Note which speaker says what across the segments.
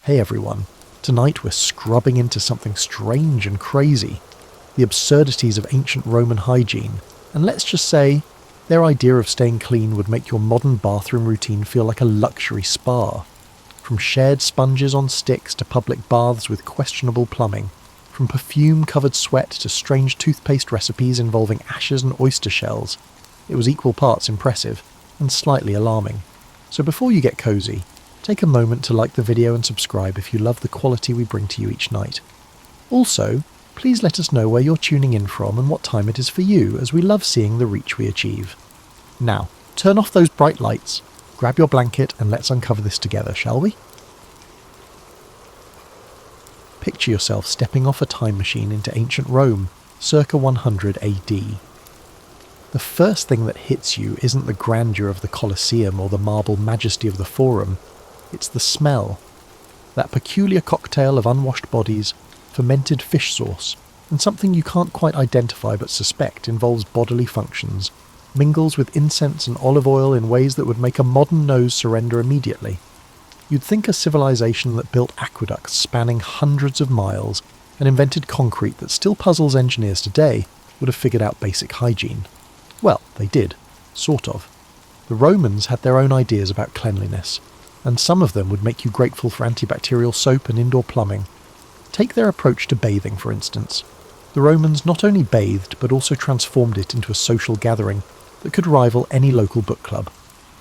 Speaker 1: Hey everyone, tonight we're scrubbing into something strange and crazy, the absurdities of ancient Roman hygiene, and let's just say, their idea of staying clean would make your modern bathroom routine feel like a luxury spa. From shared sponges on sticks to public baths with questionable plumbing, from perfume-covered sweat to strange toothpaste recipes involving ashes and oyster shells, it was equal parts impressive and slightly alarming. So before you get cozy, take a moment to like the video and subscribe if you love the quality we bring to you each night. Also, please let us know where you're tuning in from and what time it is for you, as we love seeing the reach we achieve. Now, turn off those bright lights, grab your blanket and let's uncover this together, shall we? Picture yourself stepping off a time machine into ancient Rome, circa 100 AD. The first thing that hits you isn't the grandeur of the Colosseum or the marble majesty of the Forum, it's the smell. That peculiar cocktail of unwashed bodies, fermented fish sauce, and something you can't quite identify but suspect involves bodily functions, mingles with incense and olive oil in ways that would make a modern nose surrender immediately. You'd think a civilization that built aqueducts spanning hundreds of miles and invented concrete that still puzzles engineers today would have figured out basic hygiene. Well, they did. Sort of. The Romans had their own ideas about cleanliness, and some of them would make you grateful for antibacterial soap and indoor plumbing. Take their approach to bathing, for instance. The Romans not only bathed, but also transformed it into a social gathering that could rival any local book club.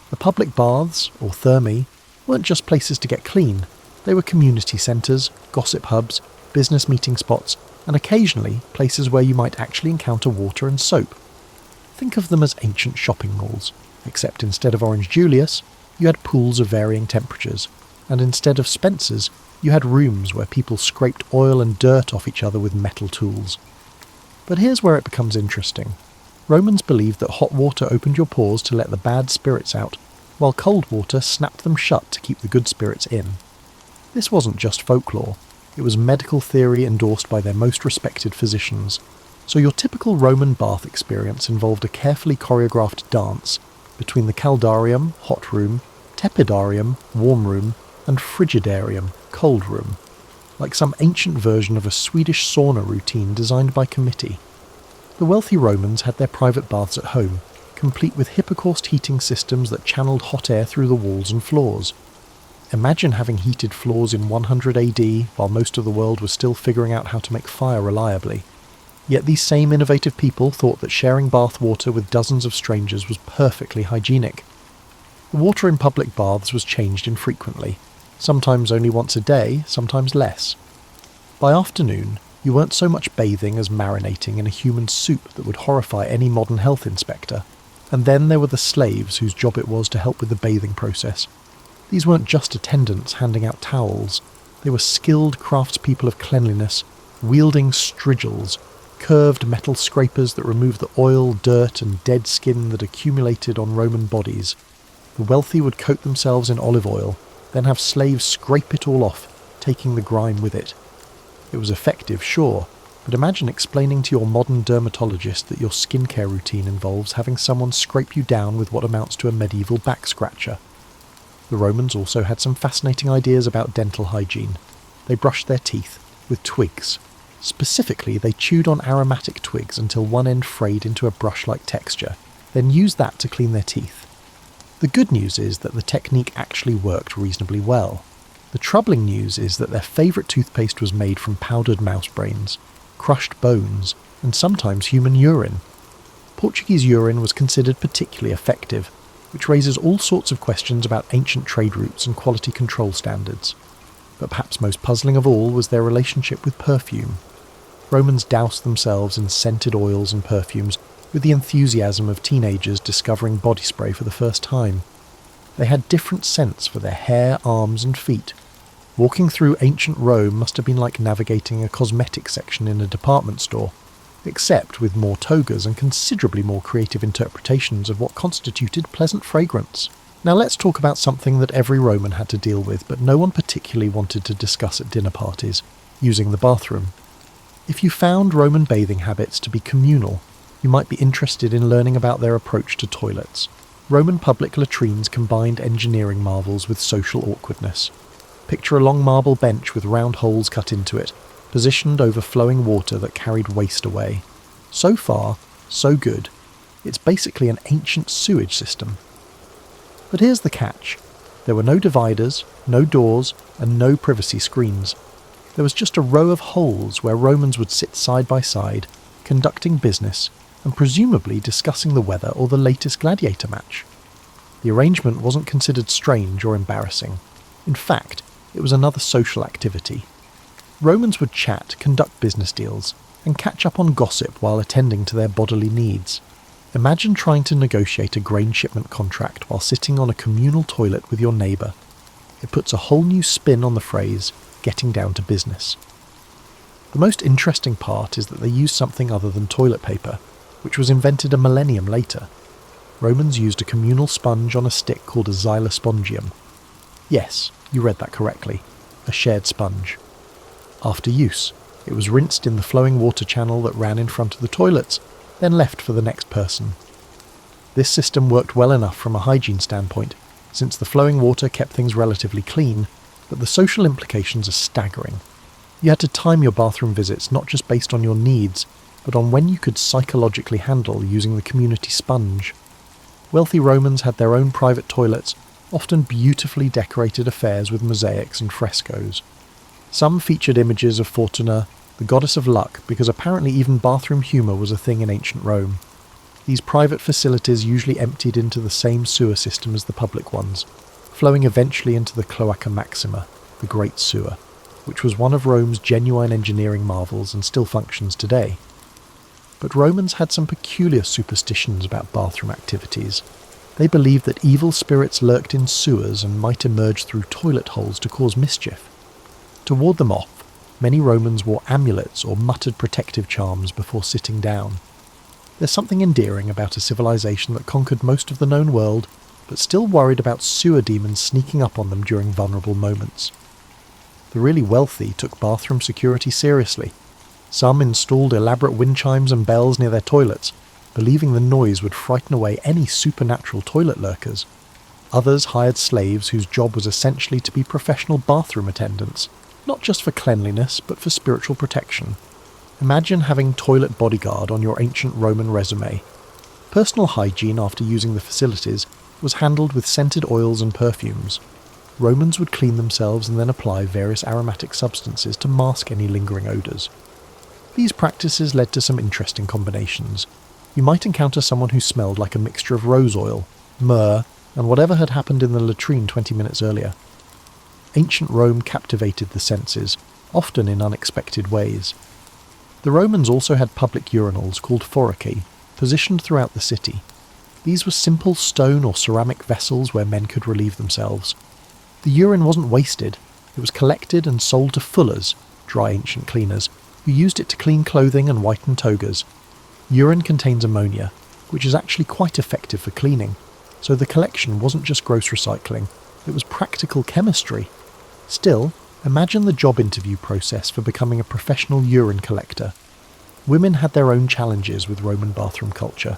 Speaker 1: The public baths, or thermae, weren't just places to get clean. They were community centres, gossip hubs, business meeting spots, and occasionally places where you might actually encounter water and soap. Think of them as ancient shopping malls, except instead of Orange Julius, you had pools of varying temperatures, and instead of Spencer's, you had rooms where people scraped oil and dirt off each other with metal tools. But here's where it becomes interesting. Romans believed that hot water opened your pores to let the bad spirits out, while cold water snapped them shut to keep the good spirits in. This wasn't just folklore, it was medical theory endorsed by their most respected physicians. So your typical Roman bath experience involved a carefully choreographed dance between the caldarium, hot room, tepidarium, warm room, and frigidarium, cold room, like some ancient version of a Swedish sauna routine designed by committee. The wealthy Romans had their private baths at home, complete with hypocaust heating systems that channeled hot air through the walls and floors. Imagine having heated floors in 100 AD while most of the world was still figuring out how to make fire reliably. Yet these same innovative people thought that sharing bath water with dozens of strangers was perfectly hygienic. The water in public baths was changed infrequently, sometimes only once a day, sometimes less. By afternoon, you weren't so much bathing as marinating in a human soup that would horrify any modern health inspector. And then there were the slaves whose job it was to help with the bathing process. These weren't just attendants handing out towels, they were skilled craftspeople of cleanliness, wielding strigils, curved metal scrapers that removed the oil, dirt and dead skin that accumulated on Roman bodies. The wealthy would coat themselves in olive oil, then have slaves scrape it all off, taking the grime with it. It was effective, sure, but imagine explaining to your modern dermatologist that your skincare routine involves having someone scrape you down with what amounts to a medieval back scratcher. The Romans also had some fascinating ideas about dental hygiene. They brushed their teeth with twigs. Specifically, they chewed on aromatic twigs until one end frayed into a brush-like texture, then used that to clean their teeth. The good news is that the technique actually worked reasonably well. The troubling news is that their favourite toothpaste was made from powdered mouse brains, crushed bones, and sometimes human urine. Portuguese urine was considered particularly effective, which raises all sorts of questions about ancient trade routes and quality control standards. But perhaps most puzzling of all was their relationship with perfume. Romans doused themselves in scented oils and perfumes with the enthusiasm of teenagers discovering body spray for the first time. They had different scents for their hair, arms and feet. Walking through ancient Rome must have been like navigating a cosmetics section in a department store, except with more togas and considerably more creative interpretations of what constituted pleasant fragrance. Now let's talk about something that every Roman had to deal with, but no one particularly wanted to discuss at dinner parties: using the bathroom. If you found Roman bathing habits to be communal, you might be interested in learning about their approach to toilets. Roman public latrines combined engineering marvels with social awkwardness. Picture a long marble bench with round holes cut into it, positioned over flowing water that carried waste away. So far, so good. It's basically an ancient sewage system. But here's the catch. There were no dividers, no doors, and no privacy screens. There was just a row of holes where Romans would sit side by side, conducting business, and presumably discussing the weather or the latest gladiator match. The arrangement wasn't considered strange or embarrassing. In fact, it was another social activity. Romans would chat, conduct business deals, and catch up on gossip while attending to their bodily needs. Imagine trying to negotiate a grain shipment contract while sitting on a communal toilet with your neighbour. It puts a whole new spin on the phrase, getting down to business. The most interesting part is that they used something other than toilet paper, which was invented a millennium later. Romans used a communal sponge on a stick called a xylospongium. Yes, you read that correctly, a shared sponge. After use, it was rinsed in the flowing water channel that ran in front of the toilets, then left for the next person. This system worked well enough from a hygiene standpoint, since the flowing water kept things relatively clean, but the social implications are staggering. You had to time your bathroom visits not just based on your needs, but on when you could psychologically handle using the community sponge. Wealthy Romans had their own private toilets, often beautifully decorated affairs with mosaics and frescoes. Some featured images of Fortuna, the goddess of luck, because apparently even bathroom humour was a thing in ancient Rome. These private facilities usually emptied into the same sewer system as the public ones, flowing eventually into the Cloaca Maxima, the Great Sewer, which was one of Rome's genuine engineering marvels and still functions today. But Romans had some peculiar superstitions about bathroom activities. They believed that evil spirits lurked in sewers and might emerge through toilet holes to cause mischief. To ward them off, many Romans wore amulets or muttered protective charms before sitting down. There's something endearing about a civilization that conquered most of the known world, but still worried about sewer demons sneaking up on them during vulnerable moments. The really wealthy took bathroom security seriously. Some installed elaborate wind chimes and bells near their toilets, believing the noise would frighten away any supernatural toilet lurkers. Others hired slaves whose job was essentially to be professional bathroom attendants, not just for cleanliness, but for spiritual protection. Imagine having toilet bodyguard on your ancient Roman resume. Personal hygiene after using the facilities was handled with scented oils and perfumes. Romans would clean themselves and then apply various aromatic substances to mask any lingering odours. These practices led to some interesting combinations. You might encounter someone who smelled like a mixture of rose oil, myrrh, and whatever had happened in the latrine 20 minutes earlier. Ancient Rome captivated the senses, often in unexpected ways. The Romans also had public urinals called foracae, positioned throughout the city. These were simple stone or ceramic vessels where men could relieve themselves. The urine wasn't wasted, it was collected and sold to fullers, dry ancient cleaners, who used it to clean clothing and whiten togas. Urine contains ammonia, which is actually quite effective for cleaning, so the collection wasn't just gross recycling, it was practical chemistry. Still, imagine the job interview process for becoming a professional urine collector. Women had their own challenges with Roman bathroom culture.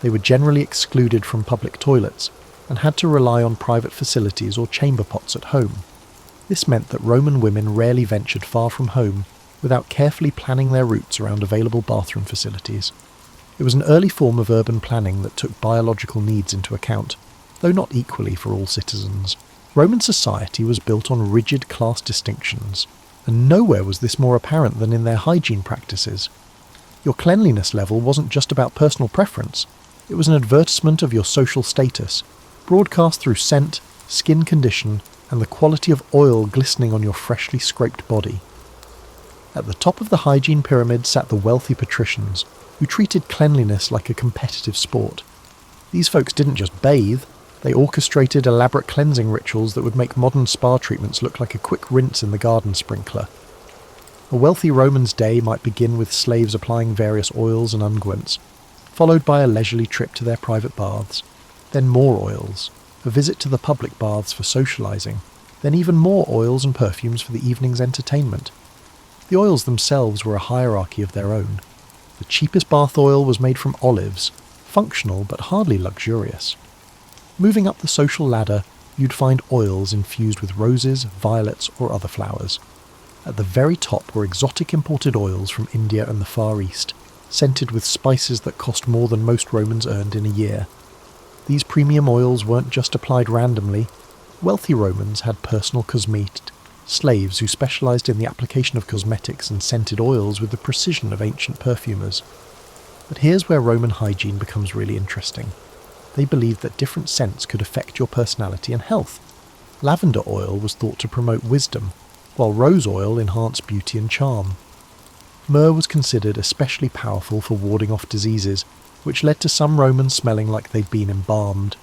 Speaker 1: They were generally excluded from public toilets and had to rely on private facilities or chamber pots at home. This meant that Roman women rarely ventured far from home without carefully planning their routes around available bathroom facilities. It was an early form of urban planning that took biological needs into account, though not equally for all citizens. Roman society was built on rigid class distinctions, and nowhere was this more apparent than in their hygiene practices. Your cleanliness level wasn't just about personal preference, it was an advertisement of your social status, broadcast through scent, skin condition, and the quality of oil glistening on your freshly scraped body. At the top of the hygiene pyramid sat the wealthy patricians, who treated cleanliness like a competitive sport. These folks didn't just bathe, they orchestrated elaborate cleansing rituals that would make modern spa treatments look like a quick rinse in the garden sprinkler. A wealthy Roman's day might begin with slaves applying various oils and unguents, followed by a leisurely trip to their private baths, then more oils, a visit to the public baths for socialising, then even more oils and perfumes for the evening's entertainment. The oils themselves were a hierarchy of their own. The cheapest bath oil was made from olives, functional but hardly luxurious. Moving up the social ladder, you'd find oils infused with roses, violets, or other flowers. At the very top were exotic imported oils from India and the Far East, scented with spices that cost more than most Romans earned in a year. These premium oils weren't just applied randomly. Wealthy Romans had personal cosmete, slaves who specialised in the application of cosmetics and scented oils with the precision of ancient perfumers. But here's where Roman hygiene becomes really interesting. They believed that different scents could affect your personality and health. Lavender oil was thought to promote wisdom, while rose oil enhanced beauty and charm. Myrrh was considered especially powerful for warding off diseases, which led to some Romans smelling like they'd been embalmed.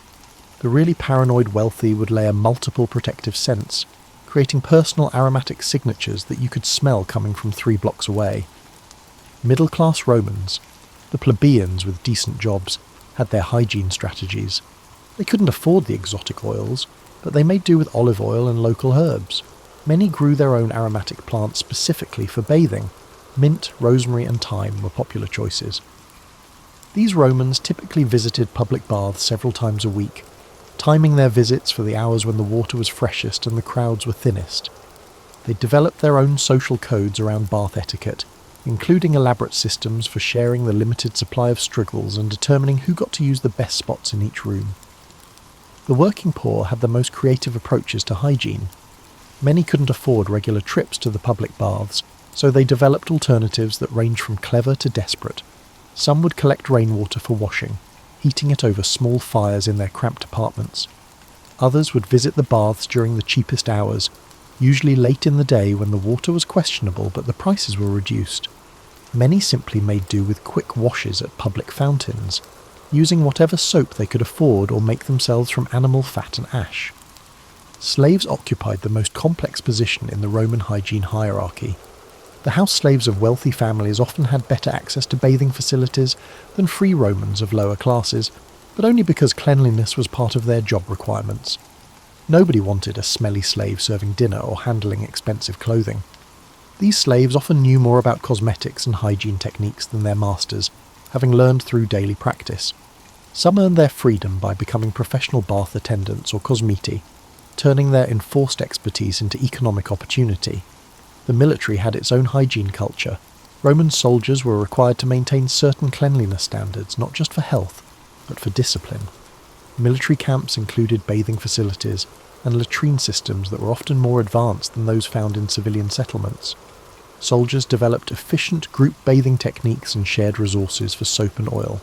Speaker 1: The really paranoid wealthy would layer multiple protective scents, creating personal aromatic signatures that you could smell coming from 3 blocks away. Middle-class Romans, the plebeians with decent jobs, had their hygiene strategies. They couldn't afford the exotic oils, but they made do with olive oil and local herbs. Many grew their own aromatic plants specifically for bathing. Mint, rosemary and thyme were popular choices. These Romans typically visited public baths several times a week, timing their visits for the hours when the water was freshest and the crowds were thinnest. They developed their own social codes around bath etiquette, including elaborate systems for sharing the limited supply of strigils and determining who got to use the best spots in each room. The working poor had the most creative approaches to hygiene. Many couldn't afford regular trips to the public baths, so they developed alternatives that ranged from clever to desperate. Some would collect rainwater for washing, heating it over small fires in their cramped apartments. Others would visit the baths during the cheapest hours, usually late in the day when the water was questionable but the prices were reduced. Many simply made do with quick washes at public fountains, using whatever soap they could afford or make themselves from animal fat and ash. Slaves occupied the most complex position in the Roman hygiene hierarchy. The house slaves of wealthy families often had better access to bathing facilities than free Romans of lower classes, but only because cleanliness was part of their job requirements. Nobody wanted a smelly slave serving dinner or handling expensive clothing. These slaves often knew more about cosmetics and hygiene techniques than their masters, having learned through daily practice. Some earned their freedom by becoming professional bath attendants or cosmeti, turning their enforced expertise into economic opportunity. The military had its own hygiene culture. Roman soldiers were required to maintain certain cleanliness standards, not just for health, but for discipline. Military camps included bathing facilities and latrine systems that were often more advanced than those found in civilian settlements. Soldiers developed efficient group bathing techniques and shared resources for soap and oil.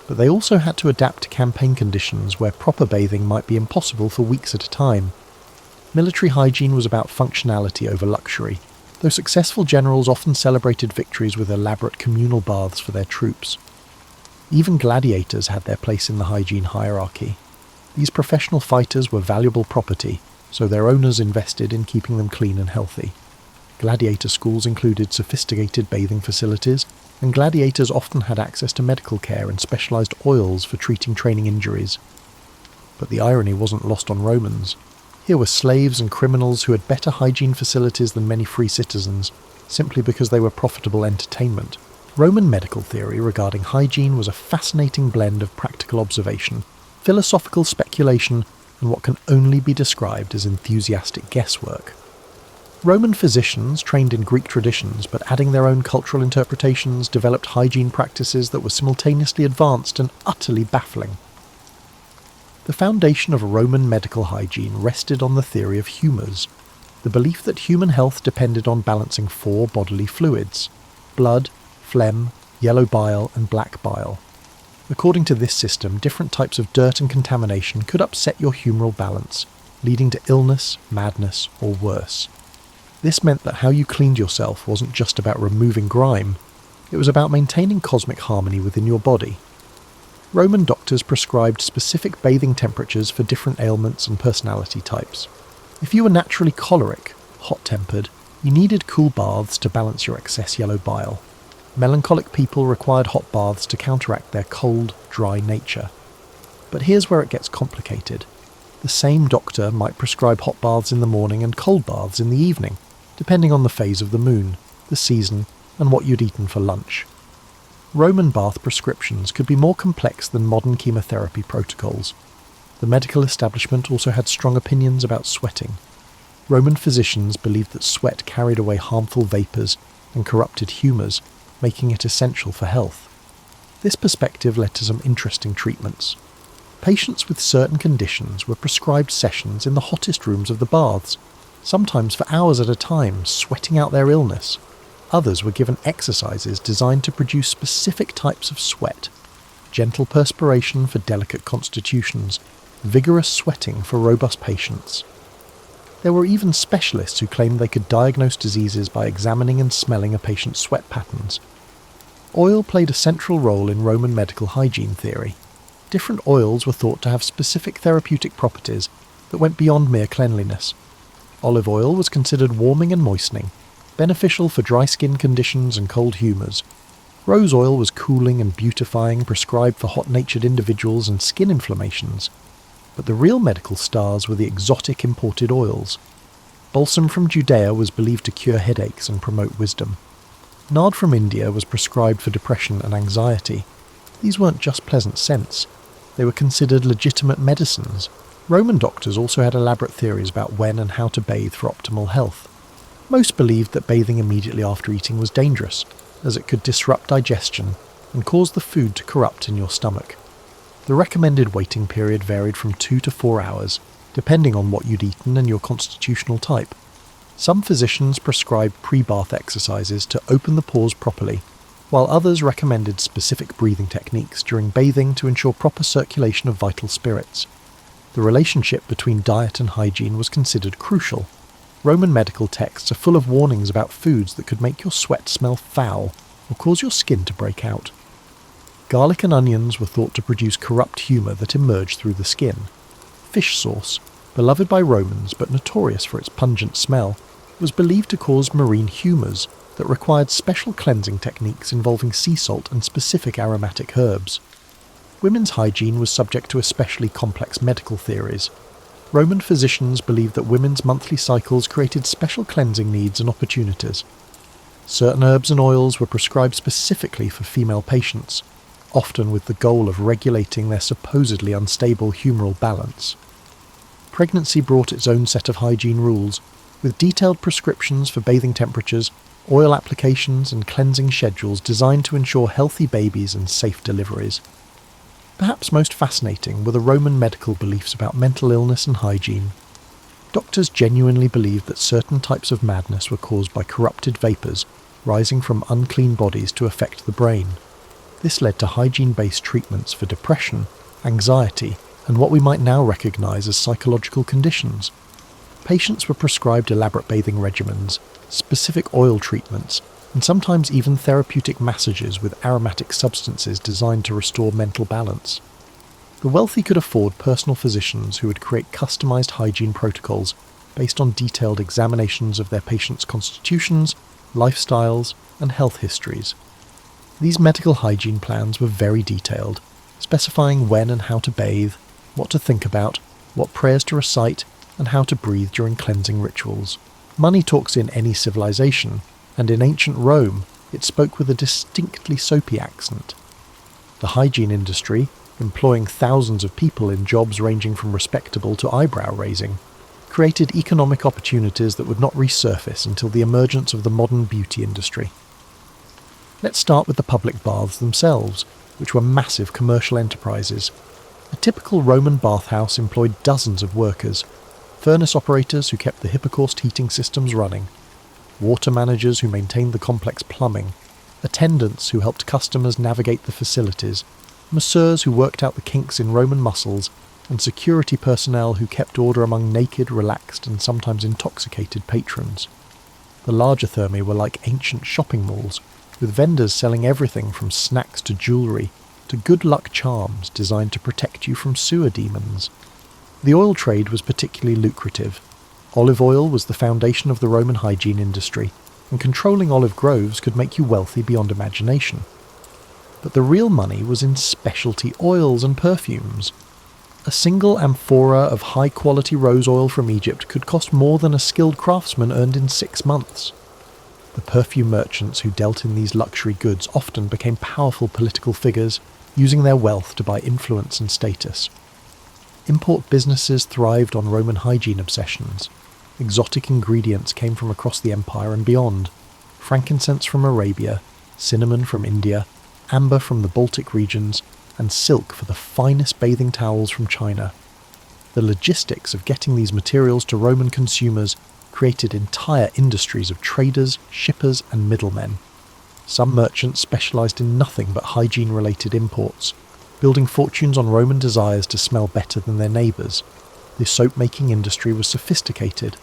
Speaker 1: But they also had to adapt to campaign conditions where proper bathing might be impossible for weeks at a time. Military hygiene was about functionality over luxury, though successful generals often celebrated victories with elaborate communal baths for their troops. Even gladiators had their place in the hygiene hierarchy. These professional fighters were valuable property, so their owners invested in keeping them clean and healthy. Gladiator schools included sophisticated bathing facilities, and gladiators often had access to medical care and specialised oils for treating training injuries. But the irony wasn't lost on Romans. Here were slaves and criminals who had better hygiene facilities than many free citizens, simply because they were profitable entertainment. Roman medical theory regarding hygiene was a fascinating blend of practical observation, philosophical speculation, and what can only be described as enthusiastic guesswork. Roman physicians, trained in Greek traditions but adding their own cultural interpretations, developed hygiene practices that were simultaneously advanced and utterly baffling. The foundation of Roman medical hygiene rested on the theory of humours, the belief that human health depended on balancing 4 bodily fluids: blood, phlegm, yellow bile, and black bile. According to this system, different types of dirt and contamination could upset your humoral balance, leading to illness, madness, or worse. This meant that how you cleaned yourself wasn't just about removing grime, it was about maintaining cosmic harmony within your body. Roman doctors prescribed specific bathing temperatures for different ailments and personality types. If you were naturally choleric, hot-tempered, you needed cool baths to balance your excess yellow bile. Melancholic people required hot baths to counteract their cold, dry nature. But here's where it gets complicated. The same doctor might prescribe hot baths in the morning and cold baths in the evening, depending on the phase of the moon, the season, and what you'd eaten for lunch. Roman bath prescriptions could be more complex than modern chemotherapy protocols. The medical establishment also had strong opinions about sweating. Roman physicians believed that sweat carried away harmful vapours and corrupted humours, making it essential for health. This perspective led to some interesting treatments. Patients with certain conditions were prescribed sessions in the hottest rooms of the baths, sometimes for hours at a time, sweating out their illness. Others were given exercises designed to produce specific types of sweat: gentle perspiration for delicate constitutions, vigorous sweating for robust patients. There were even specialists who claimed they could diagnose diseases by examining and smelling a patient's sweat patterns. Oil played a central role in Roman medical hygiene theory. Different oils were thought to have specific therapeutic properties that went beyond mere cleanliness. Olive oil was considered warming and moistening, beneficial for dry skin conditions and cold humours. Rose oil was cooling and beautifying, prescribed for hot-natured individuals and skin inflammations. But the real medical stars were the exotic imported oils. Balsam from Judea was believed to cure headaches and promote wisdom. Nard from India was prescribed for depression and anxiety. These weren't just pleasant scents. They were considered legitimate medicines. Roman doctors also had elaborate theories about when and how to bathe for optimal health. Most believed that bathing immediately after eating was dangerous, as it could disrupt digestion and cause the food to corrupt in your stomach. The recommended waiting period varied from 2 to 4 hours, depending on what you'd eaten and your constitutional type. Some physicians prescribed pre-bath exercises to open the pores properly, while others recommended specific breathing techniques during bathing to ensure proper circulation of vital spirits. The relationship between diet and hygiene was considered crucial. Roman medical texts are full of warnings about foods that could make your sweat smell foul or cause your skin to break out. Garlic and onions were thought to produce corrupt humour that emerged through the skin. Fish sauce, beloved by Romans but notorious for its pungent smell, was believed to cause marine humours that required special cleansing techniques involving sea salt and specific aromatic herbs. Women's hygiene was subject to especially complex medical theories. Roman physicians believed that women's monthly cycles created special cleansing needs and opportunities. Certain herbs and oils were prescribed specifically for female patients, often with the goal of regulating their supposedly unstable humoral balance. Pregnancy brought its own set of hygiene rules, with detailed prescriptions for bathing temperatures, oil applications and cleansing schedules designed to ensure healthy babies and safe deliveries. Perhaps most fascinating were the Roman medical beliefs about mental illness and hygiene. Doctors genuinely believed that certain types of madness were caused by corrupted vapours rising from unclean bodies to affect the brain. This led to hygiene-based treatments for depression, anxiety, and what we might now recognise as psychological conditions. Patients were prescribed elaborate bathing regimens, specific oil treatments, and sometimes even therapeutic massages with aromatic substances designed to restore mental balance. The wealthy could afford personal physicians who would create customised hygiene protocols based on detailed examinations of their patients' constitutions, lifestyles, and health histories. These medical hygiene plans were very detailed, specifying when and how to bathe, what to think about, what prayers to recite, and how to breathe during cleansing rituals. Money talks in any civilization, and in ancient Rome, it spoke with a distinctly soapy accent. The hygiene industry, employing thousands of people in jobs ranging from respectable to eyebrow-raising, created economic opportunities that would not resurface until the emergence of the modern beauty industry. Let's start with the public baths themselves, which were massive commercial enterprises. A typical Roman bathhouse employed dozens of workers, furnace operators who kept the hypocaust heating systems running, water managers who maintained the complex plumbing, attendants who helped customers navigate the facilities, masseurs who worked out the kinks in Roman muscles, and security personnel who kept order among naked, relaxed, and sometimes intoxicated patrons. The larger thermae were like ancient shopping malls, with vendors selling everything from snacks to jewellery to good luck charms designed to protect you from sewer demons. The oil trade was particularly lucrative. Olive oil was the foundation of the Roman hygiene industry, and controlling olive groves could make you wealthy beyond imagination. But the real money was in specialty oils and perfumes. A single amphora of high-quality rose oil from Egypt could cost more than a skilled craftsman earned in 6 months. The perfume merchants who dealt in these luxury goods often became powerful political figures, using their wealth to buy influence and status. Import businesses thrived on Roman hygiene obsessions. Exotic ingredients came from across the empire and beyond. Frankincense from Arabia, cinnamon from India, amber from the Baltic regions, and silk for the finest bathing towels from China. The logistics of getting these materials to Roman consumers created entire industries of traders, shippers, and middlemen. Some merchants specialised in nothing but hygiene-related imports, building fortunes on Roman desires to smell better than their neighbours. The soap-making industry was sophisticated.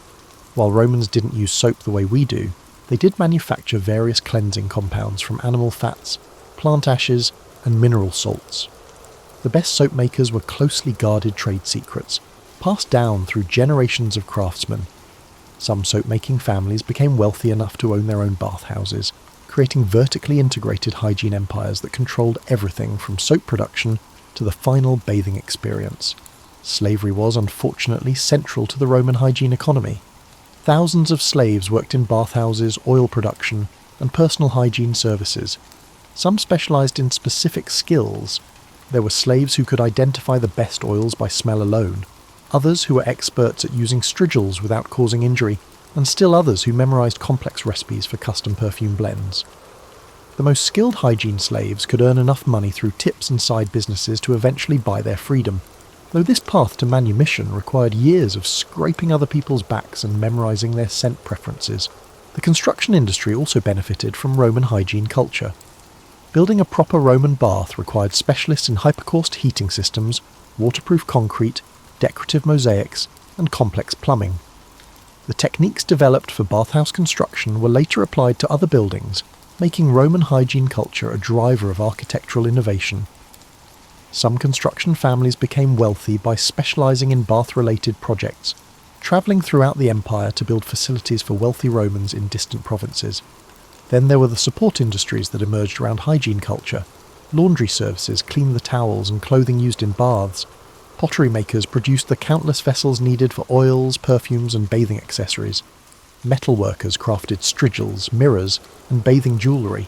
Speaker 1: While Romans didn't use soap the way we do, they did manufacture various cleansing compounds from animal fats, plant ashes, and mineral salts. The best soap makers were closely guarded trade secrets, passed down through generations of craftsmen. Some soap-making families became wealthy enough to own their own bathhouses, creating vertically integrated hygiene empires that controlled everything from soap production to the final bathing experience. Slavery was, unfortunately, central to the Roman hygiene economy. Thousands of slaves worked in bathhouses, oil production, and personal hygiene services. Some specialised in specific skills. There were slaves who could identify the best oils by smell alone, others who were experts at using strigils without causing injury, and still others who memorised complex recipes for custom perfume blends. The most skilled hygiene slaves could earn enough money through tips and side businesses to eventually buy their freedom, though this path to manumission required years of scraping other people's backs and memorising their scent preferences. The construction industry also benefited from Roman hygiene culture. Building a proper Roman bath required specialists in hypercaust heating systems, waterproof concrete, decorative mosaics, and complex plumbing. The techniques developed for bathhouse construction were later applied to other buildings, making Roman hygiene culture a driver of architectural innovation. Some construction families became wealthy by specialising in bath-related projects, travelling throughout the empire to build facilities for wealthy Romans in distant provinces. Then there were the support industries that emerged around hygiene culture. Laundry services cleaned the towels and clothing used in baths. Pottery makers produced the countless vessels needed for oils, perfumes, and bathing accessories. Metal workers crafted strigils, mirrors, and bathing jewellery.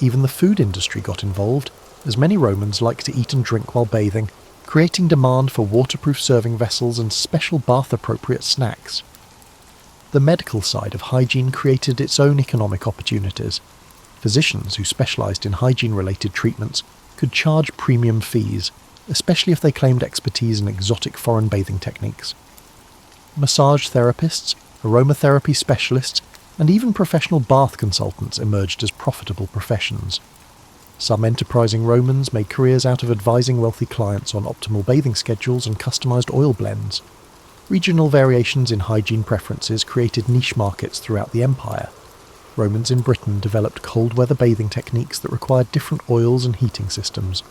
Speaker 1: Even the food industry got involved, as many Romans liked to eat and drink while bathing, creating demand for waterproof serving vessels and special bath-appropriate snacks. The medical side of hygiene created its own economic opportunities. Physicians who specialised in hygiene-related treatments could charge premium fees, especially if they claimed expertise in exotic foreign bathing techniques. Massage therapists, aromatherapy specialists, and even professional bath consultants emerged as profitable professions. Some enterprising Romans made careers out of advising wealthy clients on optimal bathing schedules and customised oil blends. Regional variations in hygiene preferences created niche markets throughout the empire. Romans in Britain developed cold-weather bathing techniques that required different oils and heating systems.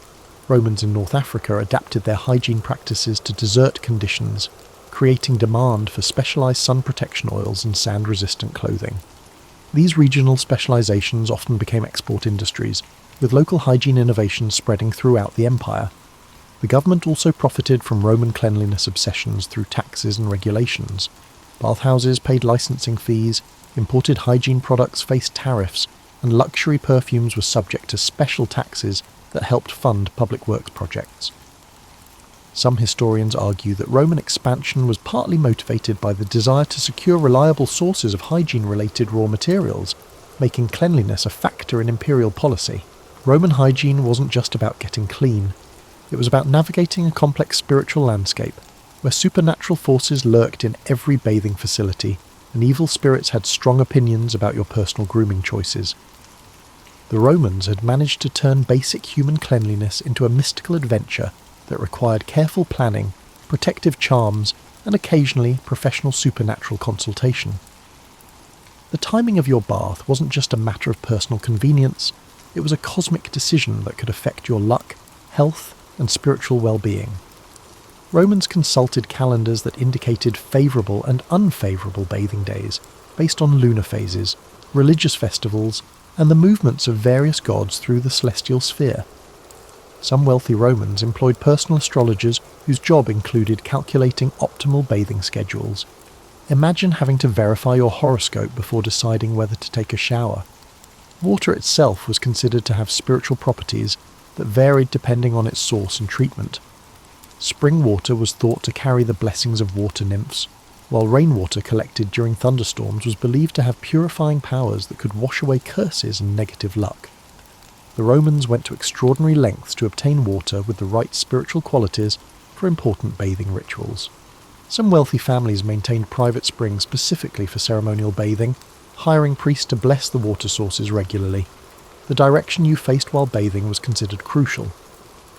Speaker 1: Romans in North Africa adapted their hygiene practices to desert conditions, creating demand for specialised sun protection oils and sand-resistant clothing. These regional specialisations often became export industries, with local hygiene innovations spreading throughout the empire. The government also profited from Roman cleanliness obsessions through taxes and regulations. Bathhouses paid licensing fees, imported hygiene products faced tariffs, and luxury perfumes were subject to special taxes that helped fund public works projects. Some historians argue that Roman expansion was partly motivated by the desire to secure reliable sources of hygiene-related raw materials, making cleanliness a factor in imperial policy. Roman hygiene wasn't just about getting clean. It was about navigating a complex spiritual landscape, where supernatural forces lurked in every bathing facility, and evil spirits had strong opinions about your personal grooming choices. The Romans had managed to turn basic human cleanliness into a mystical adventure that required careful planning, protective charms, and occasionally professional supernatural consultation. The timing of your bath wasn't just a matter of personal convenience, it was a cosmic decision that could affect your luck, health, and spiritual well-being. Romans consulted calendars that indicated favourable and unfavourable bathing days, based on lunar phases, religious festivals, and the movements of various gods through the celestial sphere. Some wealthy Romans employed personal astrologers whose job included calculating optimal bathing schedules. Imagine having to verify your horoscope before deciding whether to take a shower. Water itself was considered to have spiritual properties that varied depending on its source and treatment. Spring water was thought to carry the blessings of water nymphs, while rainwater collected during thunderstorms was believed to have purifying powers that could wash away curses and negative luck. The Romans went to extraordinary lengths to obtain water with the right spiritual qualities for important bathing rituals. Some wealthy families maintained private springs specifically for ceremonial bathing, hiring priests to bless the water sources regularly. The direction you faced while bathing was considered crucial.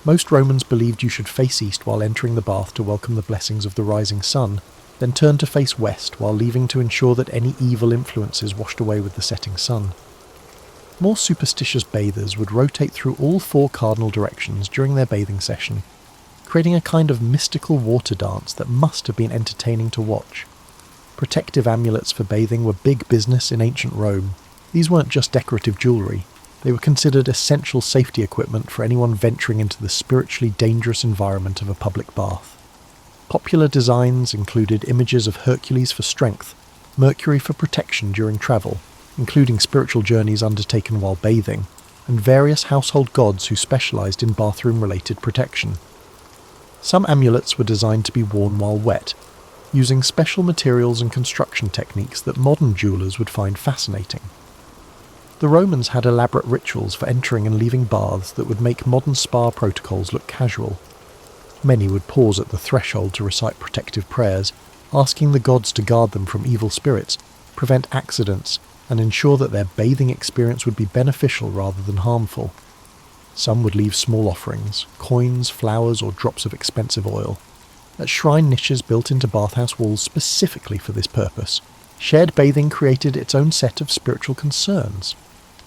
Speaker 1: Most Romans believed you should face east while entering the bath to welcome the blessings of the rising sun, then turn to face west while leaving to ensure that any evil influences washed away with the setting sun. More superstitious bathers would rotate through all 4 cardinal directions during their bathing session, creating a kind of mystical water dance that must have been entertaining to watch. Protective amulets for bathing were big business in ancient Rome. These weren't just decorative jewellery, they were considered essential safety equipment for anyone venturing into the spiritually dangerous environment of a public bath. Popular designs included images of Hercules for strength, Mercury for protection during travel, including spiritual journeys undertaken while bathing, and various household gods who specialised in bathroom-related protection. Some amulets were designed to be worn while wet, using special materials and construction techniques that modern jewellers would find fascinating. The Romans had elaborate rituals for entering and leaving baths that would make modern spa protocols look casual. Many would pause at the threshold to recite protective prayers, asking the gods to guard them from evil spirits, prevent accidents, and ensure that their bathing experience would be beneficial rather than harmful. Some would leave small offerings, coins, flowers, or drops of expensive oil. At shrine niches built into bathhouse walls specifically for this purpose, shared bathing created its own set of spiritual concerns.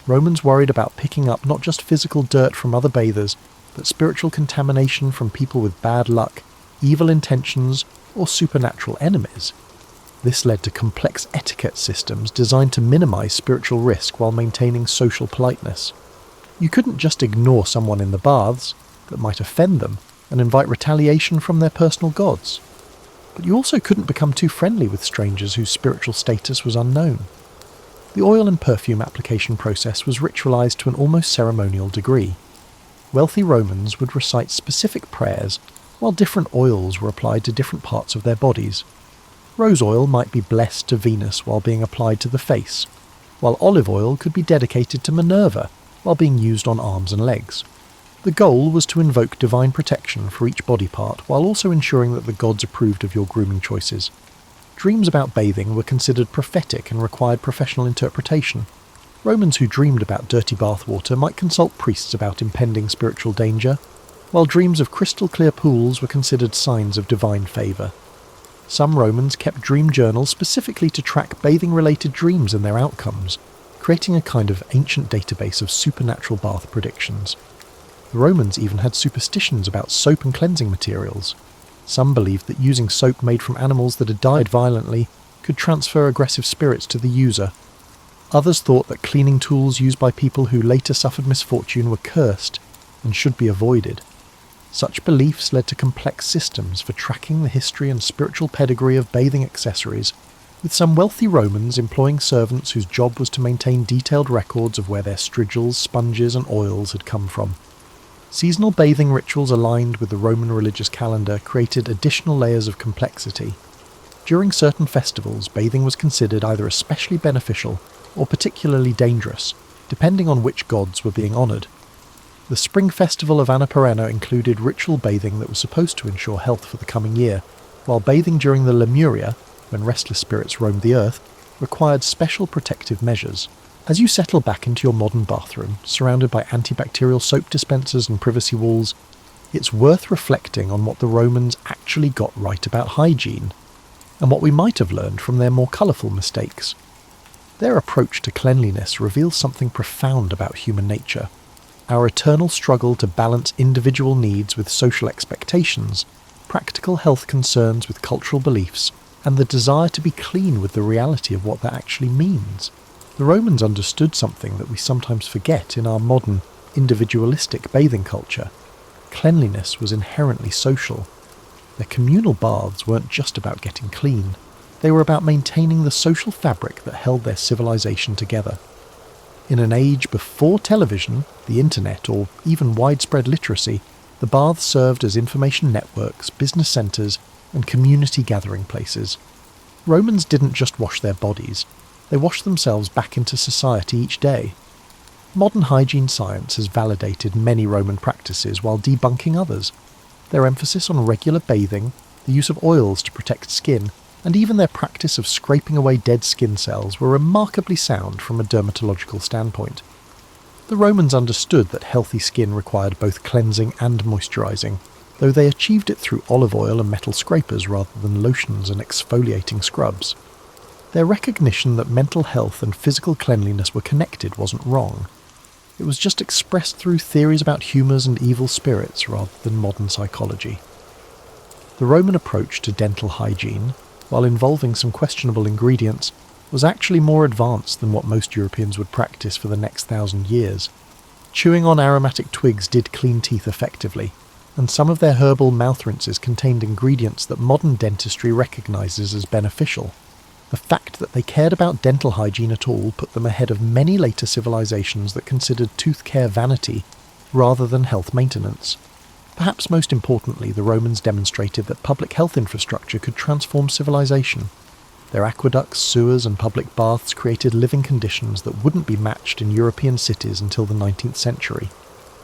Speaker 1: Romans worried about picking up not just physical dirt from other bathers, but spiritual contamination from people with bad luck, evil intentions, or supernatural enemies. This led to complex etiquette systems designed to minimize spiritual risk while maintaining social politeness. You couldn't just ignore someone in the baths that might offend them and invite retaliation from their personal gods. But you also couldn't become too friendly with strangers whose spiritual status was unknown. The oil and perfume application process was ritualized to an almost ceremonial degree. Wealthy Romans would recite specific prayers, while different oils were applied to different parts of their bodies. Rose oil might be blessed to Venus while being applied to the face, while olive oil could be dedicated to Minerva while being used on arms and legs. The goal was to invoke divine protection for each body part while also ensuring that the gods approved of your grooming choices. Dreams about bathing were considered prophetic and required professional interpretation. Romans who dreamed about dirty bathwater might consult priests about impending spiritual danger, while dreams of crystal-clear pools were considered signs of divine favour. Some Romans kept dream journals specifically to track bathing-related dreams and their outcomes, creating a kind of ancient database of supernatural bath predictions. The Romans even had superstitions about soap and cleansing materials. Some believed that using soap made from animals that had died violently could transfer aggressive spirits to the user. Others thought that cleaning tools used by people who later suffered misfortune were cursed and should be avoided. Such beliefs led to complex systems for tracking the history and spiritual pedigree of bathing accessories, with some wealthy Romans employing servants whose job was to maintain detailed records of where their strigils, sponges and oils had come from. Seasonal bathing rituals aligned with the Roman religious calendar created additional layers of complexity. During certain festivals, bathing was considered either especially beneficial or particularly dangerous, depending on which gods were being honoured. The spring festival of Anna Perenna included ritual bathing that was supposed to ensure health for the coming year, while bathing during the Lemuria, when restless spirits roamed the earth, required special protective measures. As you settle back into your modern bathroom, surrounded by antibacterial soap dispensers and privacy walls, it's worth reflecting on what the Romans actually got right about hygiene, and what we might have learned from their more colourful mistakes. Their approach to cleanliness reveals something profound about human nature. Our eternal struggle to balance individual needs with social expectations, practical health concerns with cultural beliefs, and the desire to be clean with the reality of what that actually means. The Romans understood something that we sometimes forget in our modern, individualistic bathing culture. Cleanliness was inherently social. Their communal baths weren't just about getting clean. They were about maintaining the social fabric that held their civilization together. In an age before television, the internet, or even widespread literacy, The baths served as information networks, business centres, and community gathering places. Romans didn't just wash their bodies, they washed themselves back into society each day. Modern hygiene science has validated many Roman practices while debunking others. Their emphasis on regular bathing, the use of oils to protect skin, and even their practice of scraping away dead skin cells were remarkably sound from a dermatological standpoint. The Romans understood that healthy skin required both cleansing and moisturising, though they achieved it through olive oil and metal scrapers rather than lotions and exfoliating scrubs. Their recognition that mental health and physical cleanliness were connected wasn't wrong. It was just expressed through theories about humours and evil spirits rather than modern psychology. The Roman approach to dental hygiene, while involving some questionable ingredients, was actually more advanced than what most Europeans would practice for the next 1,000 years. Chewing on aromatic twigs did clean teeth effectively, and some of their herbal mouth rinses contained ingredients that modern dentistry recognises as beneficial. The fact that they cared about dental hygiene at all put them ahead of many later civilizations that considered tooth care vanity rather than health maintenance. Perhaps most importantly, the Romans demonstrated that public health infrastructure could transform civilization. Their aqueducts, sewers, and public baths created living conditions that wouldn't be matched in European cities until the 19th century.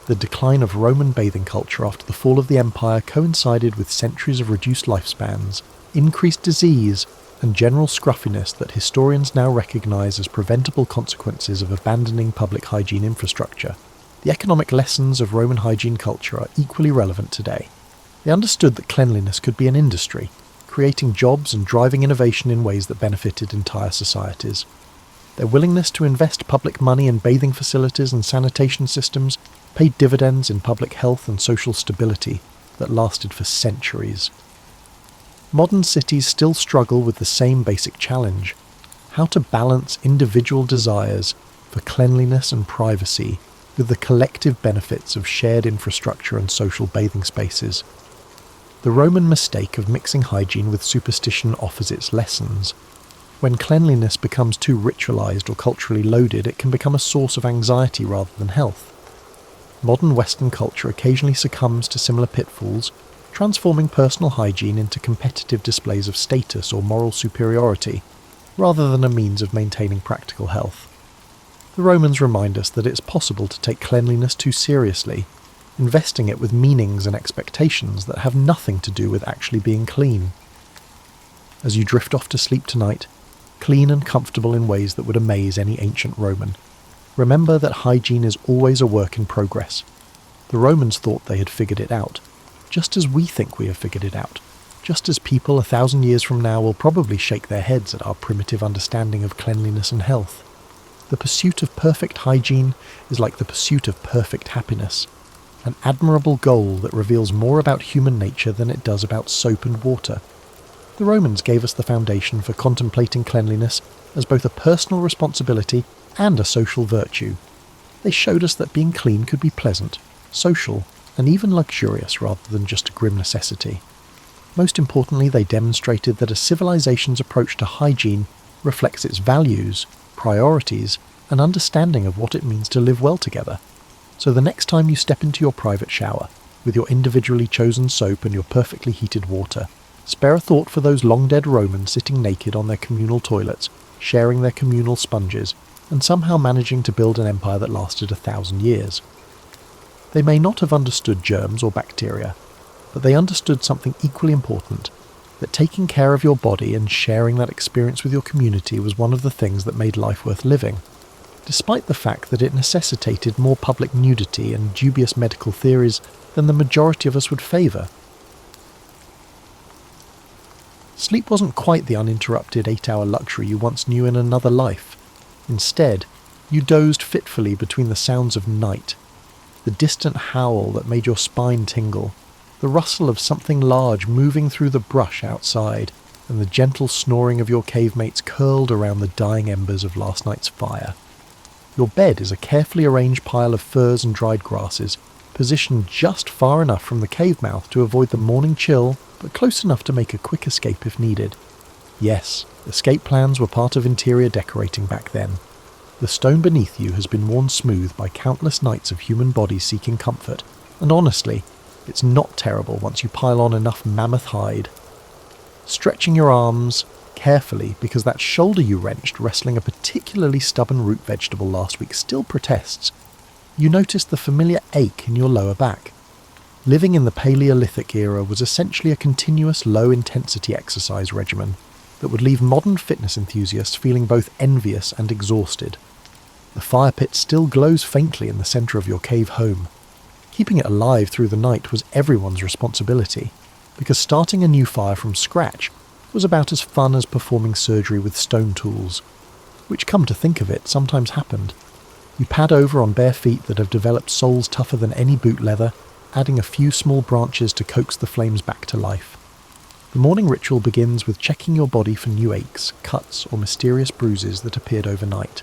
Speaker 1: The decline of Roman bathing culture after the fall of the empire coincided with centuries of reduced lifespans, increased disease, and general scruffiness that historians now recognise as preventable consequences of abandoning public hygiene infrastructure. The economic lessons of Roman hygiene culture are equally relevant today. They understood that cleanliness could be an industry, creating jobs and driving innovation in ways that benefited entire societies. Their willingness to invest public money in bathing facilities and sanitation systems paid dividends in public health and social stability that lasted for centuries. Modern cities still struggle with the same basic challenge: how to balance individual desires for cleanliness and privacy with the collective benefits of shared infrastructure and social bathing spaces. The Roman mistake of mixing hygiene with superstition offers its lessons. When cleanliness becomes too ritualized or culturally loaded, it can become a source of anxiety rather than health. Modern Western culture occasionally succumbs to similar pitfalls, transforming personal hygiene into competitive displays of status or moral superiority, rather than a means of maintaining practical health. The Romans remind us that it's possible to take cleanliness too seriously, investing it with meanings and expectations that have nothing to do with actually being clean. As you drift off to sleep tonight, clean and comfortable in ways that would amaze any ancient Roman, remember that hygiene is always a work in progress. The Romans thought they had figured it out, just as we think we have figured it out, just as people 1,000 years from now will probably shake their heads at our primitive understanding of cleanliness and health. The pursuit of perfect hygiene is like the pursuit of perfect happiness, an admirable goal that reveals more about human nature than it does about soap and water. The Romans gave us the foundation for contemplating cleanliness as both a personal responsibility and a social virtue. They showed us that being clean could be pleasant, social, and even luxurious rather than just a grim necessity. Most importantly, they demonstrated that a civilization's approach to hygiene reflects its values, priorities, and understanding of what it means to live well together. So the next time you step into your private shower, with your individually chosen soap and your perfectly heated water, spare a thought for those long-dead Romans sitting naked on their communal toilets, sharing their communal sponges, and somehow managing to build an empire that lasted 1,000 years. They may not have understood germs or bacteria, but they understood something equally important, that taking care of your body and sharing that experience with your community was one of the things that made life worth living, despite the fact that it necessitated more public nudity and dubious medical theories than the majority of us would favour. Sleep wasn't quite the uninterrupted 8-hour luxury you once knew in another life. Instead, you dozed fitfully between the sounds of night, the distant howl that made your spine tingle, the rustle of something large moving through the brush outside, and the gentle snoring of your cavemates curled around the dying embers of last night's fire. Your bed is a carefully arranged pile of furs and dried grasses, positioned just far enough from the cave mouth to avoid the morning chill, but close enough to make a quick escape if needed. Yes, escape plans were part of interior decorating back then. The stone beneath you has been worn smooth by countless nights of human bodies seeking comfort, and honestly, It's not terrible once you pile on enough mammoth hide. Stretching your arms carefully, because that shoulder you wrenched wrestling a particularly stubborn root vegetable last week still protests, you notice the familiar ache in your lower back. Living in the Paleolithic era was essentially a continuous low-intensity exercise regimen that would leave modern fitness enthusiasts feeling both envious and exhausted. The fire pit still glows faintly in the centre of your cave home. Keeping it alive through the night was everyone's responsibility, because starting a new fire from scratch was about as fun as performing surgery with stone tools, which, come to think of it, sometimes happened. You pad over on bare feet that have developed soles tougher than any boot leather, adding a few small branches to coax the flames back to life. The morning ritual begins with checking your body for new aches, cuts, or mysterious bruises that appeared overnight.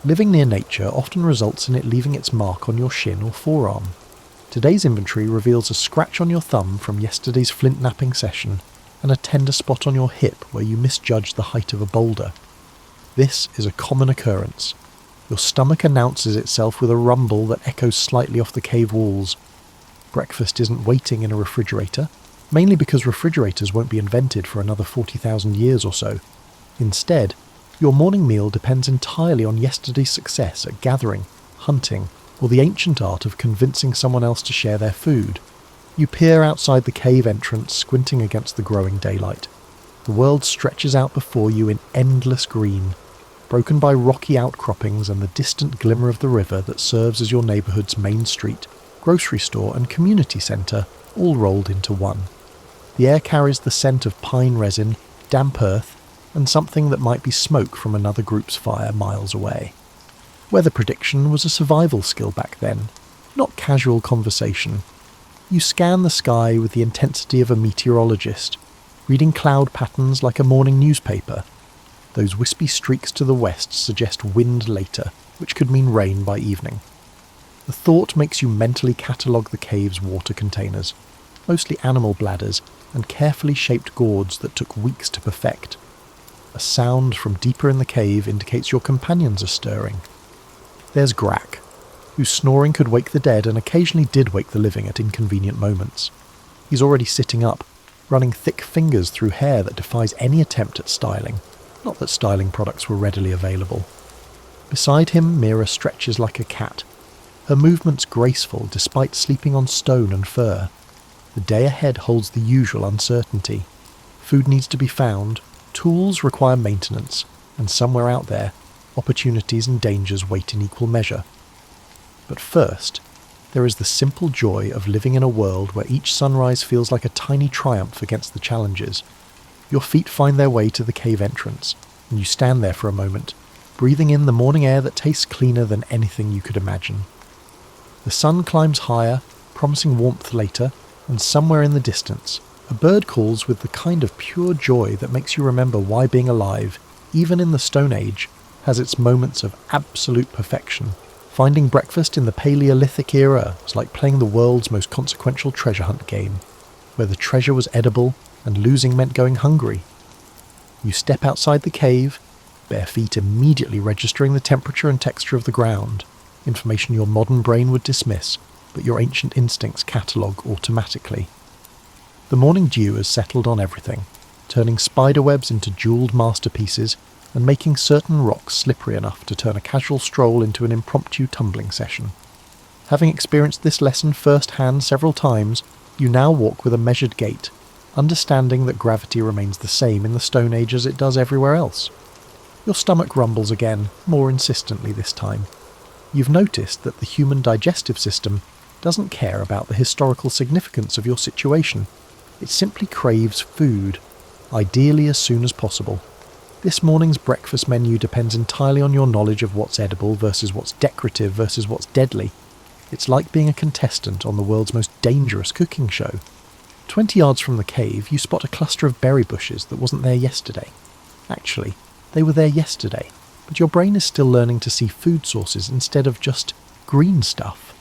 Speaker 1: Living near nature often results in it leaving its mark on your shin or forearm. Today's inventory reveals a scratch on your thumb from yesterday's flint napping session and a tender spot on your hip where you misjudged the height of a boulder. This is a common occurrence. Your stomach announces itself with a rumble that echoes slightly off the cave walls. Breakfast isn't waiting in a refrigerator, mainly because refrigerators won't be invented for another 40,000 years or so. Instead, your morning meal depends entirely on yesterday's success at gathering, hunting, or the ancient art of convincing someone else to share their food. You peer outside the cave entrance, squinting against the growing daylight. The world stretches out before you in endless green, broken by rocky outcroppings and the distant glimmer of the river that serves as your neighbourhood's main street, grocery store and community centre, all rolled into one. The air carries the scent of pine resin, damp earth, and something that might be smoke from another group's fire miles away. Weather prediction was a survival skill back then, not casual conversation. You scan the sky with the intensity of a meteorologist, reading cloud patterns like a morning newspaper. Those wispy streaks to the west suggest wind later, which could mean rain by evening. The thought makes you mentally catalogue the cave's water containers, mostly animal bladders and carefully shaped gourds that took weeks to perfect. A sound from deeper in the cave indicates your companions are stirring. There's Grak, whose snoring could wake the dead and occasionally did wake the living at inconvenient moments. He's already sitting up, running thick fingers through hair that defies any attempt at styling, not that styling products were readily available. Beside him, Mira stretches like a cat, her movements graceful despite sleeping on stone and fur. The day ahead holds the usual uncertainty. Food needs to be found, tools require maintenance, and somewhere out there, opportunities and dangers wait in equal measure. But first, there is the simple joy of living in a world where each sunrise feels like a tiny triumph against the challenges. Your feet find their way to the cave entrance, and you stand there for a moment, breathing in the morning air that tastes cleaner than anything you could imagine. The sun climbs higher, promising warmth later, and somewhere in the distance, a bird calls with the kind of pure joy that makes you remember why being alive, even in the Stone Age, has its moments of absolute perfection. Finding breakfast in the Paleolithic era was like playing the world's most consequential treasure hunt game, where the treasure was edible and losing meant going hungry. You step outside the cave, bare feet immediately registering the temperature and texture of the ground, information your modern brain would dismiss, but your ancient instincts catalogue automatically. The morning dew has settled on everything, turning spiderwebs into jewelled masterpieces and making certain rocks slippery enough to turn a casual stroll into an impromptu tumbling session. Having experienced this lesson firsthand several times, you now walk with a measured gait, understanding that gravity remains the same in the Stone Age as it does everywhere else. Your stomach rumbles again, more insistently this time. You've noticed that the human digestive system doesn't care about the historical significance of your situation. It simply craves food, ideally as soon as possible. This morning's breakfast menu depends entirely on your knowledge of what's edible versus what's decorative versus what's deadly. It's like being a contestant on the world's most dangerous cooking show. 20 yards from the cave, you spot a cluster of berry bushes that wasn't there yesterday. Actually, they were there yesterday, but your brain is still learning to see food sources instead of just green stuff.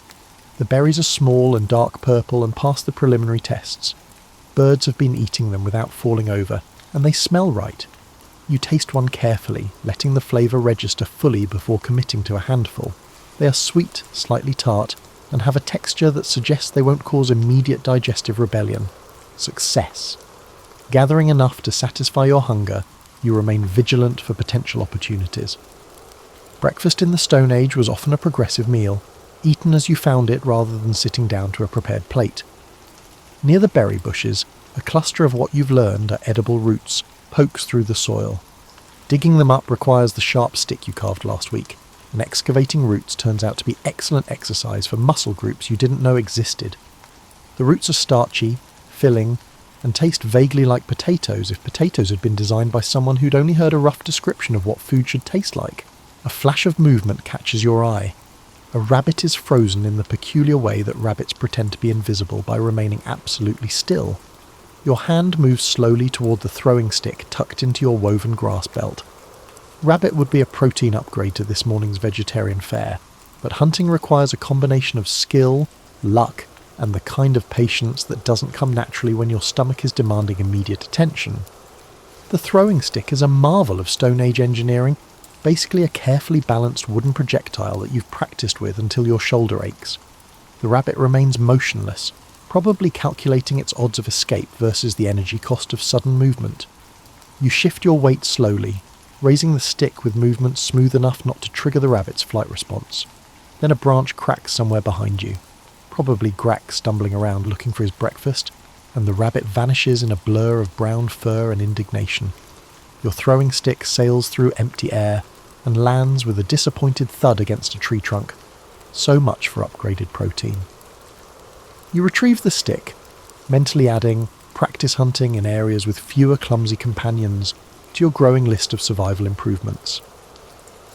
Speaker 1: The berries are small and dark purple and pass the preliminary tests. Birds have been eating them without falling over, and they smell right. You taste one carefully, letting the flavour register fully before committing to a handful. They are sweet, slightly tart, and have a texture that suggests they won't cause immediate digestive rebellion. Success. Gathering enough to satisfy your hunger, you remain vigilant for potential opportunities. Breakfast in the Stone Age was often a progressive meal, eaten as you found it rather than sitting down to a prepared plate. Near the berry bushes, a cluster of what you've learned are edible roots pokes through the soil. Digging them up requires the sharp stick you carved last week, and excavating roots turns out to be excellent exercise for muscle groups you didn't know existed. The roots are starchy, filling, and taste vaguely like potatoes if potatoes had been designed by someone who'd only heard a rough description of what food should taste like. A flash of movement catches your eye. A rabbit is frozen in the peculiar way that rabbits pretend to be invisible by remaining absolutely still. Your hand moves slowly toward the throwing stick tucked into your woven grass belt. Rabbit would be a protein upgrade to this morning's vegetarian fare, but hunting requires a combination of skill, luck, and the kind of patience that doesn't come naturally when your stomach is demanding immediate attention. The throwing stick is a marvel of Stone Age engineering, basically a carefully balanced wooden projectile that you've practiced with until your shoulder aches. The rabbit remains motionless, probably calculating its odds of escape versus the energy cost of sudden movement. You shift your weight slowly, raising the stick with movements smooth enough not to trigger the rabbit's flight response. Then a branch cracks somewhere behind you, probably Grack stumbling around looking for his breakfast, and the rabbit vanishes in a blur of brown fur and indignation. Your throwing stick sails through empty air and lands with a disappointed thud against a tree trunk. So much for upgraded protein. You retrieve the stick, mentally adding practice hunting in areas with fewer clumsy companions to your growing list of survival improvements.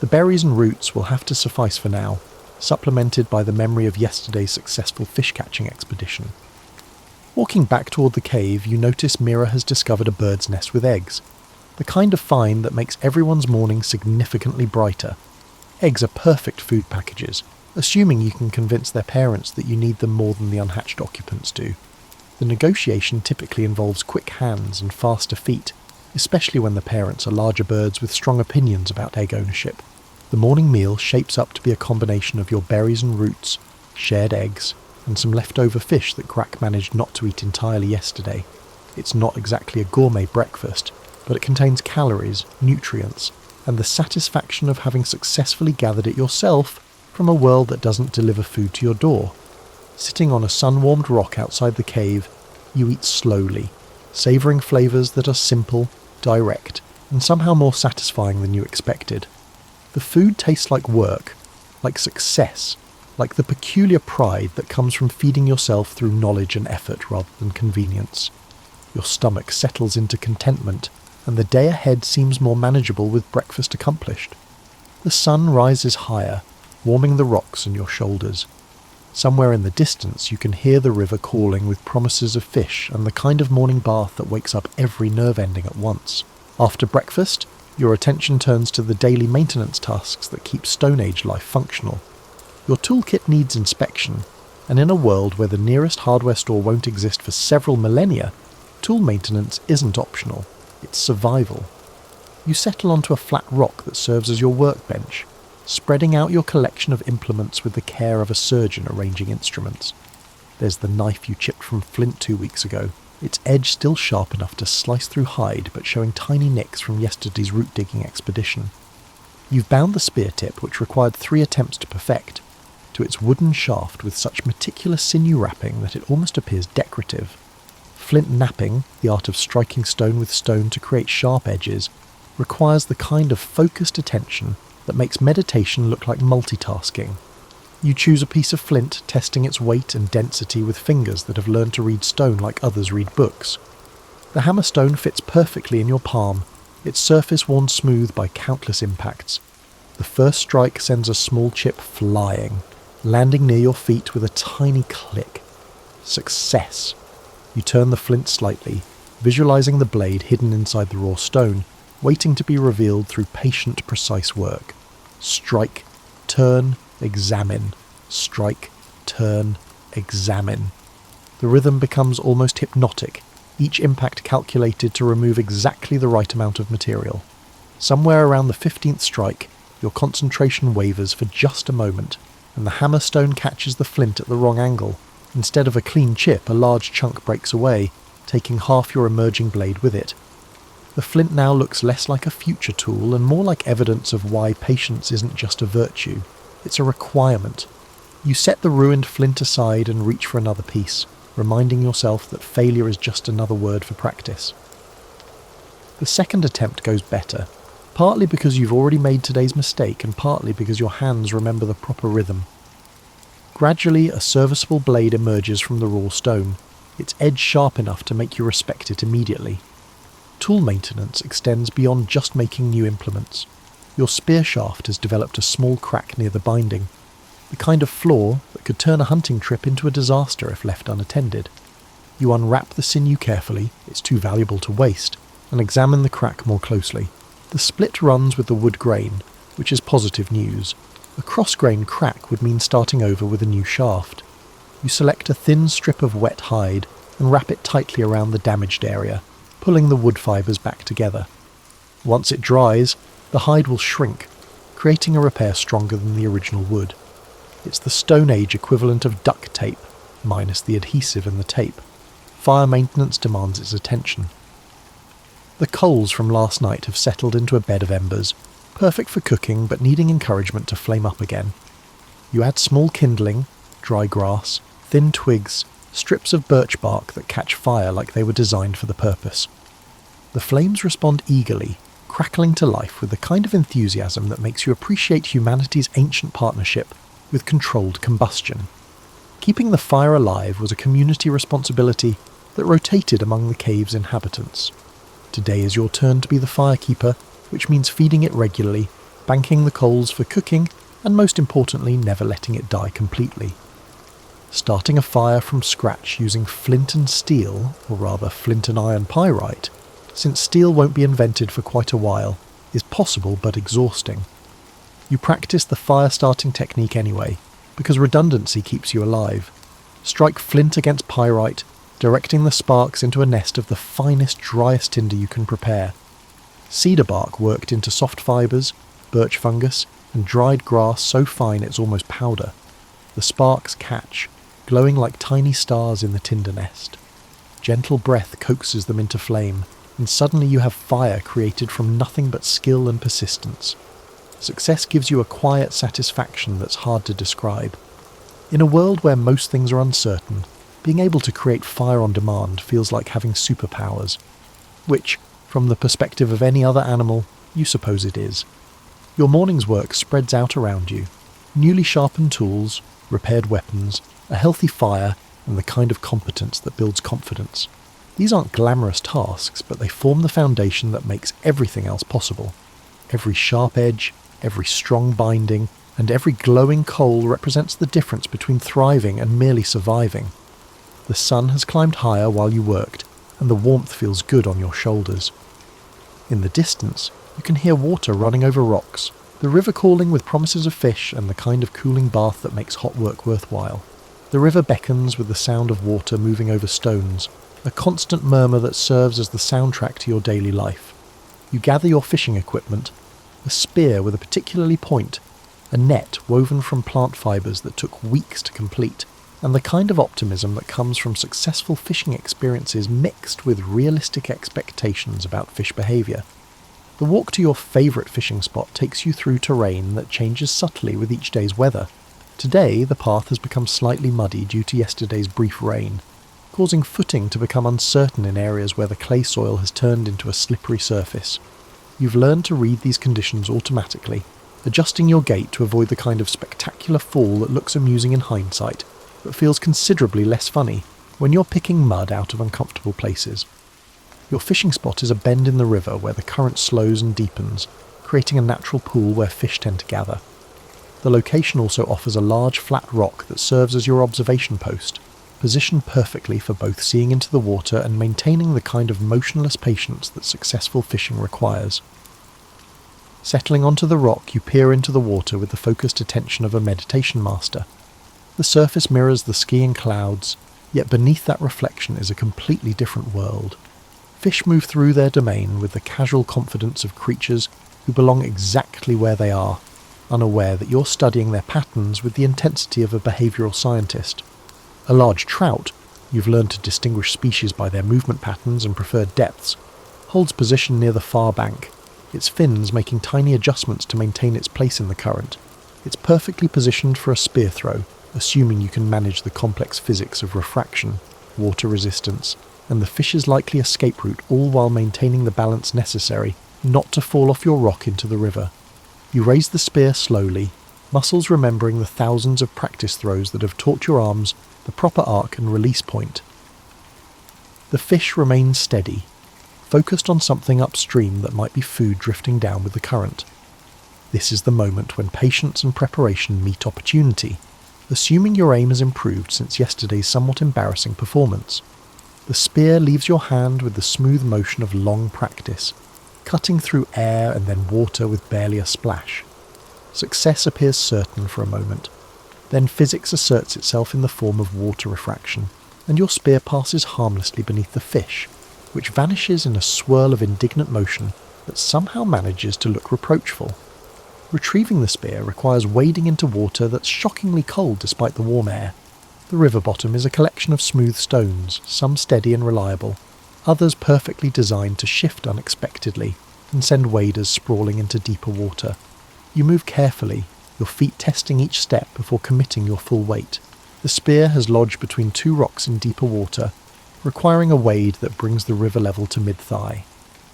Speaker 1: The berries and roots will have to suffice for now, supplemented by the memory of yesterday's successful fish-catching expedition. Walking back toward the cave, you notice Mira has discovered a bird's nest with eggs, the kind of find that makes everyone's morning significantly brighter. Eggs are perfect food packages, assuming you can convince their parents that you need them more than the unhatched occupants do. The negotiation typically involves quick hands and faster feet, especially when the parents are larger birds with strong opinions about egg ownership. The morning meal shapes up to be a combination of your berries and roots, shared eggs, and some leftover fish that Grack managed not to eat entirely yesterday. It's not exactly a gourmet breakfast, but it contains calories, nutrients, and the satisfaction of having successfully gathered it yourself from a world that doesn't deliver food to your door. Sitting on a sun-warmed rock outside the cave, you eat slowly, savouring flavours that are simple, direct, and somehow more satisfying than you expected. The food tastes like work, like success, like the peculiar pride that comes from feeding yourself through knowledge and effort rather than convenience. Your stomach settles into contentment, and the day ahead seems more manageable with breakfast accomplished. The sun rises higher, warming the rocks and your shoulders. Somewhere in the distance you can hear the river calling with promises of fish and the kind of morning bath that wakes up every nerve ending at once. After breakfast, your attention turns to the daily maintenance tasks that keep Stone Age life functional. Your toolkit needs inspection, and in a world where the nearest hardware store won't exist for several millennia, tool maintenance isn't optional. It's survival. You settle onto a flat rock that serves as your workbench, spreading out your collection of implements with the care of a surgeon arranging instruments. There's the knife you chipped from flint 2 weeks ago, its edge still sharp enough to slice through hide but showing tiny nicks from yesterday's root-digging expedition. You've bound the spear tip, which required 3 attempts to perfect, to its wooden shaft with such meticulous sinew wrapping that it almost appears decorative. Flint knapping, the art of striking stone with stone to create sharp edges, requires the kind of focused attention that makes meditation look like multitasking. You choose a piece of flint, testing its weight and density with fingers that have learned to read stone like others read books. The hammerstone fits perfectly in your palm, its surface worn smooth by countless impacts. The first strike sends a small chip flying, landing near your feet with a tiny click. Success! You turn the flint slightly, visualizing the blade hidden inside the raw stone, waiting to be revealed through patient, precise work. Strike, turn, examine. Strike, turn, examine. The rhythm becomes almost hypnotic, each impact calculated to remove exactly the right amount of material. Somewhere around the 15th strike, your concentration wavers for just a moment, and the hammer stone catches the flint at the wrong angle. Instead of a clean chip, a large chunk breaks away, taking half your emerging blade with it. The flint now looks less like a future tool and more like evidence of why patience isn't just a virtue, it's a requirement. You set the ruined flint aside and reach for another piece, reminding yourself that failure is just another word for practice. The second attempt goes better, partly because you've already made today's mistake and partly because your hands remember the proper rhythm. Gradually, a serviceable blade emerges from the raw stone, its edge sharp enough to make you respect it immediately. Tool maintenance extends beyond just making new implements. Your spear shaft has developed a small crack near the binding, the kind of flaw that could turn a hunting trip into a disaster if left unattended. You unwrap the sinew carefully, it's too valuable to waste, and examine the crack more closely. The split runs with the wood grain, which is positive news. A cross-grain crack would mean starting over with a new shaft. You select a thin strip of wet hide and wrap it tightly around the damaged area, pulling the wood fibres back together. Once it dries, the hide will shrink, creating a repair stronger than the original wood. It's the Stone Age equivalent of duct tape, minus the adhesive and the tape. Fire maintenance demands its attention. The coals from last night have settled into a bed of embers, perfect for cooking but needing encouragement to flame up again. You add small kindling, dry grass, thin twigs, strips of birch bark that catch fire like they were designed for the purpose. The flames respond eagerly, crackling to life with the kind of enthusiasm that makes you appreciate humanity's ancient partnership with controlled combustion. Keeping the fire alive was a community responsibility that rotated among the cave's inhabitants. Today is your turn to be the firekeeper, which means feeding it regularly, banking the coals for cooking, and most importantly, never letting it die completely. Starting a fire from scratch using flint and steel, or rather flint and iron pyrite, since steel won't be invented for quite a while, is possible but exhausting. You practice the fire starting technique anyway, because redundancy keeps you alive. Strike flint against pyrite, directing the sparks into a nest of the finest, driest tinder you can prepare. Cedar bark worked into soft fibres, birch fungus, and dried grass so fine it's almost powder. The sparks catch, glowing like tiny stars in the tinder nest. Gentle breath coaxes them into flame, and suddenly you have fire created from nothing but skill and persistence. Success gives you a quiet satisfaction that's hard to describe. In a world where most things are uncertain, being able to create fire on demand feels like having superpowers, which, from the perspective of any other animal, you suppose it is. Your morning's work spreads out around you. Newly sharpened tools, repaired weapons, a healthy fire, and the kind of competence that builds confidence. These aren't glamorous tasks, but they form the foundation that makes everything else possible. Every sharp edge, every strong binding, and every glowing coal represents the difference between thriving and merely surviving. The sun has climbed higher while you worked, and the warmth feels good on your shoulders. In the distance, you can hear water running over rocks, the river calling with promises of fish and the kind of cooling bath that makes hot work worthwhile. The river beckons with the sound of water moving over stones, a constant murmur that serves as the soundtrack to your daily life. You gather your fishing equipment, a spear with a particularly point, a net woven from plant fibres that took weeks to complete, and the kind of optimism that comes from successful fishing experiences mixed with realistic expectations about fish behaviour. The walk to your favourite fishing spot takes you through terrain that changes subtly with each day's weather. Today, the path has become slightly muddy due to yesterday's brief rain, causing footing to become uncertain in areas where the clay soil has turned into a slippery surface. You've learned to read these conditions automatically, adjusting your gait to avoid the kind of spectacular fall that looks amusing in hindsight, but feels considerably less funny when you're picking mud out of uncomfortable places. Your fishing spot is a bend in the river where the current slows and deepens, creating a natural pool where fish tend to gather. The location also offers a large flat rock that serves as your observation post, positioned perfectly for both seeing into the water and maintaining the kind of motionless patience that successful fishing requires. Settling onto the rock, you peer into the water with the focused attention of a meditation master. The surface mirrors the skiing clouds, yet beneath that reflection is a completely different world. Fish move through their domain with the casual confidence of creatures who belong exactly where they are, unaware that you're studying their patterns with the intensity of a behavioural scientist. A large trout, you've learned to distinguish species by their movement patterns and preferred depths, holds position near the far bank, its fins making tiny adjustments to maintain its place in the current. It's perfectly positioned for a spear throw, assuming you can manage the complex physics of refraction, water resistance, and the fish's likely escape route, all while maintaining the balance necessary not to fall off your rock into the river. You raise the spear slowly, muscles remembering the thousands of practice throws that have taught your arms the proper arc and release point. The fish remains steady, focused on something upstream that might be food drifting down with the current. This is the moment when patience and preparation meet opportunity, assuming your aim has improved since yesterday's somewhat embarrassing performance. The spear leaves your hand with the smooth motion of long practice, cutting through air and then water with barely a splash. Success appears certain for a moment. Then physics asserts itself in the form of water refraction, and your spear passes harmlessly beneath the fish, which vanishes in a swirl of indignant motion that somehow manages to look reproachful. Retrieving the spear requires wading into water that's shockingly cold despite the warm air. The river bottom is a collection of smooth stones, some steady and reliable, others perfectly designed to shift unexpectedly and send waders sprawling into deeper water. You move carefully, your feet testing each step before committing your full weight. The spear has lodged between two rocks in deeper water, requiring a wade that brings the river level to mid-thigh.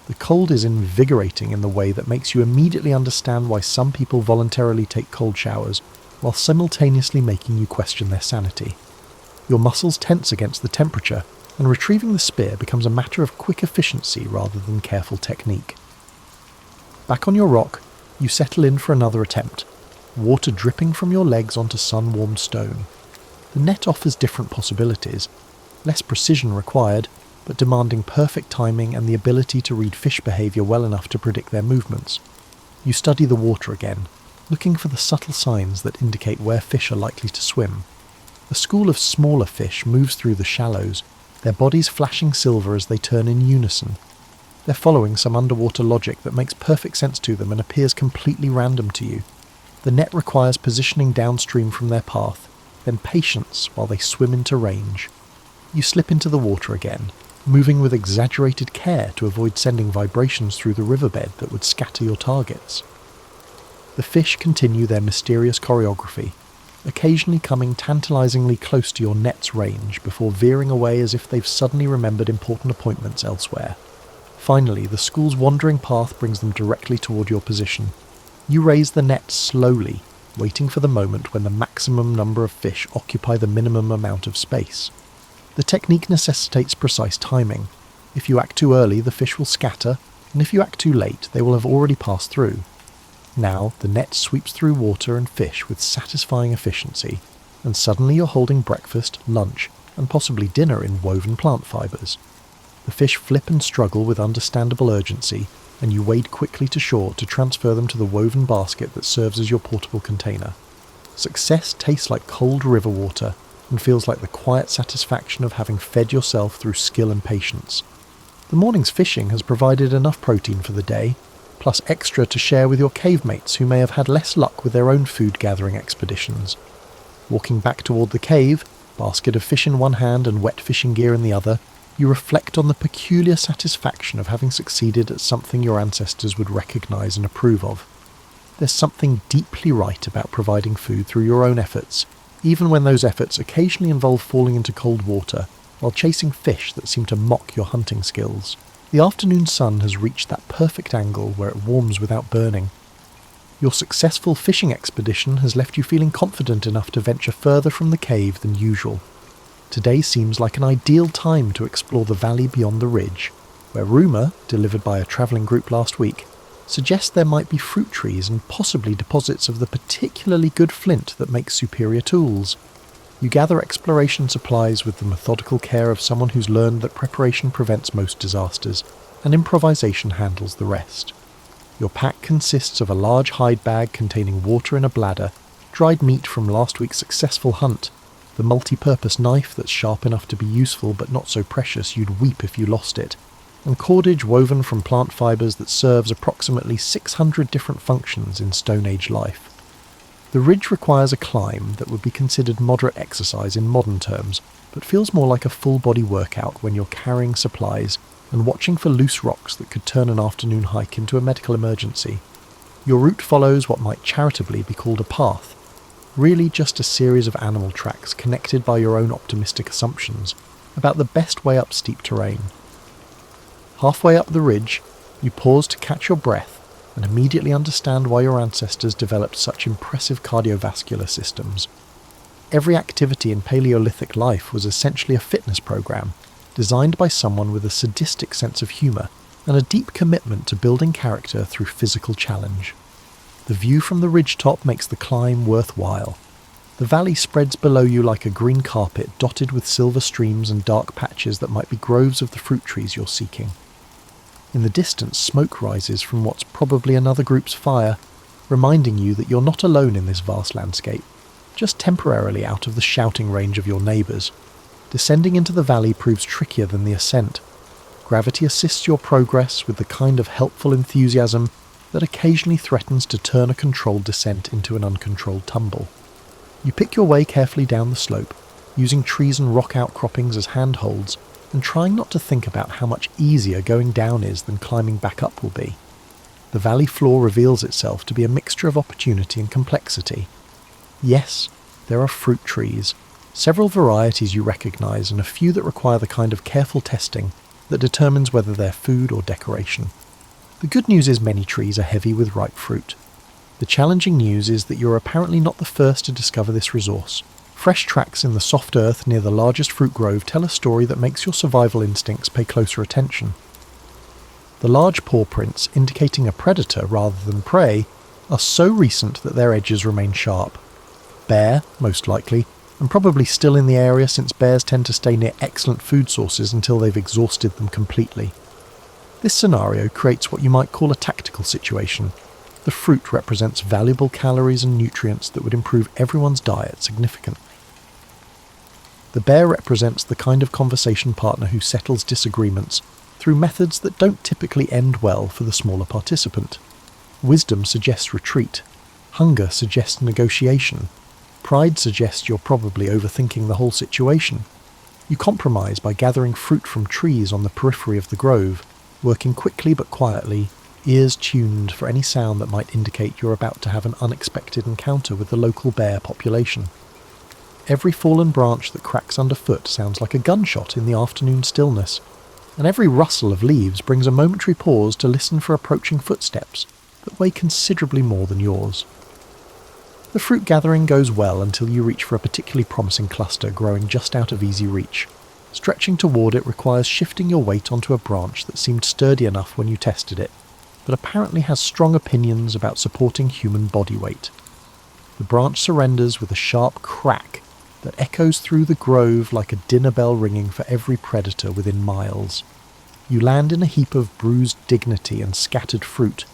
Speaker 1: The cold is invigorating in the way that makes you immediately understand why some people voluntarily take cold showers, while simultaneously making you question their sanity. Your muscles tense against the temperature, and retrieving the spear becomes a matter of quick efficiency rather than careful technique. Back on your rock, you settle in for another attempt, water dripping from your legs onto sun-warmed stone. The net offers different possibilities, less precision required, but demanding perfect timing and the ability to read fish behaviour well enough to predict their movements. You study the water again, looking for the subtle signs that indicate where fish are likely to swim. A school of smaller fish moves through the shallows, their bodies flashing silver as they turn in unison. They're following some underwater logic that makes perfect sense to them and appears completely random to you. The net requires positioning downstream from their path, then patience while they swim into range. You slip into the water again, moving with exaggerated care to avoid sending vibrations through the riverbed that would scatter your targets. The fish continue their mysterious choreography, occasionally coming tantalizingly close to your net's range before veering away as if they've suddenly remembered important appointments elsewhere. Finally, the school's wandering path brings them directly toward your position. You raise the net slowly, waiting for the moment when the maximum number of fish occupy the minimum amount of space. The technique necessitates precise timing. If you act too early, the fish will scatter, and if you act too late, they will have already passed through. Now, the net sweeps through water and fish with satisfying efficiency, and suddenly you're holding breakfast, lunch, and possibly dinner in woven plant fibres. The fish flip and struggle with understandable urgency, and you wade quickly to shore to transfer them to the woven basket that serves as your portable container. Success tastes like cold river water, and feels like the quiet satisfaction of having fed yourself through skill and patience. The morning's fishing has provided enough protein for the day, plus extra to share with your cave mates who may have had less luck with their own food-gathering expeditions. Walking back toward the cave, basket of fish in one hand and wet fishing gear in the other, you reflect on the peculiar satisfaction of having succeeded at something your ancestors would recognise and approve of. There's something deeply right about providing food through your own efforts, even when those efforts occasionally involve falling into cold water while chasing fish that seem to mock your hunting skills. The afternoon sun has reached that perfect angle where it warms without burning. Your successful fishing expedition has left you feeling confident enough to venture further from the cave than usual. Today seems like an ideal time to explore the valley beyond the ridge, where rumour, delivered by a travelling group last week, suggests there might be fruit trees and possibly deposits of the particularly good flint that makes superior tools. You gather exploration supplies with the methodical care of someone who's learned that preparation prevents most disasters, and improvisation handles the rest. Your pack consists of a large hide bag containing water in a bladder, dried meat from last week's successful hunt, the multi-purpose knife that's sharp enough to be useful but not so precious you'd weep if you lost it, and cordage woven from plant fibres that serves approximately 600 different functions in Stone Age life. The ridge requires a climb that would be considered moderate exercise in modern terms, but feels more like a full-body workout when you're carrying supplies and watching for loose rocks that could turn an afternoon hike into a medical emergency. Your route follows what might charitably be called a path, really just a series of animal tracks connected by your own optimistic assumptions about the best way up steep terrain. Halfway up the ridge, you pause to catch your breath and immediately understand why your ancestors developed such impressive cardiovascular systems. Every activity in Paleolithic life was essentially a fitness program, designed by someone with a sadistic sense of humour and a deep commitment to building character through physical challenge. The view from the ridgetop makes the climb worthwhile. The valley spreads below you like a green carpet dotted with silver streams and dark patches that might be groves of the fruit trees you're seeking. In the distance, smoke rises from what's probably another group's fire, reminding you that you're not alone in this vast landscape, just temporarily out of the shouting range of your neighbours. Descending into the valley proves trickier than the ascent. Gravity assists your progress with the kind of helpful enthusiasm that occasionally threatens to turn a controlled descent into an uncontrolled tumble. You pick your way carefully down the slope, using trees and rock outcroppings as handholds, and trying not to think about how much easier going down is than climbing back up will be. The valley floor reveals itself to be a mixture of opportunity and complexity. Yes, there are fruit trees, several varieties you recognise and a few that require the kind of careful testing that determines whether they're food or decoration. The good news is many trees are heavy with ripe fruit. The challenging news is that you're apparently not the first to discover this resource. Fresh tracks in the soft earth near the largest fruit grove tell a story that makes your survival instincts pay closer attention. The large paw prints, indicating a predator rather than prey, are so recent that their edges remain sharp. Bear, most likely, and probably still in the area since bears tend to stay near excellent food sources until they've exhausted them completely. This scenario creates what you might call a tactical situation. The fruit represents valuable calories and nutrients that would improve everyone's diet significantly. The bear represents the kind of conversation partner who settles disagreements through methods that don't typically end well for the smaller participant. Wisdom suggests retreat. Hunger suggests negotiation. Pride suggests you're probably overthinking the whole situation. You compromise by gathering fruit from trees on the periphery of the grove, working quickly but quietly, ears tuned for any sound that might indicate you're about to have an unexpected encounter with the local bear population. Every fallen branch that cracks underfoot sounds like a gunshot in the afternoon stillness, and every rustle of leaves brings a momentary pause to listen for approaching footsteps that weigh considerably more than yours. The fruit gathering goes well until you reach for a particularly promising cluster growing just out of easy reach. Stretching toward it requires shifting your weight onto a branch that seemed sturdy enough when you tested it, but apparently has strong opinions about supporting human body weight. The branch surrenders with a sharp crack that echoes through the grove like a dinner bell ringing for every predator within miles. You land in a heap of bruised dignity and scattered fruit,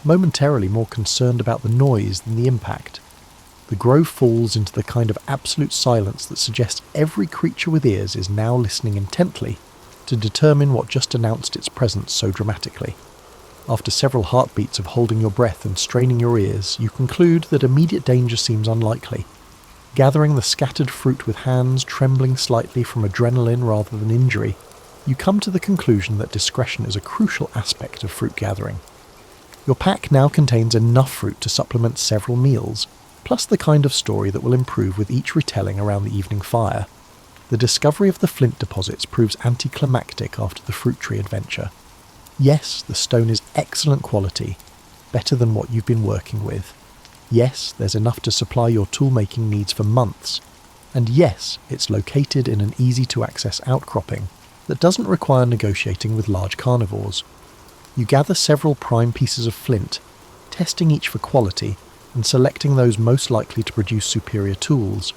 Speaker 1: momentarily more concerned about the noise than the impact. The grove falls into the kind of absolute silence that suggests every creature with ears is now listening intently to determine what just announced its presence so dramatically. After several heartbeats of holding your breath and straining your ears, you conclude that immediate danger seems unlikely. Gathering the scattered fruit with hands trembling slightly from adrenaline rather than injury, you come to the conclusion that discretion is a crucial aspect of fruit gathering. Your pack now contains enough fruit to supplement several meals, plus the kind of story that will improve with each retelling around the evening fire. The discovery of the flint deposits proves anticlimactic after the fruit tree adventure. Yes, the stone is excellent quality, better than what you've been working with. Yes, there's enough to supply your tool-making needs for months. And yes, it's located in an easy-to-access outcropping that doesn't require negotiating with large carnivores. You gather several prime pieces of flint, testing each for quality and selecting those most likely to produce superior tools.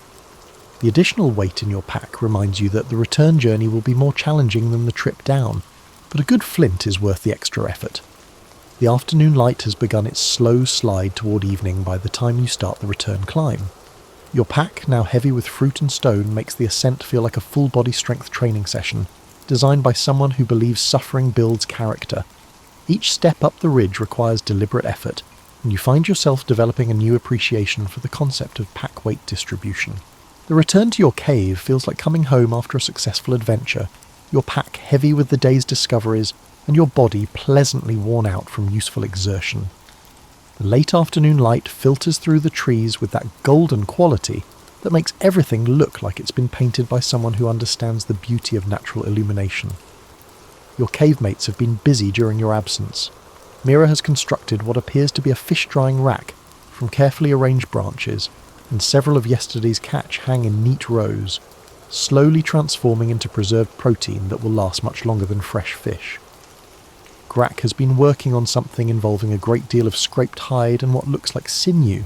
Speaker 1: The additional weight in your pack reminds you that the return journey will be more challenging than the trip down, but a good flint is worth the extra effort. The afternoon light has begun its slow slide toward evening by the time you start the return climb. Your pack, now heavy with fruit and stone, makes the ascent feel like a full-body strength training session, designed by someone who believes suffering builds character. Each step up the ridge requires deliberate effort, and you find yourself developing a new appreciation for the concept of pack weight distribution. The return to your cave feels like coming home after a successful adventure, your pack heavy with the day's discoveries, and your body pleasantly worn out from useful exertion. The late afternoon light filters through the trees with that golden quality that makes everything look like it's been painted by someone who understands the beauty of natural illumination. Your cave mates have been busy during your absence. Mira has constructed what appears to be a fish-drying rack from carefully arranged branches, and several of yesterday's catch hang in neat rows, slowly transforming into preserved protein that will last much longer than fresh fish. Grak has been working on something involving a great deal of scraped hide and what looks like sinew,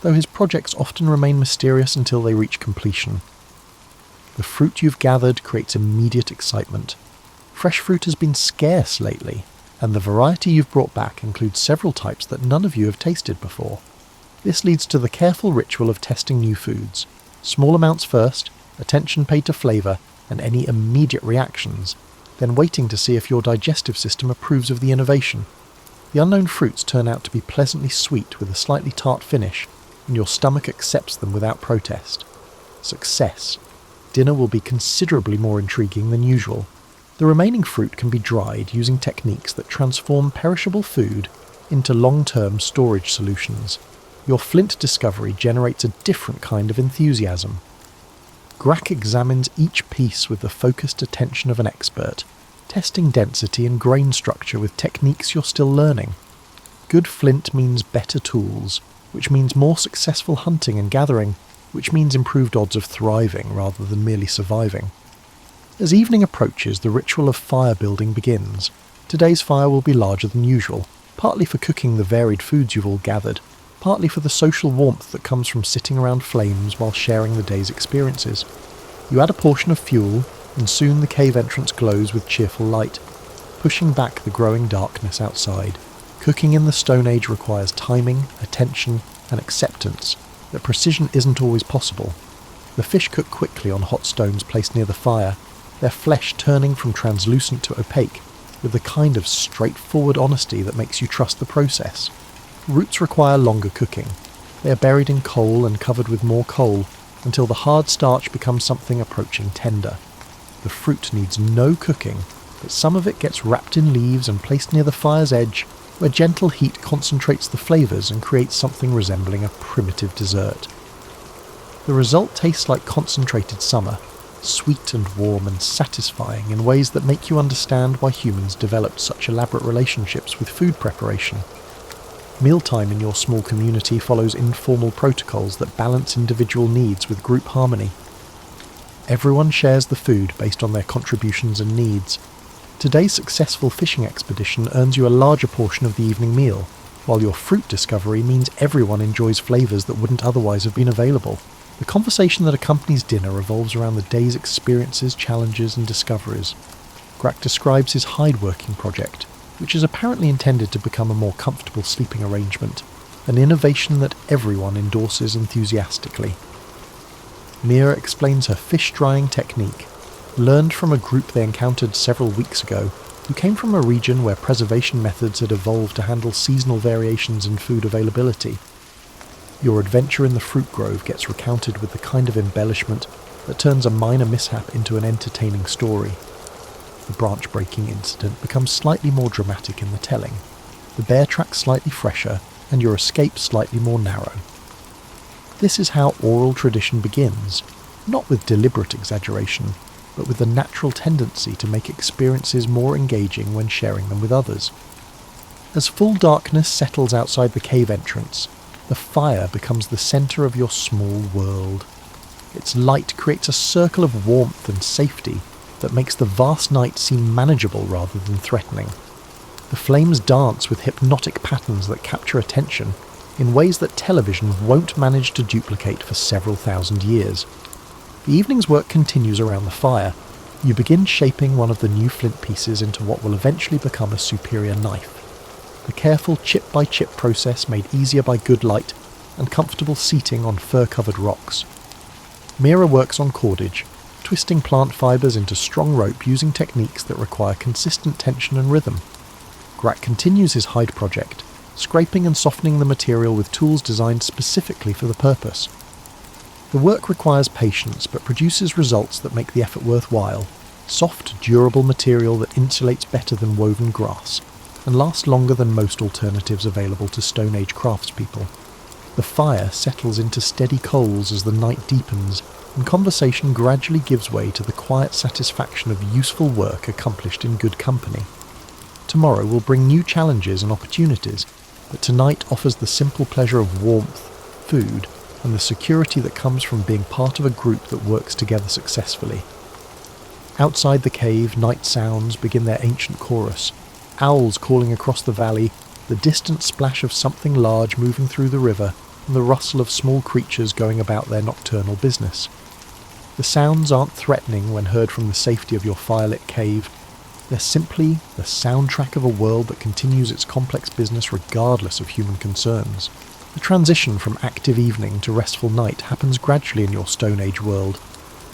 Speaker 1: though his projects often remain mysterious until they reach completion. The fruit you've gathered creates immediate excitement. Fresh fruit has been scarce lately, and the variety you've brought back includes several types that none of you have tasted before. This leads to the careful ritual of testing new foods. Small amounts first, attention paid to flavour and any immediate reactions, then waiting to see if your digestive system approves of the innovation. The unknown fruits turn out to be pleasantly sweet with a slightly tart finish, and your stomach accepts them without protest. Success. Dinner will be considerably more intriguing than usual. The remaining fruit can be dried using techniques that transform perishable food into long-term storage solutions. Your flint discovery generates a different kind of enthusiasm. Grak examines each piece with the focused attention of an expert, testing density and grain structure with techniques you're still learning. Good flint means better tools, which means more successful hunting and gathering, which means improved odds of thriving rather than merely surviving. As evening approaches, the ritual of fire building begins. Today's fire will be larger than usual, partly for cooking the varied foods you've all gathered, partly for the social warmth that comes from sitting around flames while sharing the day's experiences. You add a portion of fuel, and soon the cave entrance glows with cheerful light, pushing back the growing darkness outside. Cooking in the Stone Age requires timing, attention, and acceptance that precision isn't always possible. The fish cook quickly on hot stones placed near the fire, their flesh turning from translucent to opaque, with the kind of straightforward honesty that makes you trust the process. Roots require longer cooking. They are buried in coal and covered with more coal until the hard starch becomes something approaching tender. The fruit needs no cooking, but some of it gets wrapped in leaves and placed near the fire's edge, where gentle heat concentrates the flavours and creates something resembling a primitive dessert. The result tastes like concentrated summer, sweet and warm and satisfying in ways that make you understand why humans developed such elaborate relationships with food preparation. Mealtime in your small community follows informal protocols that balance individual needs with group harmony. Everyone shares the food based on their contributions and needs. Today's successful fishing expedition earns you a larger portion of the evening meal, while your fruit discovery means everyone enjoys flavours that wouldn't otherwise have been available. The conversation that accompanies dinner revolves around the day's experiences, challenges and discoveries. Grak describes his hide-working project, which is apparently intended to become a more comfortable sleeping arrangement, an innovation that everyone endorses enthusiastically. Mira explains her fish-drying technique, learned from a group they encountered several weeks ago, who came from a region where preservation methods had evolved to handle seasonal variations in food availability. Your adventure in the fruit grove gets recounted with the kind of embellishment that turns a minor mishap into an entertaining story. The branch-breaking incident becomes slightly more dramatic in the telling, the bear track slightly fresher, and your escape slightly more narrow. This is how oral tradition begins, not with deliberate exaggeration, but with the natural tendency to make experiences more engaging when sharing them with others. As full darkness settles outside the cave entrance, the fire becomes the centre of your small world. Its light creates a circle of warmth and safety that makes the vast night seem manageable rather than threatening. The flames dance with hypnotic patterns that capture attention in ways that television won't manage to duplicate for several thousand years. The evening's work continues around the fire. You begin shaping one of the new flint pieces into what will eventually become a superior knife. The careful chip-by-chip process made easier by good light and comfortable seating on fur-covered rocks. Mira works on cordage, twisting plant fibres into strong rope using techniques that require consistent tension and rhythm. Grak continues his hide project, scraping and softening the material with tools designed specifically for the purpose. The work requires patience but produces results that make the effort worthwhile. Soft, durable material that insulates better than woven grass, and lasts longer than most alternatives available to Stone Age craftspeople. The fire settles into steady coals as the night deepens, and conversation gradually gives way to the quiet satisfaction of useful work accomplished in good company. Tomorrow will bring new challenges and opportunities, but tonight offers the simple pleasure of warmth, food, and the security that comes from being part of a group that works together successfully. Outside the cave, night sounds begin their ancient chorus. Owls calling across the valley, the distant splash of something large moving through the river, and the rustle of small creatures going about their nocturnal business. The sounds aren't threatening when heard from the safety of your firelit cave. They're simply the soundtrack of a world that continues its complex business regardless of human concerns. The transition from active evening to restful night happens gradually in your Stone Age world,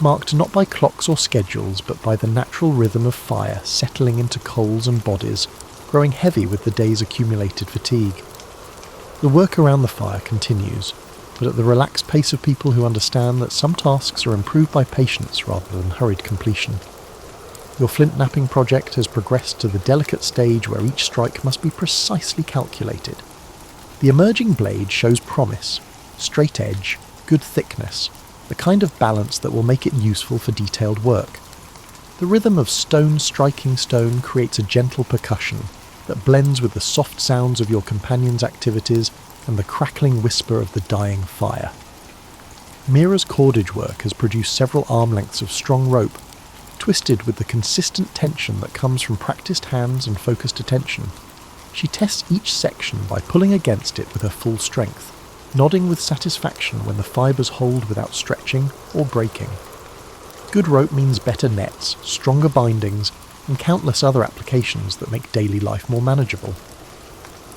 Speaker 1: marked not by clocks or schedules but by the natural rhythm of fire settling into coals and bodies, growing heavy with the day's accumulated fatigue. The work around the fire continues, but at the relaxed pace of people who understand that some tasks are improved by patience rather than hurried completion. Your flint knapping project has progressed to the delicate stage where each strike must be precisely calculated. The emerging blade shows promise, straight edge, good thickness, the kind of balance that will make it useful for detailed work. The rhythm of stone striking stone creates a gentle percussion that blends with the soft sounds of your companion's activities and the crackling whisper of the dying fire. Mira's cordage work has produced several arm lengths of strong rope, twisted with the consistent tension that comes from practiced hands and focused attention. She tests each section by pulling against it with her full strength, nodding with satisfaction when the fibres hold without stretching or breaking. Good rope means better nets, stronger bindings, and countless other applications that make daily life more manageable.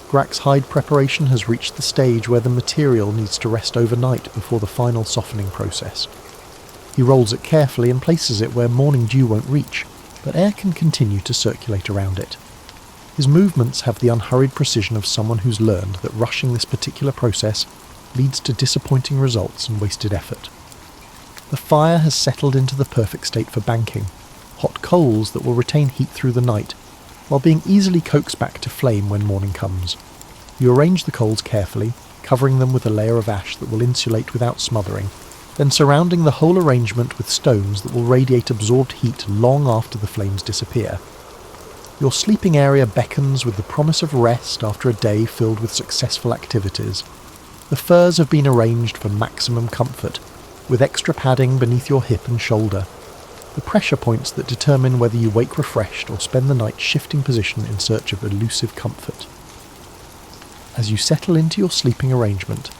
Speaker 1: Grak's hide preparation has reached the stage where the material needs to rest overnight before the final softening process. He rolls it carefully and places it where morning dew won't reach, but air can continue to circulate around it. His movements have the unhurried precision of someone who's learned that rushing this particular process leads to disappointing results and wasted effort. The fire has settled into the perfect state for banking, hot coals that will retain heat through the night, while being easily coaxed back to flame when morning comes. You arrange the coals carefully, covering them with a layer of ash that will insulate without smothering, then surrounding the whole arrangement with stones that will radiate absorbed heat long after the flames disappear. Your sleeping area beckons with the promise of rest after a day filled with successful activities. The furs have been arranged for maximum comfort, with extra padding beneath your hip and shoulder. The pressure points that determine whether you wake refreshed or spend the night shifting position in search of elusive comfort. As you settle into your sleeping arrangement,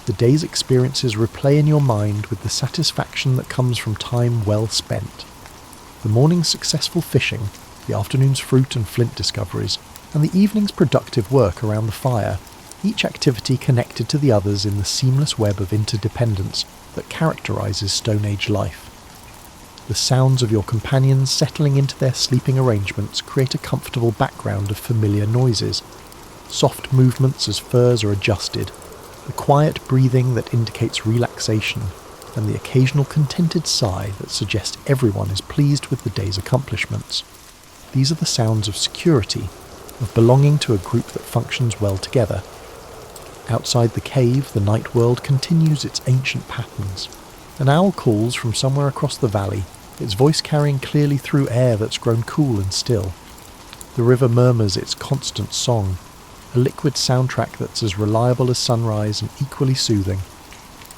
Speaker 1: the day's experiences replay in your mind with the satisfaction that comes from time well spent. The morning's successful fishing, the afternoon's fruit and flint discoveries, and the evening's productive work around the fire, each activity connected to the others in the seamless web of interdependence that characterises Stone Age life. The sounds of your companions settling into their sleeping arrangements create a comfortable background of familiar noises. Soft movements as furs are adjusted, the quiet breathing that indicates relaxation, and the occasional contented sigh that suggests everyone is pleased with the day's accomplishments. These are the sounds of security, of belonging to a group that functions well together. Outside the cave, the night world continues its ancient patterns. An owl calls from somewhere across the valley, its voice carrying clearly through air that's grown cool and still. The river murmurs its constant song, a liquid soundtrack that's as reliable as sunrise and equally soothing.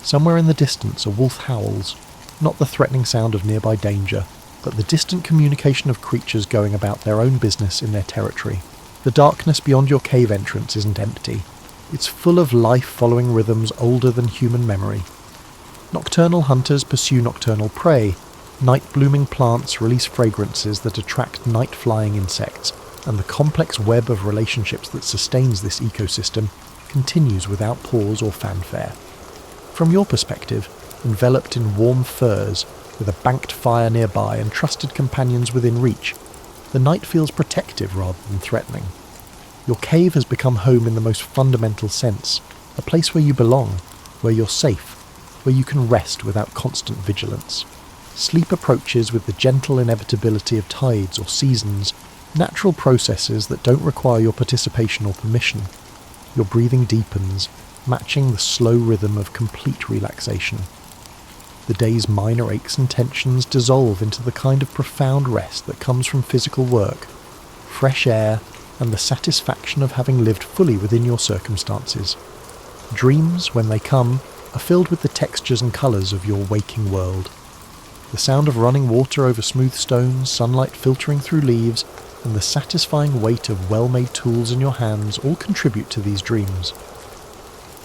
Speaker 1: Somewhere in the distance a wolf howls, not the threatening sound of nearby danger, but the distant communication of creatures going about their own business in their territory. The darkness beyond your cave entrance isn't empty. It's full of life following rhythms older than human memory. Nocturnal hunters pursue nocturnal prey, night-blooming plants release fragrances that attract night-flying insects, and the complex web of relationships that sustains this ecosystem continues without pause or fanfare. From your perspective, enveloped in warm furs, with a banked fire nearby and trusted companions within reach, the night feels protective rather than threatening. Your cave has become home in the most fundamental sense, a place where you belong, where you're safe, where you can rest without constant vigilance. Sleep approaches with the gentle inevitability of tides or seasons, natural processes that don't require your participation or permission. Your breathing deepens, matching the slow rhythm of complete relaxation. The day's minor aches and tensions dissolve into the kind of profound rest that comes from physical work, fresh air, and the satisfaction of having lived fully within your circumstances. Dreams, when they come, are filled with the textures and colours of your waking world. The sound of running water over smooth stones, sunlight filtering through leaves, and the satisfying weight of well-made tools in your hands all contribute to these dreams.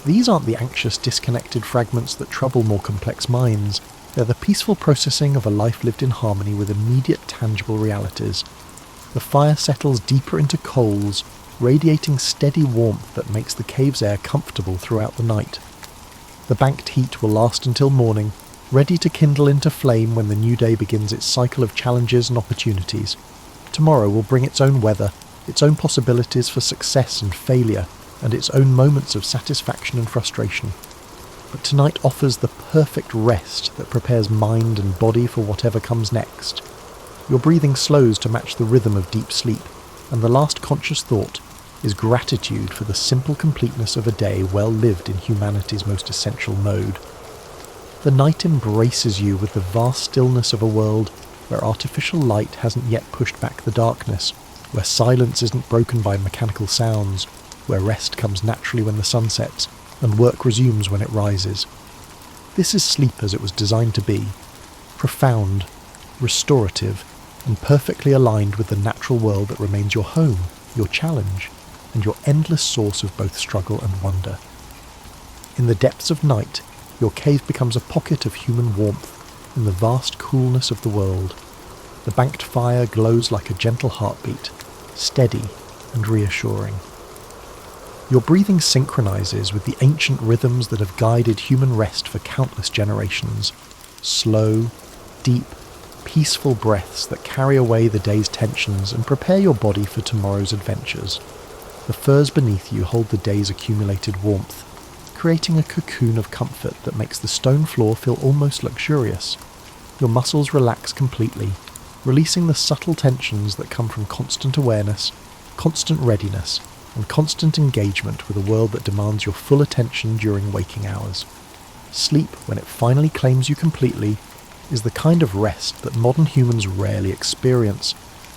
Speaker 1: These aren't the anxious, disconnected fragments that trouble more complex minds. They're the peaceful processing of a life lived in harmony with immediate, tangible realities. The fire settles deeper into coals, radiating steady warmth that makes the cave's air comfortable throughout the night. The banked heat will last until morning, ready to kindle into flame when the new day begins its cycle of challenges and opportunities. Tomorrow will bring its own weather, its own possibilities for success and failure, and its own moments of satisfaction and frustration. But tonight offers the perfect rest that prepares mind and body for whatever comes next. Your breathing slows to match the rhythm of deep sleep, and the last conscious thought is gratitude for the simple completeness of a day well lived in humanity's most essential mode. The night embraces you with the vast stillness of a world where artificial light hasn't yet pushed back the darkness, where silence isn't broken by mechanical sounds, where rest comes naturally when the sun sets, and work resumes when it rises. This is sleep as it was designed to be, profound, restorative, and perfectly aligned with the natural world that remains your home, your challenge, and your endless source of both struggle and wonder. In the depths of night, your cave becomes a pocket of human warmth in the vast coolness of the world. The banked fire glows like a gentle heartbeat, steady and reassuring. Your breathing synchronizes with the ancient rhythms that have guided human rest for countless generations. Slow, deep, peaceful breaths that carry away the day's tensions and prepare your body for tomorrow's adventures. The furs beneath you hold the day's accumulated warmth, creating a cocoon of comfort that makes the stone floor feel almost luxurious. Your muscles relax completely, releasing the subtle tensions that come from constant awareness, constant readiness, and constant engagement with a world that demands your full attention during waking hours. Sleep, when it finally claims you completely, is the kind of rest that modern humans rarely experience,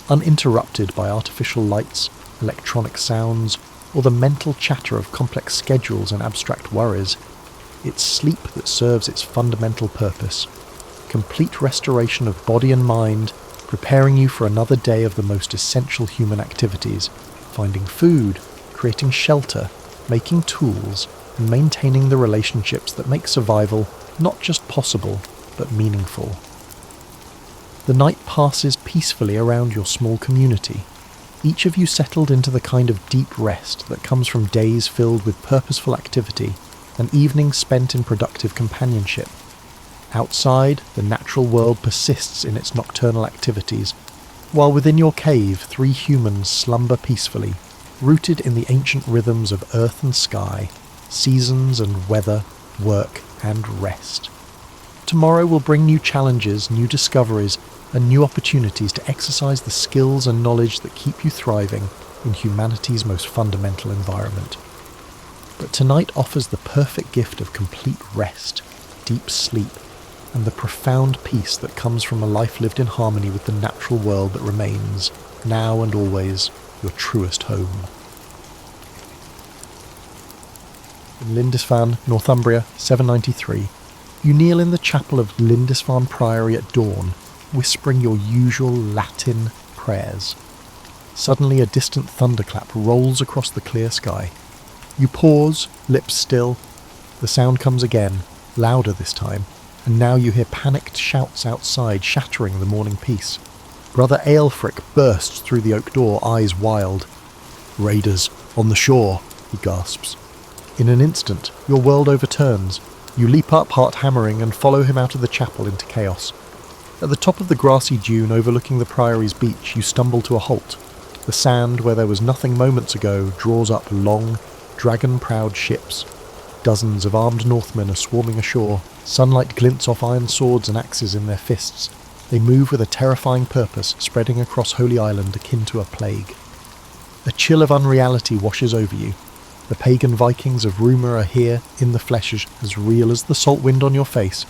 Speaker 1: uninterrupted by artificial lights, electronic sounds, or the mental chatter of complex schedules and abstract worries. It's sleep that serves its fundamental purpose, complete restoration of body and mind, preparing you for another day of the most essential human activities, finding food, creating shelter, making tools, and maintaining the relationships that make survival not just possible, but meaningful. The night passes peacefully around your small community, each of you settled into the kind of deep rest that comes from days filled with purposeful activity and evenings spent in productive companionship. Outside, the natural world persists in its nocturnal activities, while within your cave 3 humans slumber peacefully, rooted in the ancient rhythms of earth and sky, seasons and weather, work and rest. Tomorrow will bring new challenges, new discoveries, and new opportunities to exercise the skills and knowledge that keep you thriving in humanity's most fundamental environment. But tonight offers the perfect gift of complete rest, deep sleep, and the profound peace that comes from a life lived in harmony with the natural world that remains, now and always, your truest home. In Lindisfarne, Northumbria, 793, you kneel in the chapel of Lindisfarne Priory at dawn, whispering your usual Latin prayers. Suddenly a distant thunderclap rolls across the clear sky. You pause, lips still. The sound comes again, louder this time, and now you hear panicked shouts outside shattering the morning peace. Brother Aelfric bursts through the oak door, eyes wild. "Raiders, on the shore," he gasps. In an instant, your world overturns. You leap up, heart hammering, and follow him out of the chapel into chaos. At the top of the grassy dune overlooking the priory's beach, you stumble to a halt. The sand, where there was nothing moments ago, draws up long, dragon-prowed ships. Dozens of armed Northmen are swarming ashore. Sunlight glints off iron swords and axes in their fists. They move with a terrifying purpose, spreading across Holy Island akin to a plague. A chill of unreality washes over you. The pagan Vikings of rumour are here, in the flesh, as real as the salt wind on your face.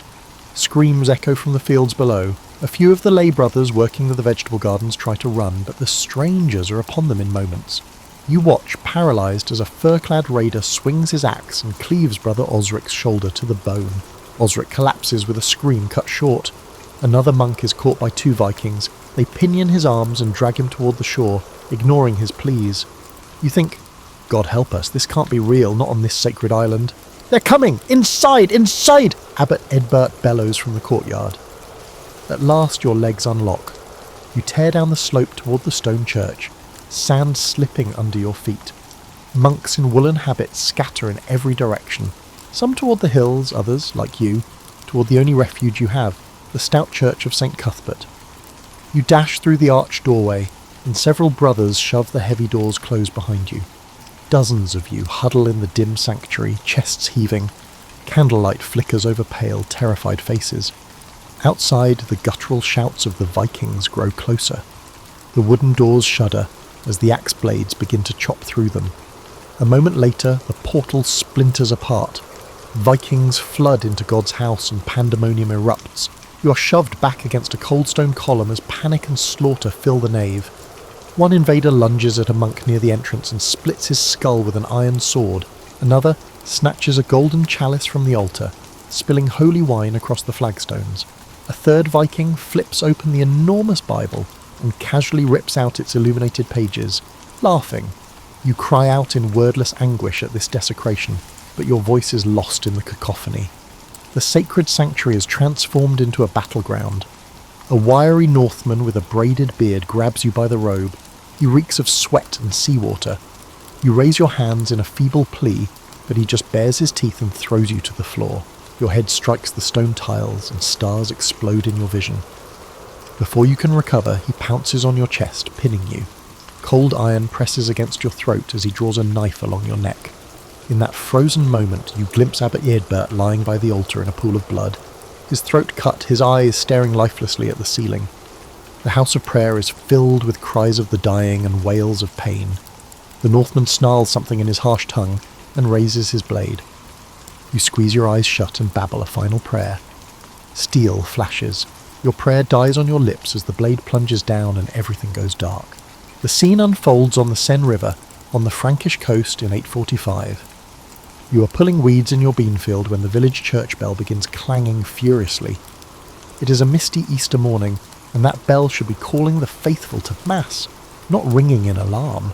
Speaker 1: Screams echo from the fields below. A few of the lay brothers working the vegetable gardens try to run, but the strangers are upon them in moments. You watch, paralysed, as a fur-clad raider swings his axe and cleaves Brother Osric's shoulder to the bone. Osric collapses with a scream cut short. Another monk is caught by two Vikings. They pinion his arms and drag him toward the shore, ignoring his pleas. You think, God help us, this can't be real, not on this sacred island. They're coming! Inside! Inside! Abbot Edbert bellows from the courtyard. At last your legs unlock. You tear down the slope toward the stone church, sand slipping under your feet. Monks in woolen habits scatter in every direction, some toward the hills, others, like you, toward the only refuge you have, the stout church of St. Cuthbert. You dash through the arched doorway, and several brothers shove the heavy doors closed behind you. Dozens of you huddle in the dim sanctuary, chests heaving. Candlelight flickers over pale, terrified faces. Outside, the guttural shouts of the Vikings grow closer. The wooden doors shudder as the axe blades begin to chop through them. A moment later, the portal splinters apart. Vikings flood into God's house and pandemonium erupts. You are shoved back against a cold stone column as panic and slaughter fill the nave. One invader lunges at a monk near the entrance and splits his skull with an iron sword. Another snatches a golden chalice from the altar, spilling holy wine across the flagstones. A third Viking flips open the enormous Bible and casually rips out its illuminated pages, laughing. You cry out in wordless anguish at this desecration, but your voice is lost in the cacophony. The sacred sanctuary is transformed into a battleground. A wiry Northman with a braided beard grabs you by the robe. He reeks of sweat and seawater. You raise your hands in a feeble plea, but he just bares his teeth and throws you to the floor. Your head strikes the stone tiles and stars explode in your vision. Before you can recover, he pounces on your chest, pinning you. Cold iron presses against your throat as he draws a knife along your neck. In that frozen moment, you glimpse Abbot Eadbert lying by the altar in a pool of blood. His throat cut, his eyes staring lifelessly at the ceiling. The house of prayer is filled with cries of the dying and wails of pain. The Northman snarls something in his harsh tongue and raises his blade. You squeeze your eyes shut and babble a final prayer. Steel flashes. Your prayer dies on your lips as the blade plunges down and everything goes dark. The scene unfolds on the Seine River, on the Frankish coast in 845. You are pulling weeds in your bean field when the village church bell begins clanging furiously. It is a misty Easter morning, and that bell should be calling the faithful to Mass, not ringing in alarm.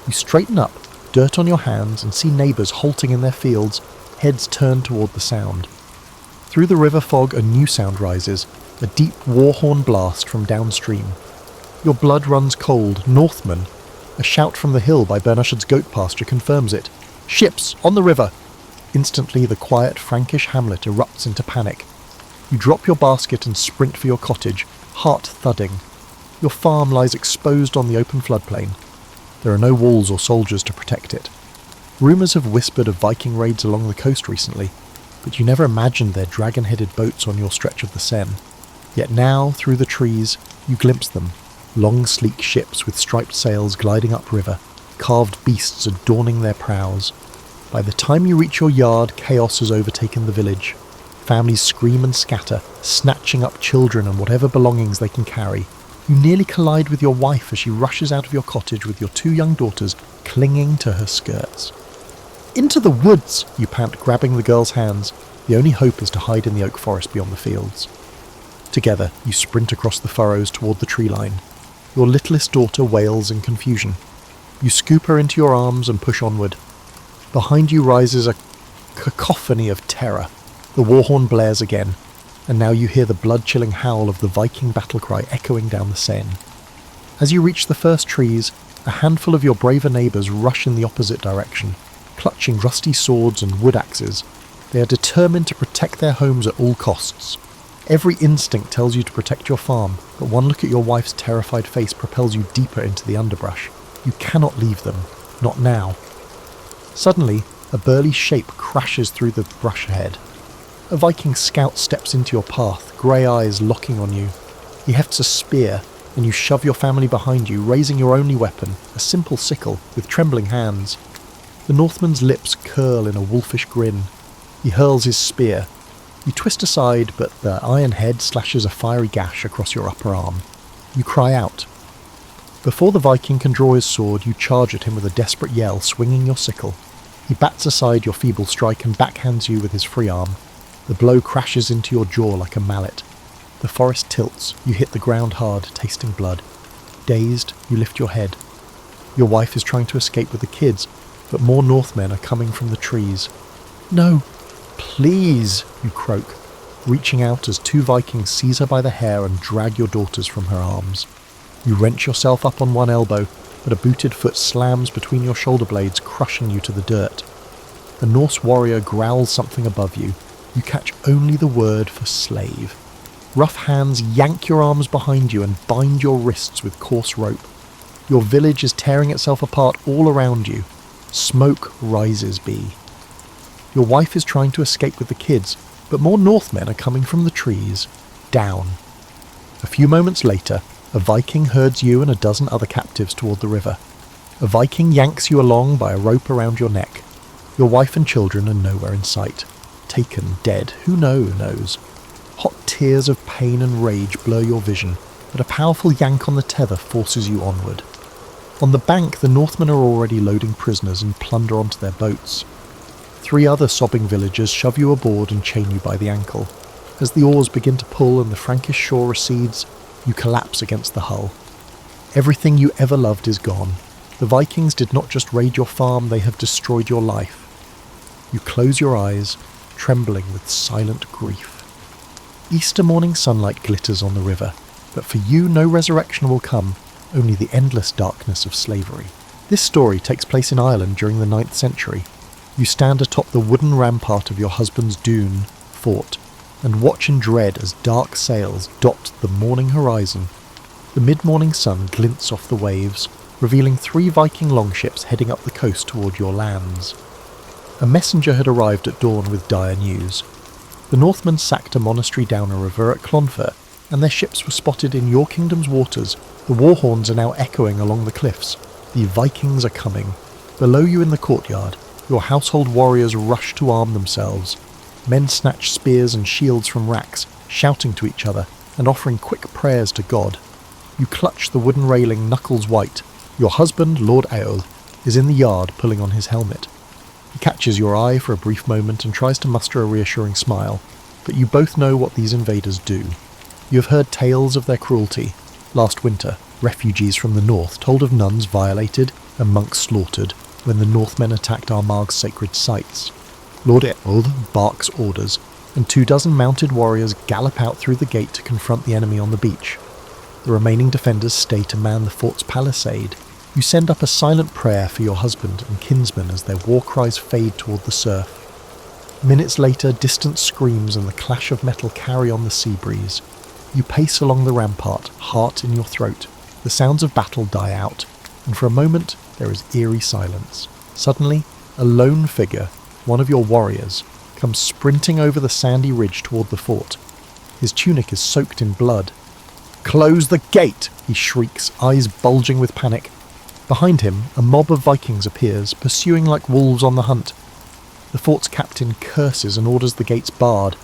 Speaker 1: You straighten up, dirt on your hands, and see neighbours halting in their fields, heads turned toward the sound. Through the river fog a new sound rises, a deep war horn blast from downstream. Your blood runs cold. Northmen! A shout from the hill by Bernushead's goat pasture confirms it. Ships! On the river! Instantly the quiet Frankish hamlet erupts into panic. You drop your basket and sprint for your cottage, heart thudding. Your farm lies exposed on the open floodplain. There are no walls or soldiers to protect it. Rumours have whispered of Viking raids along the coast recently, but you never imagined their dragon-headed boats on your stretch of the Seine. Yet now, through the trees, you glimpse them. Long sleek ships with striped sails gliding upriver, carved beasts adorning their prows. By the time you reach your yard, chaos has overtaken the village. Families scream and scatter, snatching up children and whatever belongings they can carry. You nearly collide with your wife as she rushes out of your cottage with your two young daughters clinging to her skirts. Into the woods, you pant, grabbing the girl's hands. The only hope is to hide in the oak forest beyond the fields. Together, you sprint across the furrows toward the tree line. Your littlest daughter wails in confusion. You scoop her into your arms and push onward. Behind you rises a cacophony of terror. The war horn blares again, and now you hear the blood-chilling howl of the Viking battle cry echoing down the Seine. As you reach the first trees, a handful of your braver neighbours rush in the opposite direction, clutching rusty swords and wood axes. They are determined to protect their homes at all costs. Every instinct tells you to protect your farm, but one look at your wife's terrified face propels you deeper into the underbrush. You cannot leave them. Not now. Suddenly, a burly shape crashes through the brush ahead. A Viking scout steps into your path, grey eyes locking on you. He hefts a spear, and you shove your family behind you, raising your only weapon, a simple sickle, with trembling hands. The Northman's lips curl in a wolfish grin. He hurls his spear. You twist aside, but the iron head slashes a fiery gash across your upper arm. You cry out. Before the Viking can draw his sword, you charge at him with a desperate yell, swinging your sickle. He bats aside your feeble strike and backhands you with his free arm. The blow crashes into your jaw like a mallet. The forest tilts, you hit the ground hard, tasting blood. Dazed, you lift your head. Your wife is trying to escape with the kids, but more Northmen are coming from the trees. No, please, you croak, reaching out as two Vikings seize her by the hair and drag your daughters from her arms. You wrench yourself up on one elbow, but a booted foot slams between your shoulder blades, crushing you to the dirt. A Norse warrior growls something above you. You catch only the word for slave. Rough hands yank your arms behind you and bind your wrists with coarse rope. Your village is tearing itself apart all around you. Smoke rises be. Your wife is trying to escape with the kids, but more Northmen are coming from the trees. Down. A few moments later, a Viking herds you and a dozen other captives toward the river. A Viking yanks you along by a rope around your neck. Your wife and children are nowhere in sight. Taken, dead, who knows? Hot tears of pain and rage blur your vision, but a powerful yank on the tether forces you onward. On the bank, the Northmen are already loading prisoners and plunder onto their boats. 3 other sobbing villagers shove you aboard and chain you by the ankle. As the oars begin to pull and the Frankish shore recedes, you collapse against the hull. Everything you ever loved is gone. The Vikings did not just raid your farm, they have destroyed your life. You close your eyes, trembling with silent grief. Easter morning sunlight glitters on the river, but for you no resurrection will come, only the endless darkness of slavery. This story takes place in Ireland during the 9th century. You stand atop the wooden rampart of your husband's dune fort, and watch in dread as dark sails dot the morning horizon. The mid-morning sun glints off the waves, revealing 3 Viking longships heading up the coast toward your lands. A messenger had arrived at dawn with dire news. The Northmen sacked a monastery down a river at Clonfer, and their ships were spotted in your kingdom's waters. The war horns are now echoing along the cliffs. The Vikings are coming. Below you in the courtyard, your household warriors rush to arm themselves. Men snatch spears and shields from racks, shouting to each other and offering quick prayers to God. You clutch the wooden railing, knuckles white. Your husband, Lord Eöl, is in the yard pulling on his helmet. He catches your eye for a brief moment and tries to muster a reassuring smile, but you both know what these invaders do. You have heard tales of their cruelty. Last winter, refugees from the north told of nuns violated and monks slaughtered when the Northmen attacked Armagh's sacred sites. Lord Eöl barks orders, and 24 mounted warriors gallop out through the gate to confront the enemy on the beach. The remaining defenders stay to man the fort's palisade. You send up a silent prayer for your husband and kinsmen as their war cries fade toward the surf. Minutes later, distant screams and the clash of metal carry on the sea breeze. You pace along the rampart, heart in your throat. The sounds of battle die out, and for a moment there is eerie silence. Suddenly, a lone figure, one of your warriors, comes sprinting over the sandy ridge toward the fort. His tunic is soaked in blood. "Close the gate!" he shrieks, eyes bulging with panic. Behind him, a mob of Vikings appears, pursuing like wolves on the hunt. The fort's captain curses and orders the gates barred,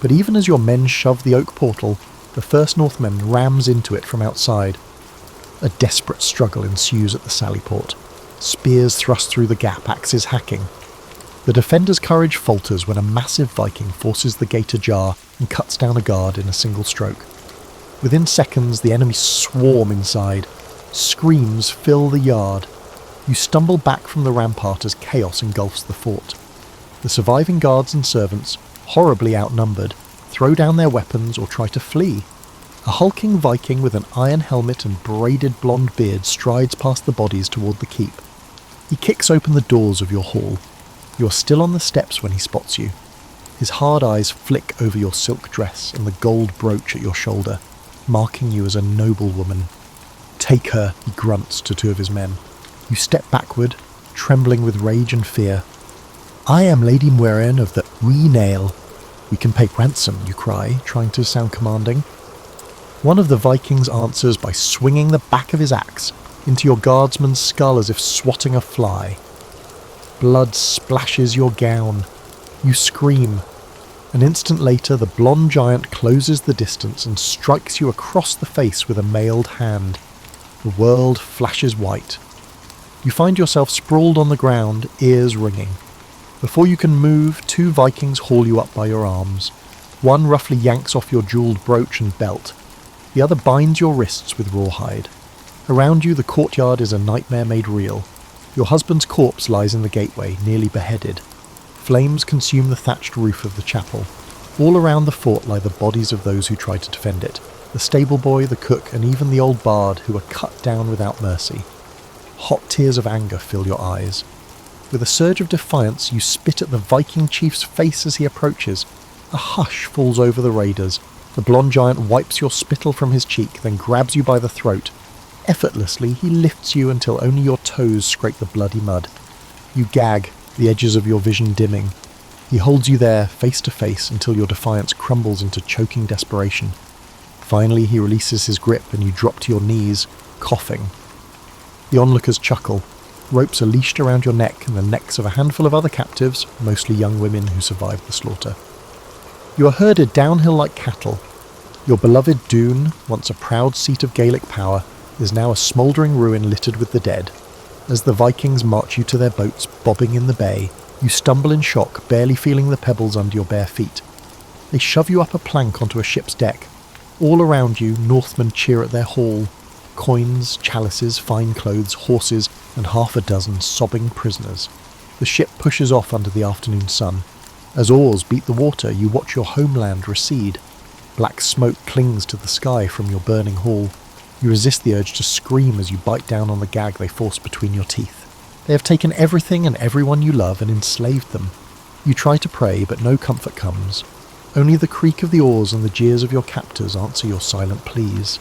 Speaker 1: but even as your men shove the oak portal, the first Northman rams into it from outside. A desperate struggle ensues at the sallyport. Spears thrust through the gap, axes hacking. The defender's courage falters when a massive Viking forces the gate ajar and cuts down a guard in a single stroke. Within seconds, the enemy swarm inside. Screams fill the yard. You stumble back from the rampart as chaos engulfs the fort. The surviving guards and servants, horribly outnumbered, throw down their weapons or try to flee. A hulking Viking with an iron helmet and braided blonde beard strides past the bodies toward the keep. He kicks open the doors of your hall. You are still on the steps when he spots you. His hard eyes flick over your silk dress and the gold brooch at your shoulder, marking you as a noble woman. "Take her," he grunts to two of his men. You step backward, trembling with rage and fear. "I am Lady Muirin of the Nail. We can pay ransom," you cry, trying to sound commanding. One of the Vikings answers by swinging the back of his axe into your guardsman's skull as if swatting a fly. Blood splashes your gown. You scream. An instant later, the blonde giant closes the distance and strikes you across the face with a mailed hand. The world flashes white. You find yourself sprawled on the ground, ears ringing. Before you can move, two Vikings haul you up by your arms. One roughly yanks off your jewelled brooch and belt. The other binds your wrists with rawhide. Around you, the courtyard is a nightmare made real. Your husband's corpse lies in the gateway, nearly beheaded. Flames consume the thatched roof of the chapel. All around the fort lie the bodies of those who tried to defend it. The stable boy, the cook, and even the old bard who were cut down without mercy. Hot tears of anger fill your eyes. With a surge of defiance, you spit at the Viking chief's face as he approaches. A hush falls over the raiders. The blonde giant wipes your spittle from his cheek, then grabs you by the throat. Effortlessly, he lifts you until only your toes scrape the bloody mud. You gag, the edges of your vision dimming. He holds you there, face to face, until your defiance crumbles into choking desperation. Finally, he releases his grip and you drop to your knees, coughing. The onlookers chuckle. Ropes are leashed around your neck and the necks of a handful of other captives, mostly young women who survived the slaughter. You are herded downhill like cattle. Your beloved Dune, once a proud seat of Gaelic power, is now a smouldering ruin littered with the dead. As the Vikings march you to their boats bobbing in the bay, you stumble in shock, barely feeling the pebbles under your bare feet. They shove you up a plank onto a ship's deck. All around you, Northmen cheer at their haul. Coins, chalices, fine clothes, horses, and half a dozen sobbing prisoners. The ship pushes off under the afternoon sun. As oars beat the water, you watch your homeland recede. Black smoke clings to the sky from your burning hull. You resist the urge to scream as you bite down on the gag they force between your teeth. They have taken everything and everyone you love and enslaved them. You try to pray, but no comfort comes. Only the creak of the oars and the jeers of your captors answer your silent pleas.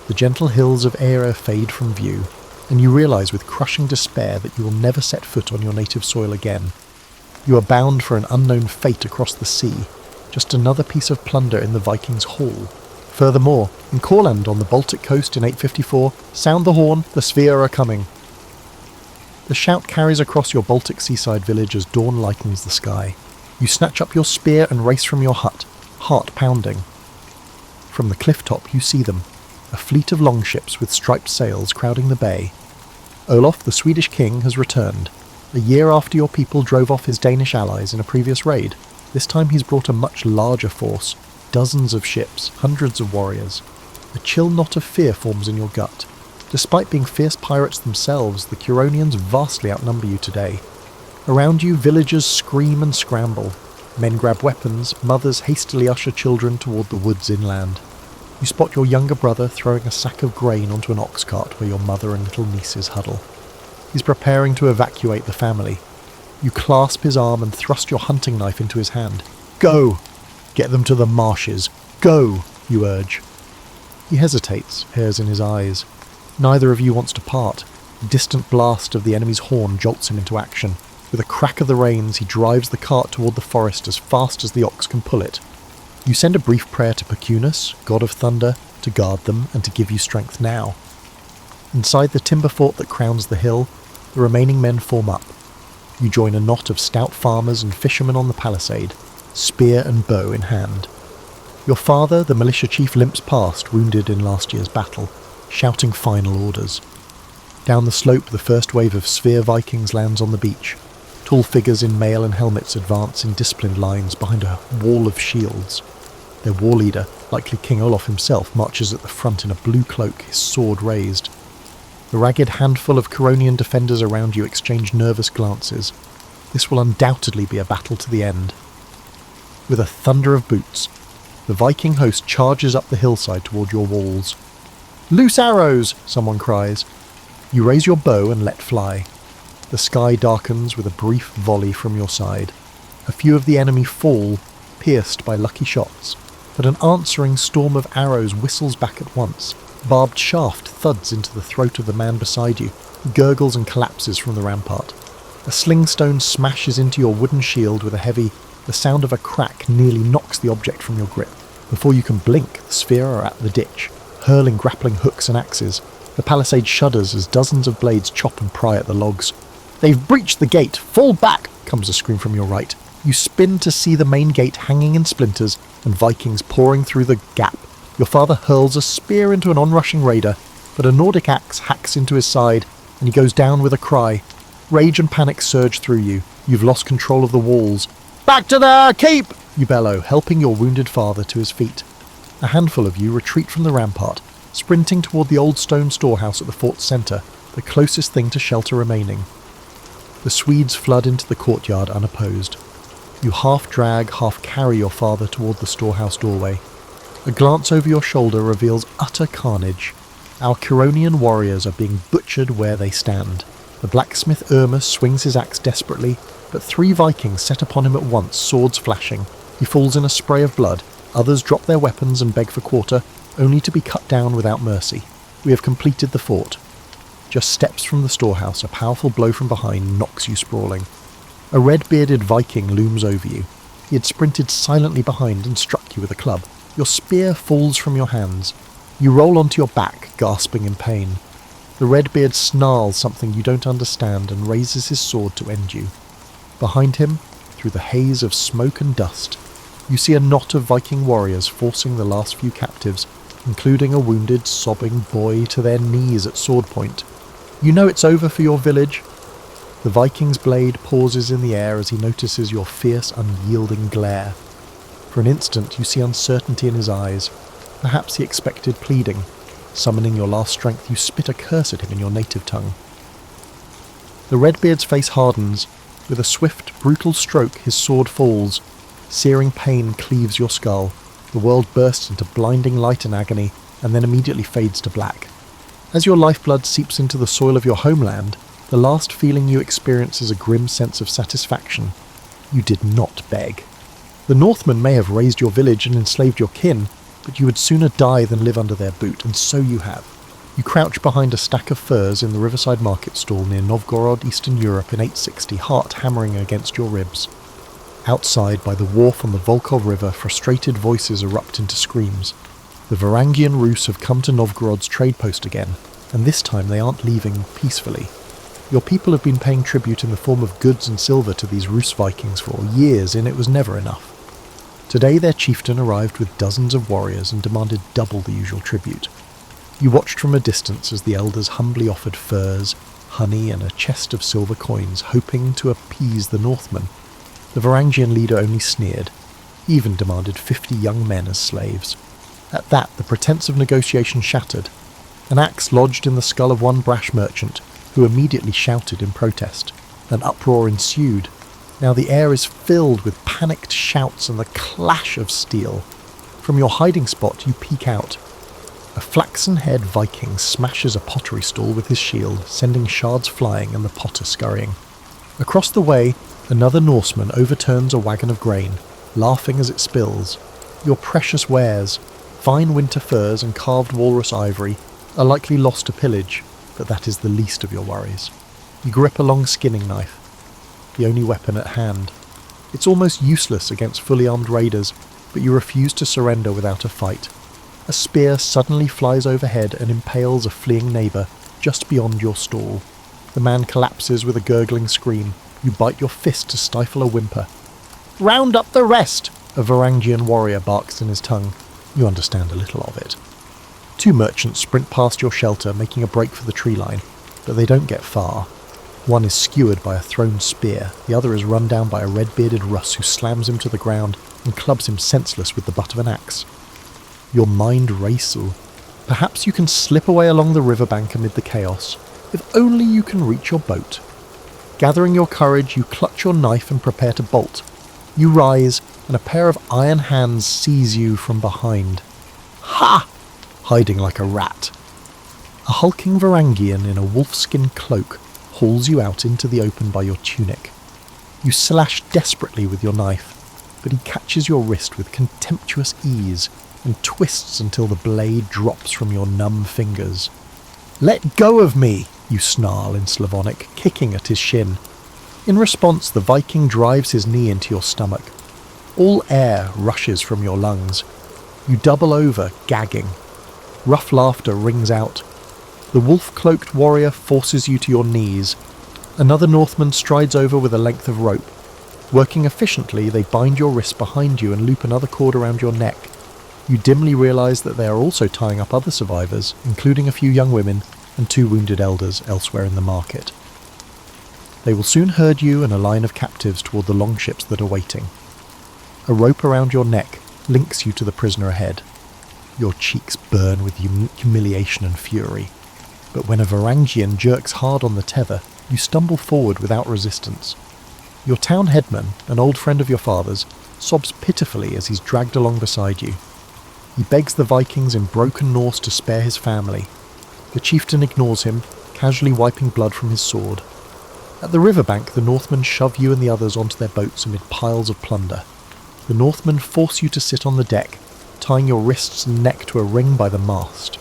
Speaker 1: The gentle hills of Eire fade from view, and you realise with crushing despair that you will never set foot on your native soil again. You are bound for an unknown fate across the sea, just another piece of plunder in the Vikings' haul. Furthermore, in Courland on the Baltic coast in 854, sound the horn, the Sphere are coming. The shout carries across your Baltic seaside village as dawn lightens the sky. You snatch up your spear and race from your hut, heart pounding. From the cliff top you see them, a fleet of longships with striped sails crowding the bay. Olaf, the Swedish king, has returned. A year after your people drove off his Danish allies in a previous raid, this time he's brought a much larger force. Dozens of ships, hundreds of warriors. A chill knot of fear forms in your gut. Despite being fierce pirates themselves, the Curonians vastly outnumber you today. Around you, villagers scream and scramble. Men grab weapons, mothers hastily usher children toward the woods inland. You spot your younger brother throwing a sack of grain onto an ox cart where your mother and little nieces huddle. He's preparing to evacuate the family. You clasp his arm and thrust your hunting knife into his hand. "Go! Get them to the marshes. Go!" you urge. He hesitates, hairs in his eyes. Neither of you wants to part. A distant blast of the enemy's horn jolts him into action. With a crack of the reins, he drives the cart toward the forest as fast as the ox can pull it. You send a brief prayer to Pecunus, god of thunder, to guard them and to give you strength now. Inside the timber fort that crowns the hill, the remaining men form up. You join a knot of stout farmers and fishermen on the palisade, spear and bow in hand. Your father, the militia chief, limps past, wounded in last year's battle, shouting final orders. Down the slope, the first wave of Sphere Vikings lands on the beach. Tall figures in mail and helmets advance in disciplined lines behind a wall of shields. Their war leader, likely King Olaf himself, marches at the front in a blue cloak, his sword raised. The ragged handful of Curonian defenders around you exchange nervous glances. This will undoubtedly be a battle to the end. With a thunder of boots, the Viking host charges up the hillside toward your walls. "Loose arrows!" someone cries. You raise your bow and let fly. The sky darkens with a brief volley from your side. A few of the enemy fall, pierced by lucky shots, but an answering storm of arrows whistles back at once. Barbed shaft thuds into the throat of the man beside you, gurgles and collapses from the rampart. A slingstone smashes into your wooden shield with the sound of a crack nearly knocks the object from your grip. Before you can blink, the sphere are at the ditch, hurling grappling hooks and axes. The palisade shudders as dozens of blades chop and pry at the logs. "They've breached the gate! Fall back!" comes a scream from your right. You spin to see the main gate hanging in splinters and Vikings pouring through the gap. Your father hurls a spear into an onrushing raider, but a Nordic axe hacks into his side and he goes down with a cry. Rage and panic surge through you. You've lost control of the walls. "Back to there! Keep!" you bellow, helping your wounded father to his feet. A handful of you retreat from the rampart, sprinting toward the old stone storehouse at the fort's centre, the closest thing to shelter remaining. The Swedes flood into the courtyard unopposed. You half drag, half carry your father toward the storehouse doorway. A glance over your shoulder reveals utter carnage. Our Curonian warriors are being butchered where they stand. The blacksmith Irma swings his axe desperately, but 3 Vikings set upon him at once, swords flashing. He falls in a spray of blood. Others drop their weapons and beg for quarter, only to be cut down without mercy. We have completed the fort. Just steps from the storehouse, a powerful blow from behind knocks you sprawling. A red-bearded Viking looms over you. He had sprinted silently behind and struck you with a club. Your spear falls from your hands. You roll onto your back, gasping in pain. The Redbeard snarls something you don't understand and raises his sword to end you. Behind him, through the haze of smoke and dust, you see a knot of Viking warriors forcing the last few captives, including a wounded, sobbing boy, to their knees at sword point. You know it's over for your village. The Viking's blade pauses in the air as he notices your fierce, unyielding glare. For an instant you see uncertainty in his eyes. Perhaps he expected pleading. Summoning your last strength, you spit a curse at him in your native tongue. The Redbeard's face hardens. With a swift, brutal stroke, his sword falls. Searing pain cleaves your skull. The world bursts into blinding light and agony, and then immediately fades to black. As your lifeblood seeps into the soil of your homeland, the last feeling you experience is a grim sense of satisfaction. You did not beg. The Northmen may have razed your village and enslaved your kin, but you would sooner die than live under their boot, and so you have. You crouch behind a stack of furs in the riverside market stall near Novgorod, Eastern Europe in 860, heart hammering against your ribs. Outside, by the wharf on the Volkhov River, frustrated voices erupt into screams. The Varangian Rus have come to Novgorod's trade post again, and this time they aren't leaving peacefully. Your people have been paying tribute in the form of goods and silver to these Rus Vikings for years, and it was never enough. Today their chieftain arrived with dozens of warriors and demanded double the usual tribute. You watched from a distance as the elders humbly offered furs, honey, and a chest of silver coins, hoping to appease the Northmen. The Varangian leader only sneered. He even demanded 50 young men as slaves. At that, the pretense of negotiation shattered. An axe lodged in the skull of one brash merchant, who immediately shouted in protest. An uproar ensued. Now the air is filled with panicked shouts and the clash of steel. From your hiding spot, you peek out. A flaxen-haired Viking smashes a pottery stall with his shield, sending shards flying and the potter scurrying. Across the way, another Norseman overturns a wagon of grain, laughing as it spills. Your precious wares, fine winter furs and carved walrus ivory, are likely lost to pillage, but that is the least of your worries. You grip a long skinning knife, the only weapon at hand. It's almost useless against fully armed raiders, but you refuse to surrender without a fight. A spear suddenly flies overhead and impales a fleeing neighbour just beyond your stall. The man collapses with a gurgling scream. You bite your fist to stifle a whimper. "Round up the rest!" a Varangian warrior barks in his tongue. You understand a little of it. 2 merchants sprint past your shelter, making a break for the tree line, but they don't get far. One is skewered by a thrown spear, the other is run down by a red-bearded Rus who slams him to the ground and clubs him senseless with the butt of an axe. Your mind races. Perhaps you can slip away along the riverbank amid the chaos, if only you can reach your boat. Gathering your courage, you clutch your knife and prepare to bolt. You rise, and a pair of iron hands seize you from behind. Ha! Hiding like a rat. A hulking Varangian in a wolfskin cloak hauls you out into the open by your tunic. You slash desperately with your knife, but he catches your wrist with contemptuous ease and twists until the blade drops from your numb fingers. "Let go of me!" you snarl in Slavonic, kicking at his shin. In response, the Viking drives his knee into your stomach. All air rushes from your lungs. You double over, gagging. Rough laughter rings out. The wolf-cloaked warrior forces you to your knees. Another Northman strides over with a length of rope. Working efficiently, they bind your wrists behind you and loop another cord around your neck. You dimly realise that they are also tying up other survivors, including a few young women and 2 wounded elders elsewhere in the market. They will soon herd you and a line of captives toward the longships that are waiting. A rope around your neck links you to the prisoner ahead. Your cheeks burn with humiliation and fury. But when a Varangian jerks hard on the tether, you stumble forward without resistance. Your town headman, an old friend of your father's, sobs pitifully as he's dragged along beside you. He begs the Vikings in broken Norse to spare his family. The chieftain ignores him, casually wiping blood from his sword. At the riverbank, the Northmen shove you and the others onto their boats amid piles of plunder. The Northmen force you to sit on the deck, tying your wrists and neck to a ring by the mast.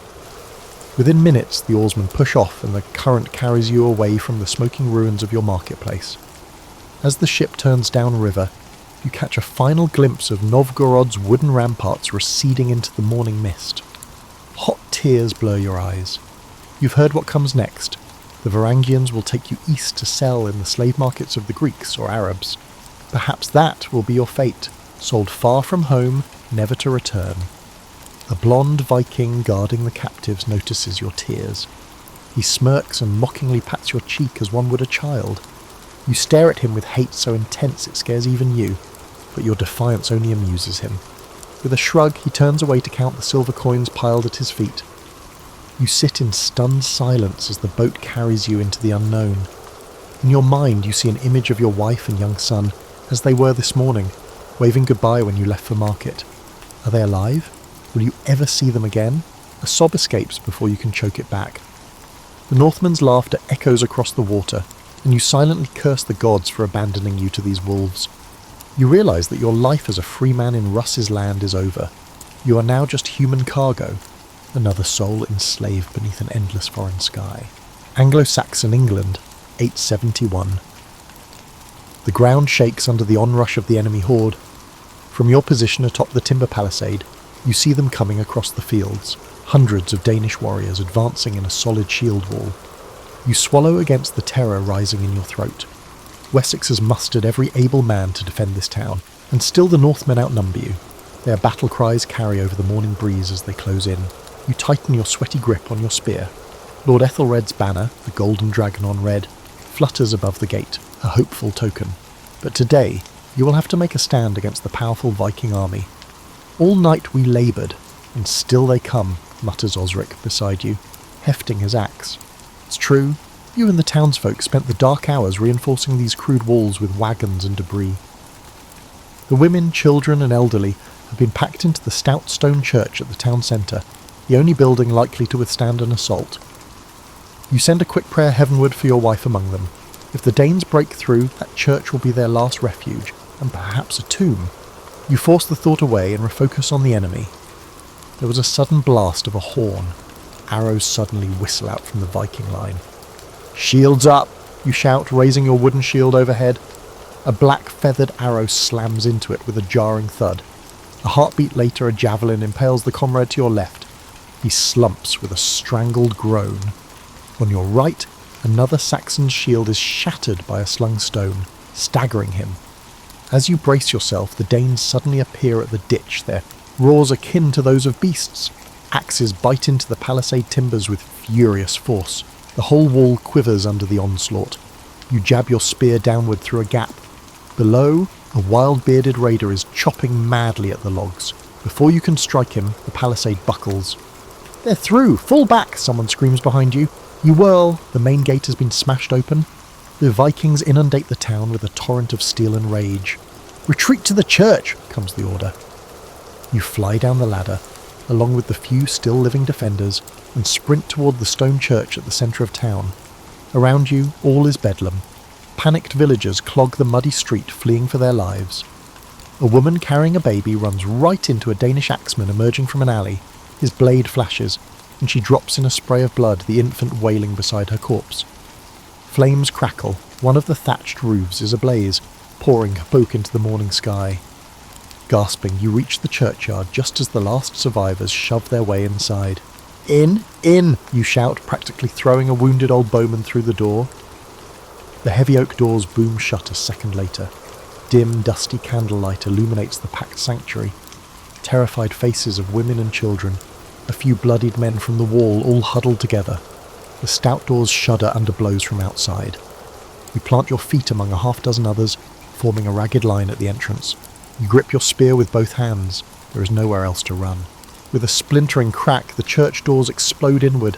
Speaker 1: Within minutes, the oarsmen push off and the current carries you away from the smoking ruins of your marketplace. As the ship turns downriver, you catch a final glimpse of Novgorod's wooden ramparts receding into the morning mist. Hot tears blur your eyes. You've heard what comes next. The Varangians will take you east to sell in the slave markets of the Greeks or Arabs. Perhaps that will be your fate, sold far from home, never to return. A blonde Viking guarding the captives notices your tears. He smirks and mockingly pats your cheek as one would a child. You stare at him with hate so intense it scares even you, but your defiance only amuses him. With a shrug, he turns away to count the silver coins piled at his feet. You sit in stunned silence as the boat carries you into the unknown. In your mind, you see an image of your wife and young son, as they were this morning, waving goodbye when you left for market. Are they alive? Will you ever see them again? A sob escapes before you can choke it back. The Northman's laughter echoes across the water, and you silently curse the gods for abandoning you to these wolves. You realise that your life as a free man in Russ's land is over. You are now just human cargo, another soul enslaved beneath an endless foreign sky. Anglo-Saxon England, 871. The ground shakes under the onrush of the enemy horde. From your position atop the timber palisade, you see them coming across the fields, hundreds of Danish warriors advancing in a solid shield wall. You swallow against the terror rising in your throat. Wessex has mustered every able man to defend this town, and still the Northmen outnumber you. Their battle cries carry over the morning breeze as they close in. You tighten your sweaty grip on your spear. Lord Ethelred's banner, the golden dragon on red, flutters above the gate, a hopeful token. But today, you will have to make a stand against the powerful Viking army. All night we laboured, and still they come, mutters Osric beside you, hefting his axe. It's true, you and the townsfolk spent the dark hours reinforcing these crude walls with wagons and debris. The women, children and elderly have been packed into the stout stone church at the town centre, the only building likely to withstand an assault. You send a quick prayer heavenward for your wife among them. If the Danes break through, that church will be their last refuge, and perhaps a tomb. You force the thought away and refocus on the enemy. There was a sudden blast of a horn. Arrows suddenly whistle out from the Viking line. "Shields up!" you shout, raising your wooden shield overhead. A black feathered arrow slams into it with a jarring thud. A heartbeat later, a javelin impales the comrade to your left. He slumps with a strangled groan. On your right, another Saxon's shield is shattered by a slung stone, staggering him. As you brace yourself, the Danes suddenly appear at the ditch, their roars akin to those of beasts. Axes bite into the palisade timbers with furious force. The whole wall quivers under the onslaught. You jab your spear downward through a gap. Below, a wild-bearded raider is chopping madly at the logs. Before you can strike him, the palisade buckles. "They're through! Fall back!" someone screams behind you. You whirl. The main gate has been smashed open. The Vikings inundate the town with a torrent of steel and rage. "Retreat to the church!" comes the order. You fly down the ladder, along with the few still living defenders, and sprint toward the stone church at the centre of town. Around you, all is bedlam. Panicked villagers clog the muddy street fleeing for their lives. A woman carrying a baby runs right into a Danish axeman emerging from an alley. His blade flashes, and she drops in a spray of blood, the infant wailing beside her corpse. Flames crackle. One of the thatched roofs is ablaze, pouring smoke into the morning sky. Gasping, you reach the churchyard just as the last survivors shove their way inside. In! In! You shout, practically throwing a wounded old bowman through the door. The heavy oak doors boom shut a second later. Dim, dusty candlelight illuminates the packed sanctuary. Terrified faces of women and children. A few bloodied men from the wall, all huddled together. The stout doors shudder under blows from outside. You plant your feet among a half-dozen others, forming a ragged line at the entrance. You grip your spear with both hands. There is nowhere else to run. With a splintering crack, the church doors explode inward.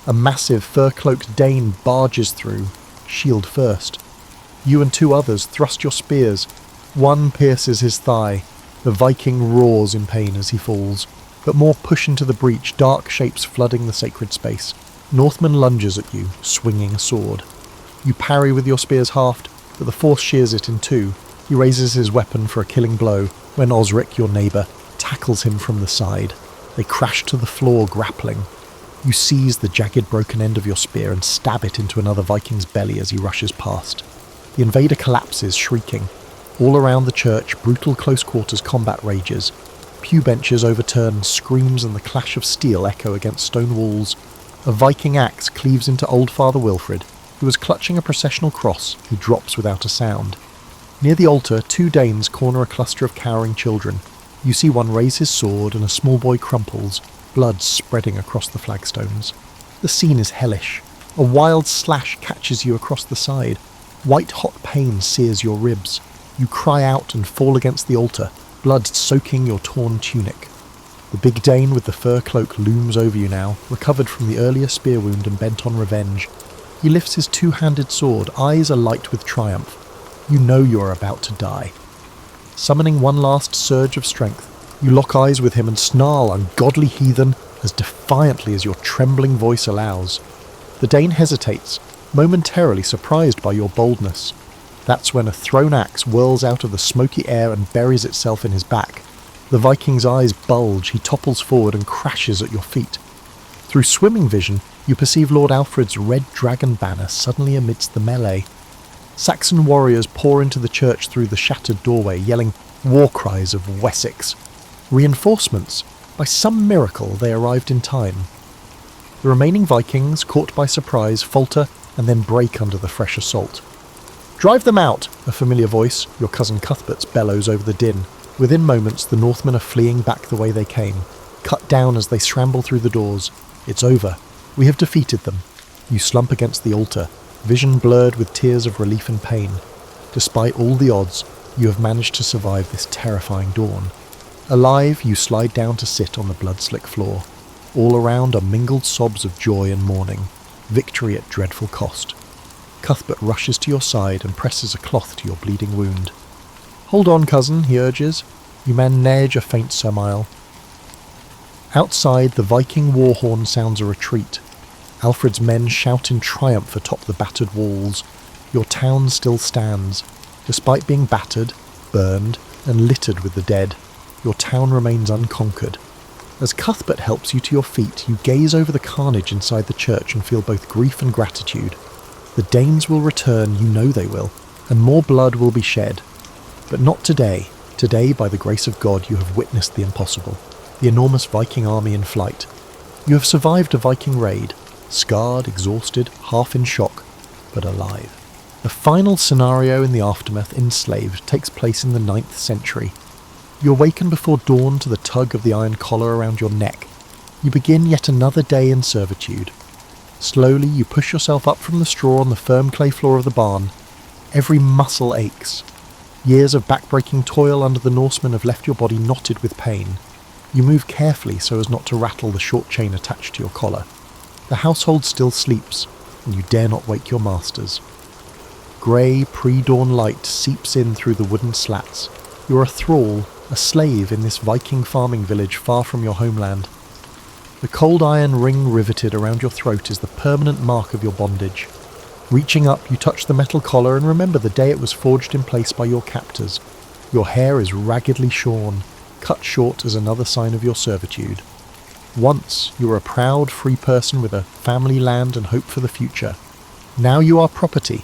Speaker 1: A massive, fur-cloaked Dane barges through, shield first. You and two others thrust your spears. One pierces his thigh. The Viking roars in pain as he falls, but more push into the breach, dark shapes flooding the sacred space. Northman lunges at you, swinging a sword. You parry with your spear's haft, but the force shears it in two. He raises his weapon for a killing blow when Osric, your neighbour, tackles him from the side. They crash to the floor, grappling. You seize the jagged broken end of your spear and stab it into another Viking's belly as he rushes past. The invader collapses, shrieking. All around the church, brutal close-quarters combat rages. Pew benches overturn, screams and the clash of steel echo against stone walls. A Viking axe cleaves into old Father Wilfred, who was clutching a processional cross, who drops without a sound. Near the altar, two Danes corner a cluster of cowering children. You see one raise his sword and a small boy crumples, blood spreading across the flagstones. The scene is hellish. A wild slash catches you across the side. White-hot pain sears your ribs. You cry out and fall against the altar, blood soaking your torn tunic. The big Dane with the fur cloak looms over you now, recovered from the earlier spear wound and bent on revenge. He lifts his two-handed sword, eyes alight with triumph. You know you are about to die. Summoning one last surge of strength, you lock eyes with him and snarl, ungodly heathen, as defiantly as your trembling voice allows. The Dane hesitates, momentarily surprised by your boldness. That's when a thrown axe whirls out of the smoky air and buries itself in his back. The Viking's eyes bulge, he topples forward and crashes at your feet. Through swimming vision, you perceive Lord Alfred's red dragon banner suddenly amidst the melee. Saxon warriors pour into the church through the shattered doorway, yelling war cries of Wessex. Reinforcements. By some miracle, they arrived in time. The remaining Vikings, caught by surprise, falter and then break under the fresh assault. "Drive them out!" a familiar voice, your cousin Cuthbert's, bellows over the din. Within moments, the Northmen are fleeing back the way they came, cut down as they scramble through the doors. It's over. We have defeated them. You slump against the altar, vision blurred with tears of relief and pain. Despite all the odds, you have managed to survive this terrifying dawn. Alive, you slide down to sit on the blood-slick floor. All around are mingled sobs of joy and mourning. Victory at dreadful cost. Cuthbert rushes to your side and presses a cloth to your bleeding wound. "Hold on, cousin," he urges. You manage a faint surmile. Outside, the Viking war horn sounds a retreat. Alfred's men shout in triumph atop the battered walls. Your town still stands. Despite being battered, burned, and littered with the dead, your town remains unconquered. As Cuthbert helps you to your feet, you gaze over the carnage inside the church and feel both grief and gratitude. The Danes will return, you know they will, and more blood will be shed. But not today. Today, by the grace of God, you have witnessed the impossible. The enormous Viking army in flight. You have survived a Viking raid, scarred, exhausted, half in shock, but alive. The final scenario in the aftermath, Enslaved, takes place in the 9th century. You awaken before dawn to the tug of the iron collar around your neck. You begin yet another day in servitude. Slowly you push yourself up from the straw on the firm clay floor of the barn. Every muscle aches. Years of back-breaking toil under the Norsemen have left your body knotted with pain. You move carefully so as not to rattle the short chain attached to your collar. The household still sleeps, and you dare not wake your masters. Grey, pre-dawn light seeps in through the wooden slats. You're a thrall, a slave in this Viking farming village far from your homeland. The cold iron ring riveted around your throat is the permanent mark of your bondage. Reaching up, you touch the metal collar and remember the day it was forged in place by your captors. Your hair is raggedly shorn, cut short as another sign of your servitude. Once you were a proud, free person with a family, land and hope for the future. Now you are property.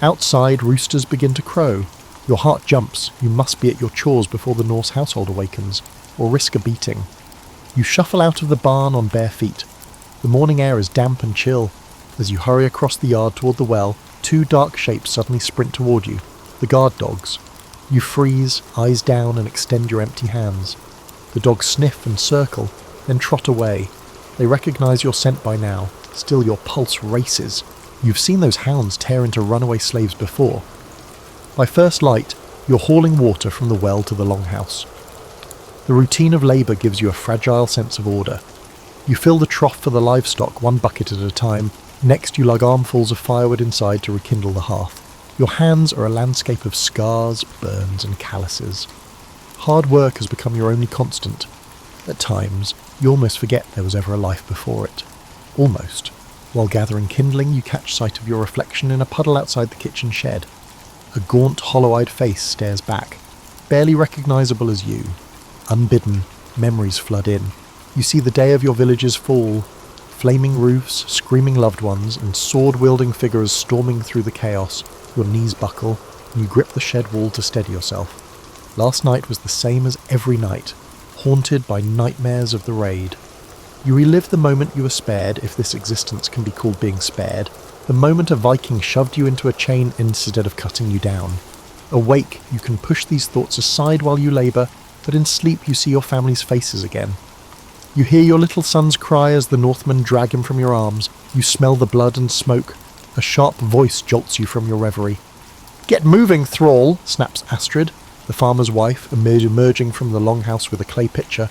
Speaker 1: Outside, roosters begin to crow. Your heart jumps. You must be at your chores before the Norse household awakens, or risk a beating. You shuffle out of the barn on bare feet. The morning air is damp and chill. As you hurry across the yard toward the well, two dark shapes suddenly sprint toward you, the guard dogs. You freeze, eyes down, and extend your empty hands. The dogs sniff and circle, then trot away. They recognize your scent by now. Still, your pulse races. You've seen those hounds tear into runaway slaves before. By first light, you're hauling water from the well to the longhouse. The routine of labour gives you a fragile sense of order. You fill the trough for the livestock, one bucket at a time. Next, you lug armfuls of firewood inside to rekindle the hearth. Your hands are a landscape of scars, burns, and calluses. Hard work has become your only constant. At times, you almost forget there was ever a life before it. Almost. While gathering kindling, you catch sight of your reflection in a puddle outside the kitchen shed. A gaunt, hollow-eyed face stares back, barely recognisable as you. Unbidden, memories flood in. You see the day of your village's fall, flaming roofs, screaming loved ones, and sword-wielding figures storming through the chaos. Your knees buckle, and you grip the shed wall to steady yourself. Last night was the same as every night, haunted by nightmares of the raid. You relive the moment you were spared, if this existence can be called being spared, the moment a Viking shoved you into a chain instead of cutting you down. Awake, you can push these thoughts aside while you labour, but in sleep you see your family's faces again. You hear your little son's cry as the Northmen drag him from your arms. You smell the blood and smoke. A sharp voice jolts you from your reverie. "Get moving, thrall!" snaps Astrid, the farmer's wife, emerging from the longhouse with a clay pitcher.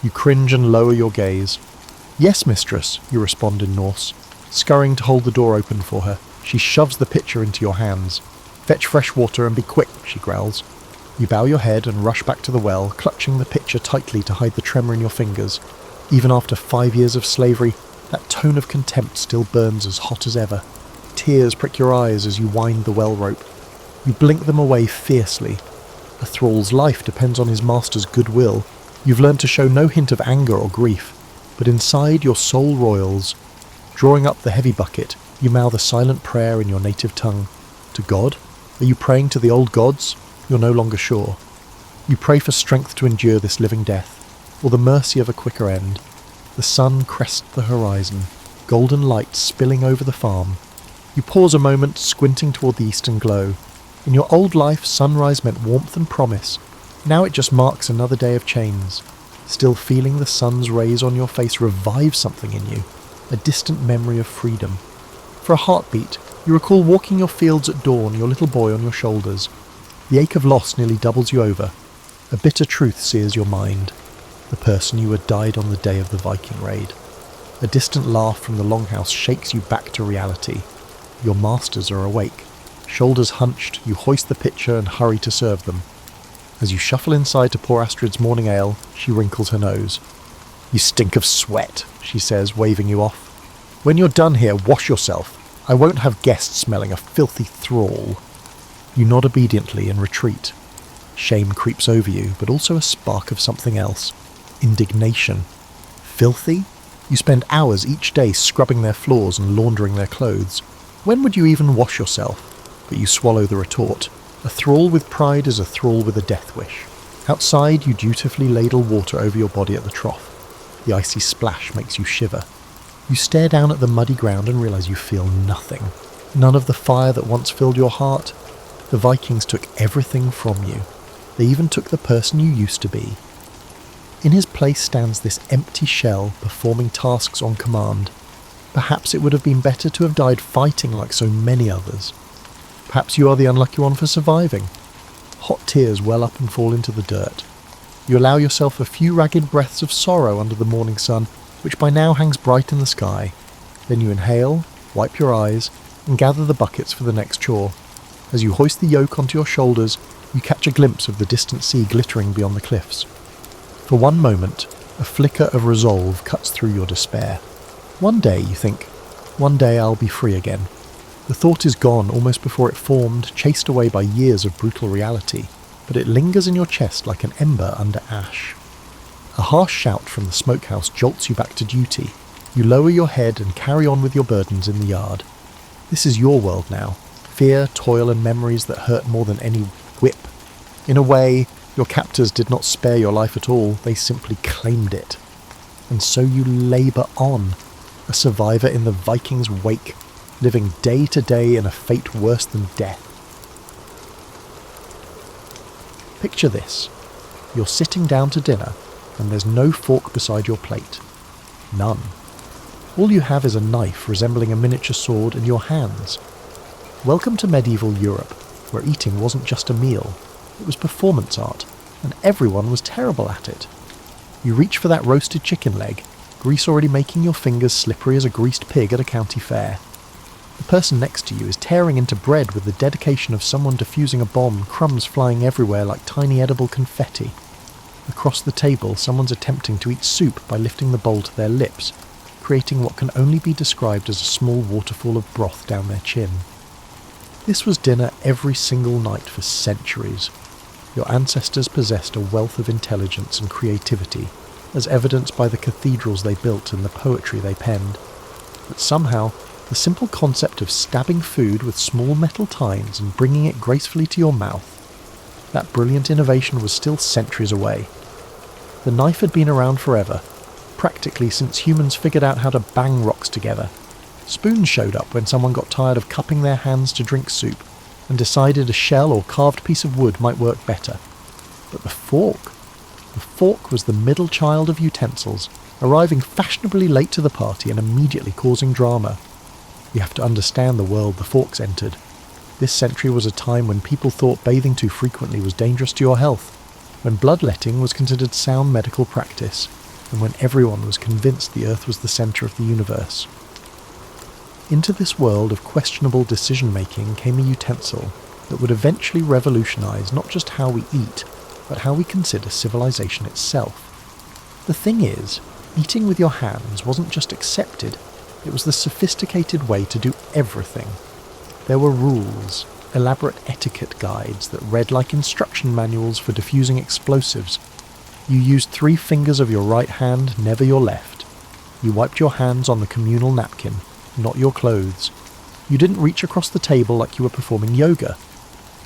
Speaker 1: You cringe and lower your gaze. "Yes, mistress," you respond in Norse. Scurrying to hold the door open for her, she shoves the pitcher into your hands. "Fetch fresh water and be quick," she growls. You bow your head and rush back to the well, clutching the pitcher tightly to hide the tremor in your fingers. Even after 5 years of slavery, that tone of contempt still burns as hot as ever. Tears prick your eyes as you wind the well rope. You blink them away fiercely. A thrall's life depends on his master's goodwill. You've learned to show no hint of anger or grief, but inside your soul roils. Drawing up the heavy bucket, you mouth a silent prayer in your native tongue. To God? Are you praying to the old gods? You're no longer sure. You pray for strength to endure this living death, or the mercy of a quicker end. The sun crests the horizon, golden light spilling over the farm. You pause a moment, squinting toward the eastern glow. In your old life, sunrise meant warmth and promise. Now it just marks another day of chains. Still feeling the sun's rays on your face revives something in you, a distant memory of freedom. For a heartbeat, you recall walking your fields at dawn, your little boy on your shoulders. The ache of loss nearly doubles you over. A bitter truth sears your mind. The person you had died on the day of the Viking raid. A distant laugh from the longhouse shakes you back to reality. Your masters are awake. Shoulders hunched, you hoist the pitcher and hurry to serve them. As you shuffle inside to pour Astrid's morning ale, she wrinkles her nose. "You stink of sweat," she says, waving you off. "When you're done here, wash yourself. I won't have guests smelling a filthy thrall." You nod obediently and retreat. Shame creeps over you, but also a spark of something else. Indignation. Filthy? You spend hours each day scrubbing their floors and laundering their clothes. When would you even wash yourself? But you swallow the retort. A thrall with pride is a thrall with a death wish. Outside, you dutifully ladle water over your body at the trough. The icy splash makes you shiver. You stare down at the muddy ground and realise you feel nothing. None of the fire that once filled your heart. The Vikings took everything from you. They even took the person you used to be. In his place stands this empty shell performing tasks on command. Perhaps it would have been better to have died fighting like so many others. Perhaps you are the unlucky one for surviving. Hot tears well up and fall into the dirt. You allow yourself a few ragged breaths of sorrow under the morning sun, which by now hangs bright in the sky. Then you inhale, wipe your eyes, and gather the buckets for the next chore. As you hoist the yoke onto your shoulders, you catch a glimpse of the distant sea glittering beyond the cliffs. For one moment, a flicker of resolve cuts through your despair. One day, you think, one day I'll be free again. The thought is gone almost before it formed, chased away by years of brutal reality, but it lingers in your chest like an ember under ash. A harsh shout from the smokehouse jolts you back to duty. You lower your head and carry on with your burdens in the yard. This is your world now. Fear, toil and memories that hurt more than any whip. In a way, your captors did not spare your life at all, they simply claimed it. And so you labour on, a survivor in the Vikings' wake, living day to day in a fate worse than death. Picture this. You're sitting down to dinner, and there's no fork beside your plate. None. All you have is a knife resembling a miniature sword in your hands. Welcome to medieval Europe, where eating wasn't just a meal, it was performance art, and everyone was terrible at it. You reach for that roasted chicken leg, grease already making your fingers slippery as a greased pig at a county fair. The person next to you is tearing into bread with the dedication of someone defusing a bomb, crumbs flying everywhere like tiny edible confetti. Across the table, someone's attempting to eat soup by lifting the bowl to their lips, creating what can only be described as a small waterfall of broth down their chin. This was dinner every single night for centuries. Your ancestors possessed a wealth of intelligence and creativity, as evidenced by the cathedrals they built and the poetry they penned. But somehow, the simple concept of stabbing food with small metal tines and bringing it gracefully to your mouth, that brilliant innovation was still centuries away. The knife had been around forever, practically since humans figured out how to bang rocks together. Spoons showed up when someone got tired of cupping their hands to drink soup and decided a shell or carved piece of wood might work better. But the fork was the middle child of utensils, arriving fashionably late to the party and immediately causing drama. You have to understand the world the forks entered. This century was a time when people thought bathing too frequently was dangerous to your health, when bloodletting was considered sound medical practice, and when everyone was convinced the Earth was the centre of the universe. Into this world of questionable decision-making came a utensil that would eventually revolutionise not just how we eat, but how we consider civilization itself. The thing is, eating with your hands wasn't just accepted, it was the sophisticated way to do everything. There were rules, elaborate etiquette guides that read like instruction manuals for diffusing explosives. You used 3 fingers of your right hand, never your left. You wiped your hands on the communal napkin, not your clothes. You didn't reach across the table like you were performing yoga.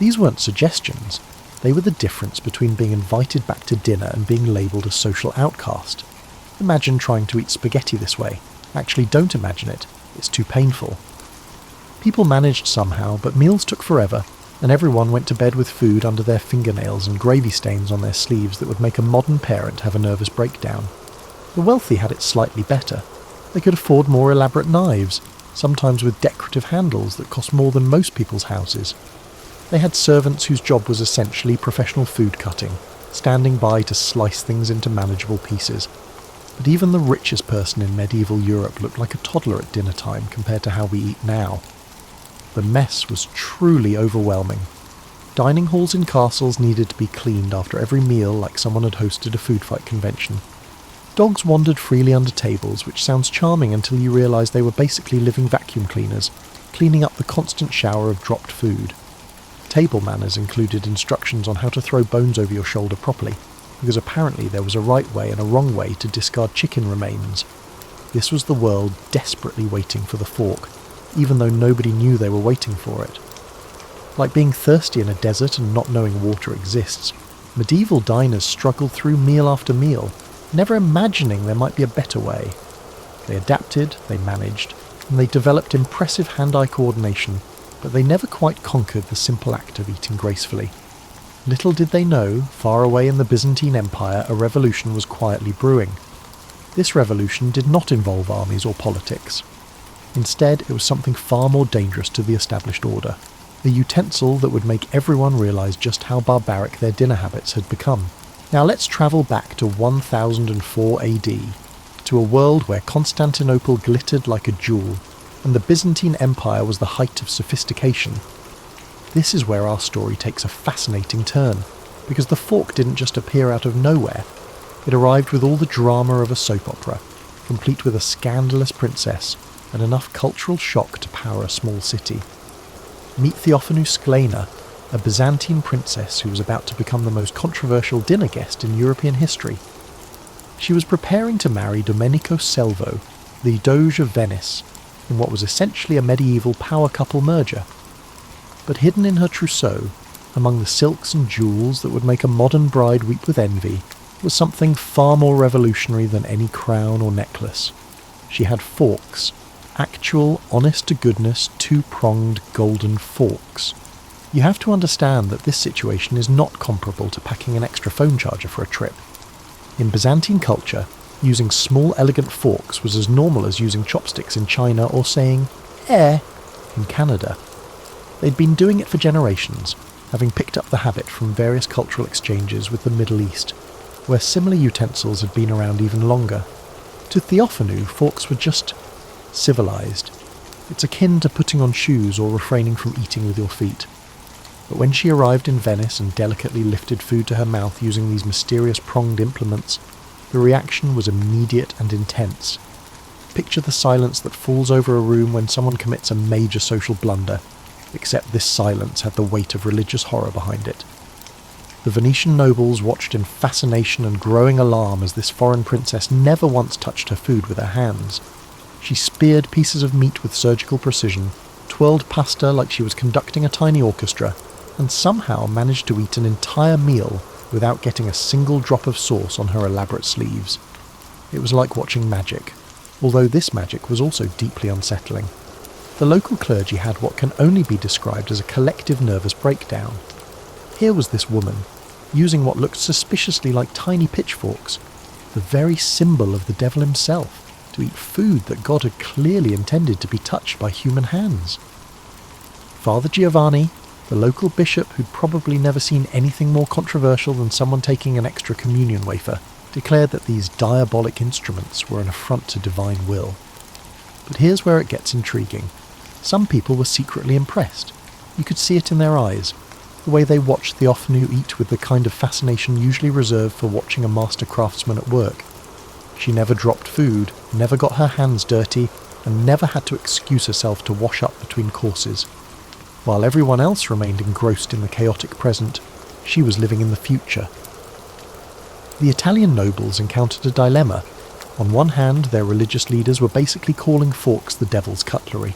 Speaker 1: These weren't suggestions. They were the difference between being invited back to dinner and being labelled a social outcast. Imagine trying to eat spaghetti this way. Actually, don't imagine it. It's too painful. People managed somehow, but meals took forever, and everyone went to bed with food under their fingernails and gravy stains on their sleeves that would make a modern parent have a nervous breakdown. The wealthy had it slightly better. They could afford more elaborate knives, sometimes with decorative handles that cost more than most people's houses. They had servants whose job was essentially professional food cutting, standing by to slice things into manageable pieces. But even the richest person in medieval Europe looked like a toddler at dinner time compared to how we eat now. The mess was truly overwhelming. Dining halls in castles needed to be cleaned after every meal like someone had hosted a food fight convention. Dogs wandered freely under tables, which sounds charming until you realise they were basically living vacuum cleaners, cleaning up the constant shower of dropped food. Table manners included instructions on how to throw bones over your shoulder properly, because apparently there was a right way and a wrong way to discard chicken remains. This was the world desperately waiting for the fork, even though nobody knew they were waiting for it. Like being thirsty in a desert and not knowing water exists, medieval diners struggled through meal after meal, never imagining there might be a better way. They adapted, they managed, and they developed impressive hand-eye coordination, but they never quite conquered the simple act of eating gracefully. Little did they know, far away in the Byzantine Empire, a revolution was quietly brewing. This revolution did not involve armies or politics. Instead, it was something far more dangerous to the established order, a utensil that would make everyone realise just how barbaric their dinner habits had become. Now let's travel back to 1004 AD, to a world where Constantinople glittered like a jewel, and the Byzantine Empire was the height of sophistication. This is where our story takes a fascinating turn, because the fork didn't just appear out of nowhere. It arrived with all the drama of a soap opera, complete with a scandalous princess, and enough cultural shock to power a small city. Meet Theophanu Sklena, a Byzantine princess who was about to become the most controversial dinner guest in European history. She was preparing to marry Domenico Selvo, the Doge of Venice, in what was essentially a medieval power couple merger. But hidden in her trousseau, among the silks and jewels that would make a modern bride weep with envy, was something far more revolutionary than any crown or necklace. She had forks, actual, honest-to-goodness, two-pronged golden forks. You have to understand that this situation is not comparable to packing an extra phone charger for a trip. In Byzantine culture, using small elegant forks was as normal as using chopsticks in China or saying "eh" in Canada. They'd been doing it for generations, having picked up the habit from various cultural exchanges with the Middle East, where similar utensils had been around even longer. To Theophanu, forks were just civilized. It's akin to putting on shoes or refraining from eating with your feet. But when she arrived in Venice and delicately lifted food to her mouth using these mysterious pronged implements, the reaction was immediate and intense. Picture the silence that falls over a room when someone commits a major social blunder, except this silence had the weight of religious horror behind it. The Venetian nobles watched in fascination and growing alarm as this foreign princess never once touched her food with her hands. She speared pieces of meat with surgical precision, twirled pasta like she was conducting a tiny orchestra, and somehow managed to eat an entire meal without getting a single drop of sauce on her elaborate sleeves. It was like watching magic, although this magic was also deeply unsettling. The local clergy had what can only be described as a collective nervous breakdown. Here was this woman, using what looked suspiciously like tiny pitchforks, the very symbol of the devil himself, to eat food that God had clearly intended to be touched by human hands. Father Giovanni, the local bishop who'd probably never seen anything more controversial than someone taking an extra communion wafer, declared that these diabolic instruments were an affront to divine will. But here's where it gets intriguing. Some people were secretly impressed. You could see it in their eyes, the way they watched Theophanu eat with the kind of fascination usually reserved for watching a master craftsman at work. She never dropped food, never got her hands dirty, and never had to excuse herself to wash up between courses. While everyone else remained engrossed in the chaotic present, she was living in the future. The Italian nobles encountered a dilemma. On one hand, their religious leaders were basically calling forks the devil's cutlery.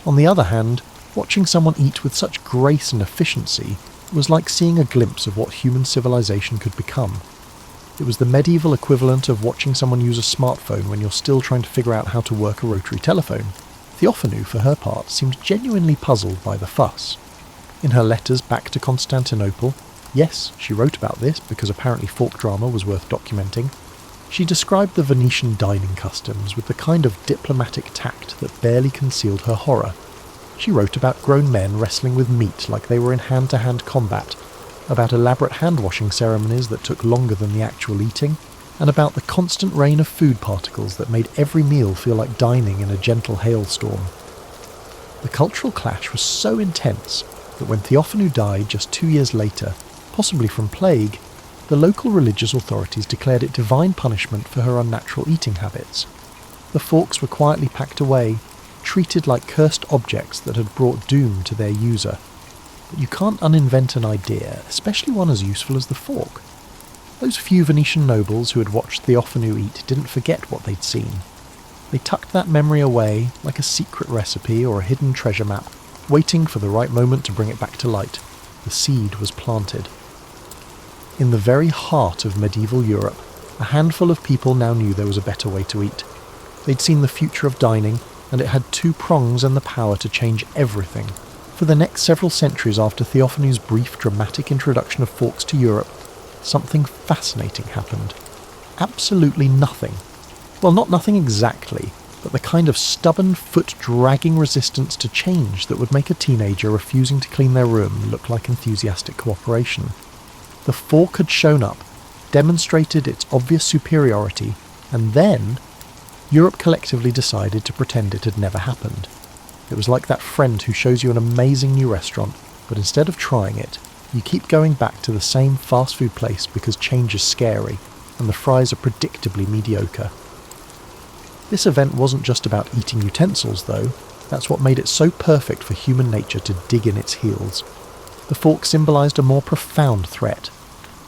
Speaker 1: On the other hand, watching someone eat with such grace and efficiency was like seeing a glimpse of what human civilization could become. It was the medieval equivalent of watching someone use a smartphone when you're still trying to figure out how to work a rotary telephone. Theophanu, for her part, seemed genuinely puzzled by the fuss. In her letters back to Constantinople, yes, she wrote about this because apparently folk drama was worth documenting, she described the Venetian dining customs with the kind of diplomatic tact that barely concealed her horror. She wrote about grown men wrestling with meat like they were in hand-to-hand combat, about elaborate hand-washing ceremonies that took longer than the actual eating, and about the constant rain of food particles that made every meal feel like dining in a gentle hailstorm. The cultural clash was so intense that when Theophanu died just 2 years later, possibly from plague, the local religious authorities declared it divine punishment for her unnatural eating habits. The forks were quietly packed away, treated like cursed objects that had brought doom to their user. But you can't uninvent an idea, especially one as useful as the fork. Those few Venetian nobles who had watched Theophanu eat didn't forget what they'd seen. They tucked that memory away, like a secret recipe or a hidden treasure map, waiting for the right moment to bring it back to light. The seed was planted. In the very heart of medieval Europe, a handful of people now knew there was a better way to eat. They'd seen the future of dining, and it had two prongs and the power to change everything. For the next several centuries after Theophanu's brief dramatic introduction of forks to Europe, something fascinating happened. Absolutely nothing. Well, not nothing exactly, but the kind of stubborn, foot-dragging resistance to change that would make a teenager refusing to clean their room look like enthusiastic cooperation. The fork had shown up, demonstrated its obvious superiority, and then Europe collectively decided to pretend it had never happened. It was like that friend who shows you an amazing new restaurant, but instead of trying it, you keep going back to the same fast food place because change is scary, and the fries are predictably mediocre. This event wasn't just about eating utensils, though. That's what made it so perfect for human nature to dig in its heels. The fork symbolised a more profound threat.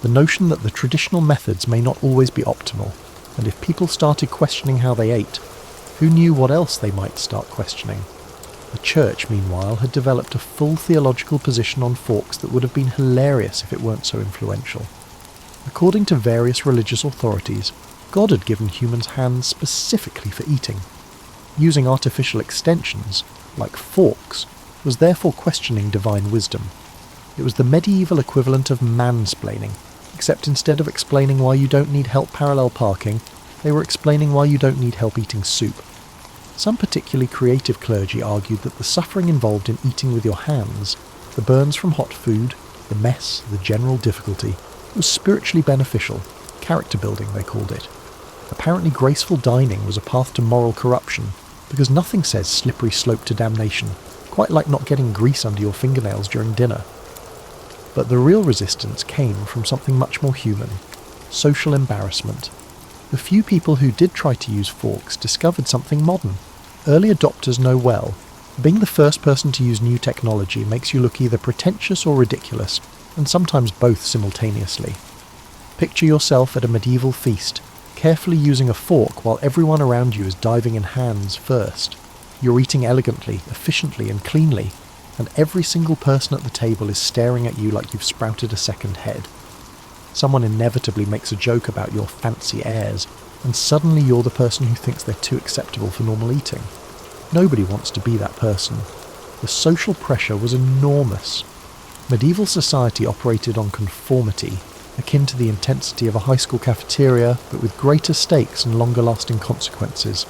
Speaker 1: The notion that the traditional methods may not always be optimal, and if people started questioning how they ate, who knew what else they might start questioning? The church, meanwhile, had developed a full theological position on forks that would have been hilarious if it weren't so influential. According to various religious authorities, God had given humans hands specifically for eating. Using artificial extensions, like forks, was therefore questioning divine wisdom. It was the medieval equivalent of mansplaining, except instead of explaining why you don't need help parallel parking, they were explaining why you don't need help eating soup. Some particularly creative clergy argued that the suffering involved in eating with your hands, the burns from hot food, the mess, the general difficulty, was spiritually beneficial, character building they called it. Apparently graceful dining was a path to moral corruption, because nothing says slippery slope to damnation, quite like not getting grease under your fingernails during dinner. But the real resistance came from something much more human: social embarrassment. The few people who did try to use forks discovered something modern. Early adopters know well, being the first person to use new technology makes you look either pretentious or ridiculous, and sometimes both simultaneously. Picture yourself at a medieval feast, carefully using a fork while everyone around you is diving in hands first. You're eating elegantly, efficiently and cleanly, and every single person at the table is staring at you like you've sprouted a second head. Someone inevitably makes a joke about your fancy airs, and suddenly you're the person who thinks they're too acceptable for normal eating. Nobody wants to be that person. The social pressure was enormous. Medieval society operated on conformity, akin to the intensity of a high school cafeteria, but with greater stakes and longer-lasting consequences.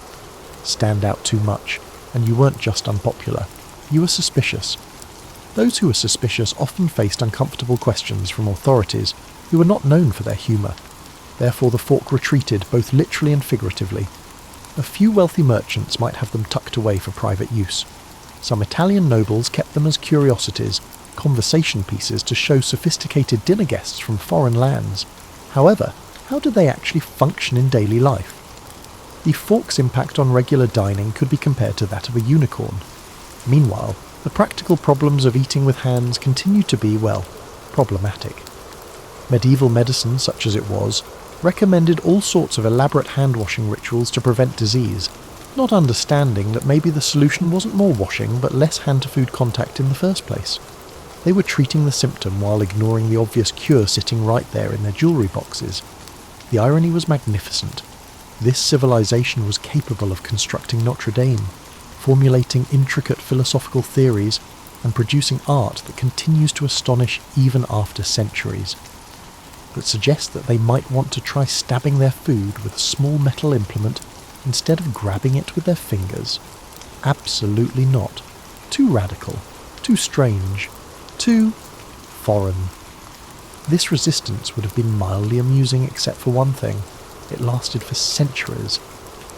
Speaker 1: Stand out too much, and you weren't just unpopular. You were suspicious. Those who were suspicious often faced uncomfortable questions from authorities who were not known for their humour. Therefore the fork retreated both literally and figuratively. A few wealthy merchants might have them tucked away for private use. Some Italian nobles kept them as curiosities, conversation pieces to show sophisticated dinner guests from foreign lands. However, how did they actually function in daily life? The fork's impact on regular dining could be compared to that of a unicorn. Meanwhile, the practical problems of eating with hands continued to be, well, problematic. Medieval medicine, such as it was, recommended all sorts of elaborate hand-washing rituals to prevent disease, not understanding that maybe the solution wasn't more washing but less hand-to-food contact in the first place. They were treating the symptom while ignoring the obvious cure sitting right there in their jewellery boxes. The irony was magnificent. This civilization was capable of constructing Notre Dame, formulating intricate philosophical theories, and producing art that continues to astonish even after centuries. But suggests that they might want to try stabbing their food with a small metal implement instead of grabbing it with their fingers. Absolutely not. Too radical, too strange, too foreign. This resistance would have been mildly amusing except for one thing. It lasted for centuries.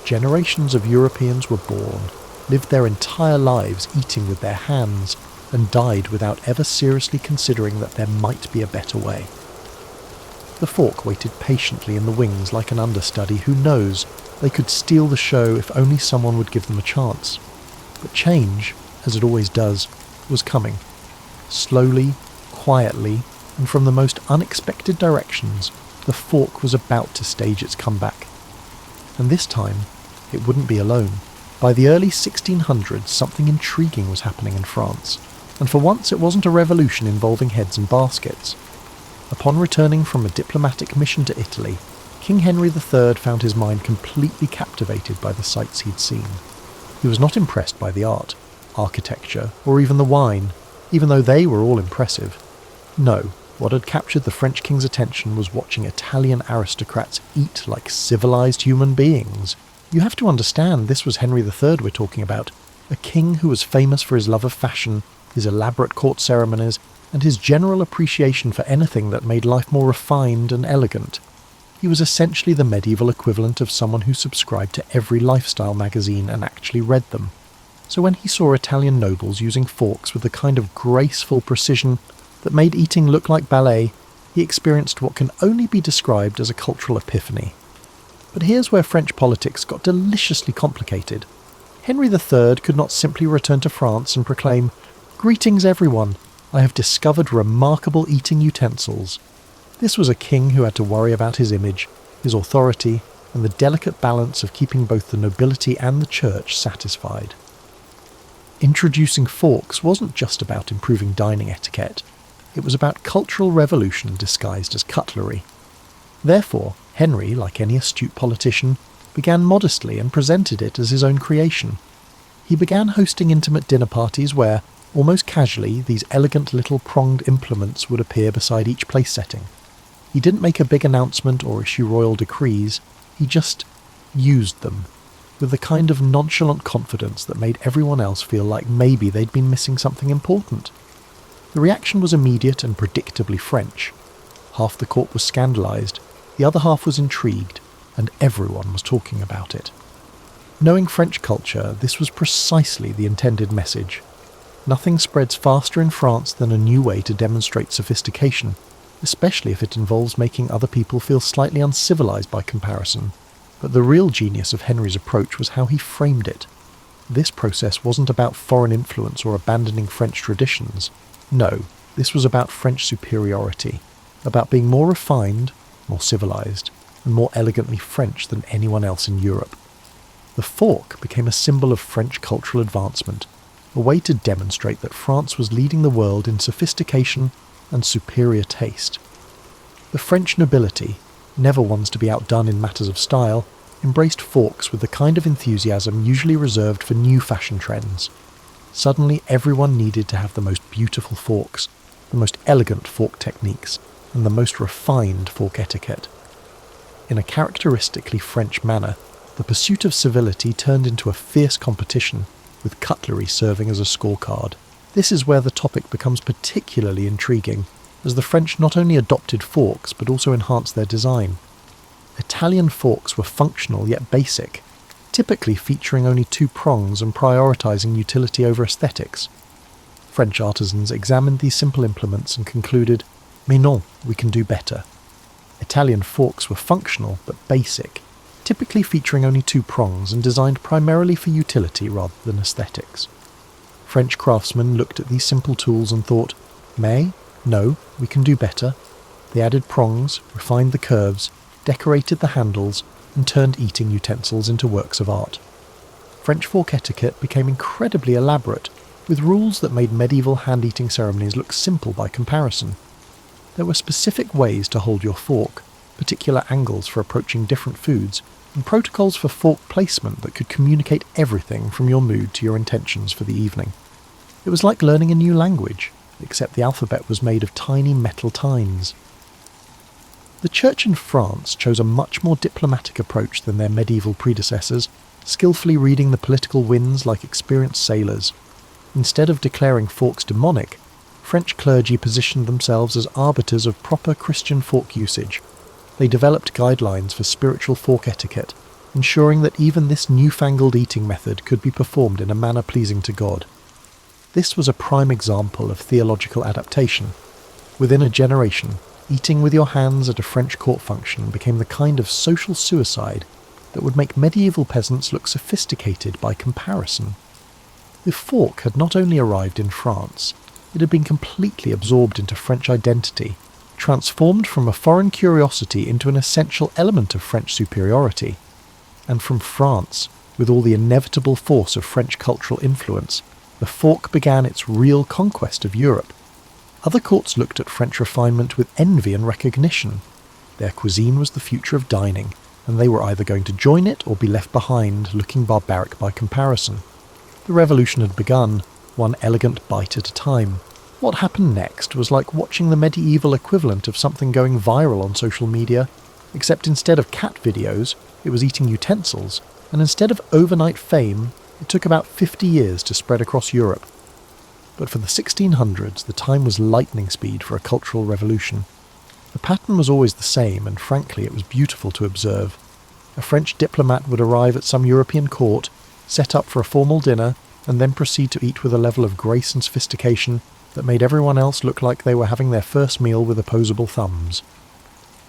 Speaker 1: Generations of Europeans were born, lived their entire lives eating with their hands, and died without ever seriously considering that there might be a better way. The fork waited patiently in the wings like an understudy who knows they could steal the show if only someone would give them a chance. But change, as it always does, was coming. Slowly, quietly, and from the most unexpected directions, the fork was about to stage its comeback. And this time, it wouldn't be alone. By the early 1600s, something intriguing was happening in France, and for once it wasn't a revolution involving heads and baskets. Upon returning from a diplomatic mission to Italy, King Henry III found his mind completely captivated by the sights he'd seen. He was not impressed by the art, architecture, or even the wine, even though they were all impressive. No, what had captured the French king's attention was watching Italian aristocrats eat like civilized human beings. You have to understand this was Henry III we're talking about, a king who was famous for his love of fashion, his elaborate court ceremonies, and his general appreciation for anything that made life more refined and elegant. He was essentially the medieval equivalent of someone who subscribed to every lifestyle magazine and actually read them. So when he saw Italian nobles using forks with the kind of graceful precision that made eating look like ballet, he experienced what can only be described as a cultural epiphany. But here's where French politics got deliciously complicated. Henry III could not simply return to France and proclaim, "Greetings everyone, I have discovered remarkable eating utensils." This was a king who had to worry about his image, his authority, and the delicate balance of keeping both the nobility and the church satisfied. Introducing forks wasn't just about improving dining etiquette, it was about cultural revolution disguised as cutlery. Therefore, Henry, like any astute politician, began modestly and presented it as his own creation. He began hosting intimate dinner parties where, almost casually, these elegant little pronged implements would appear beside each place setting. He didn't make a big announcement or issue royal decrees, he just used them, with the kind of nonchalant confidence that made everyone else feel like maybe they'd been missing something important. The reaction was immediate and predictably French. Half the court was scandalised, the other half was intrigued, and everyone was talking about it. Knowing French culture, this was precisely the intended message. Nothing spreads faster in France than a new way to demonstrate sophistication, especially if it involves making other people feel slightly uncivilized by comparison. But the real genius of Henry's approach was how he framed it. This process wasn't about foreign influence or abandoning French traditions. No, this was about French superiority, about being more refined, more civilized, and more elegantly French than anyone else in Europe. The fork became a symbol of French cultural advancement, a way to demonstrate that France was leading the world in sophistication and superior taste. The French nobility, never ones to be outdone in matters of style, embraced forks with the kind of enthusiasm usually reserved for new fashion trends. Suddenly everyone needed to have the most beautiful forks, the most elegant fork techniques, and the most refined fork etiquette. In a characteristically French manner, the pursuit of civility turned into a fierce competition, with cutlery serving as a scorecard. This is where the topic becomes particularly intriguing, as the French not only adopted forks but also enhanced their design. Italian forks were functional yet basic, typically featuring only 2 prongs and prioritising utility over aesthetics. French artisans examined these simple implements and concluded, "Mais non, we can do better." Italian forks were functional but basic, typically featuring only 2 prongs and designed primarily for utility rather than aesthetics. French craftsmen looked at these simple tools and thought, "Mais, no, we can do better." They added prongs, refined the curves, decorated the handles, and turned eating utensils into works of art. French fork etiquette became incredibly elaborate, with rules that made medieval hand-eating ceremonies look simple by comparison. There were specific ways to hold your fork, particular angles for approaching different foods, and protocols for fork placement that could communicate everything from your mood to your intentions for the evening. It was like learning a new language, except the alphabet was made of tiny metal tines. The Church in France chose a much more diplomatic approach than their medieval predecessors, skillfully reading the political winds like experienced sailors. Instead of declaring forks demonic, French clergy positioned themselves as arbiters of proper Christian fork usage. They developed guidelines for spiritual fork etiquette, ensuring that even this newfangled eating method could be performed in a manner pleasing to God. This was a prime example of theological adaptation. Within a generation, eating with your hands at a French court function became the kind of social suicide that would make medieval peasants look sophisticated by comparison. The fork had not only arrived in France, it had been completely absorbed into French identity, transformed from a foreign curiosity into an essential element of French superiority. And from France, with all the inevitable force of French cultural influence, the fork began its real conquest of Europe. Other courts looked at French refinement with envy and recognition. Their cuisine was the future of dining, and they were either going to join it or be left behind, looking barbaric by comparison. The revolution had begun, one elegant bite at a time. What happened next was like watching the medieval equivalent of something going viral on social media, except instead of cat videos, it was eating utensils, and instead of overnight fame, it took about 50 years to spread across Europe. But for the 1600s, the time was lightning speed for a cultural revolution. The pattern was always the same, and frankly it was beautiful to observe. A French diplomat would arrive at some European court, set up for a formal dinner, and then proceed to eat with a level of grace and sophistication that made everyone else look like they were having their first meal with opposable thumbs.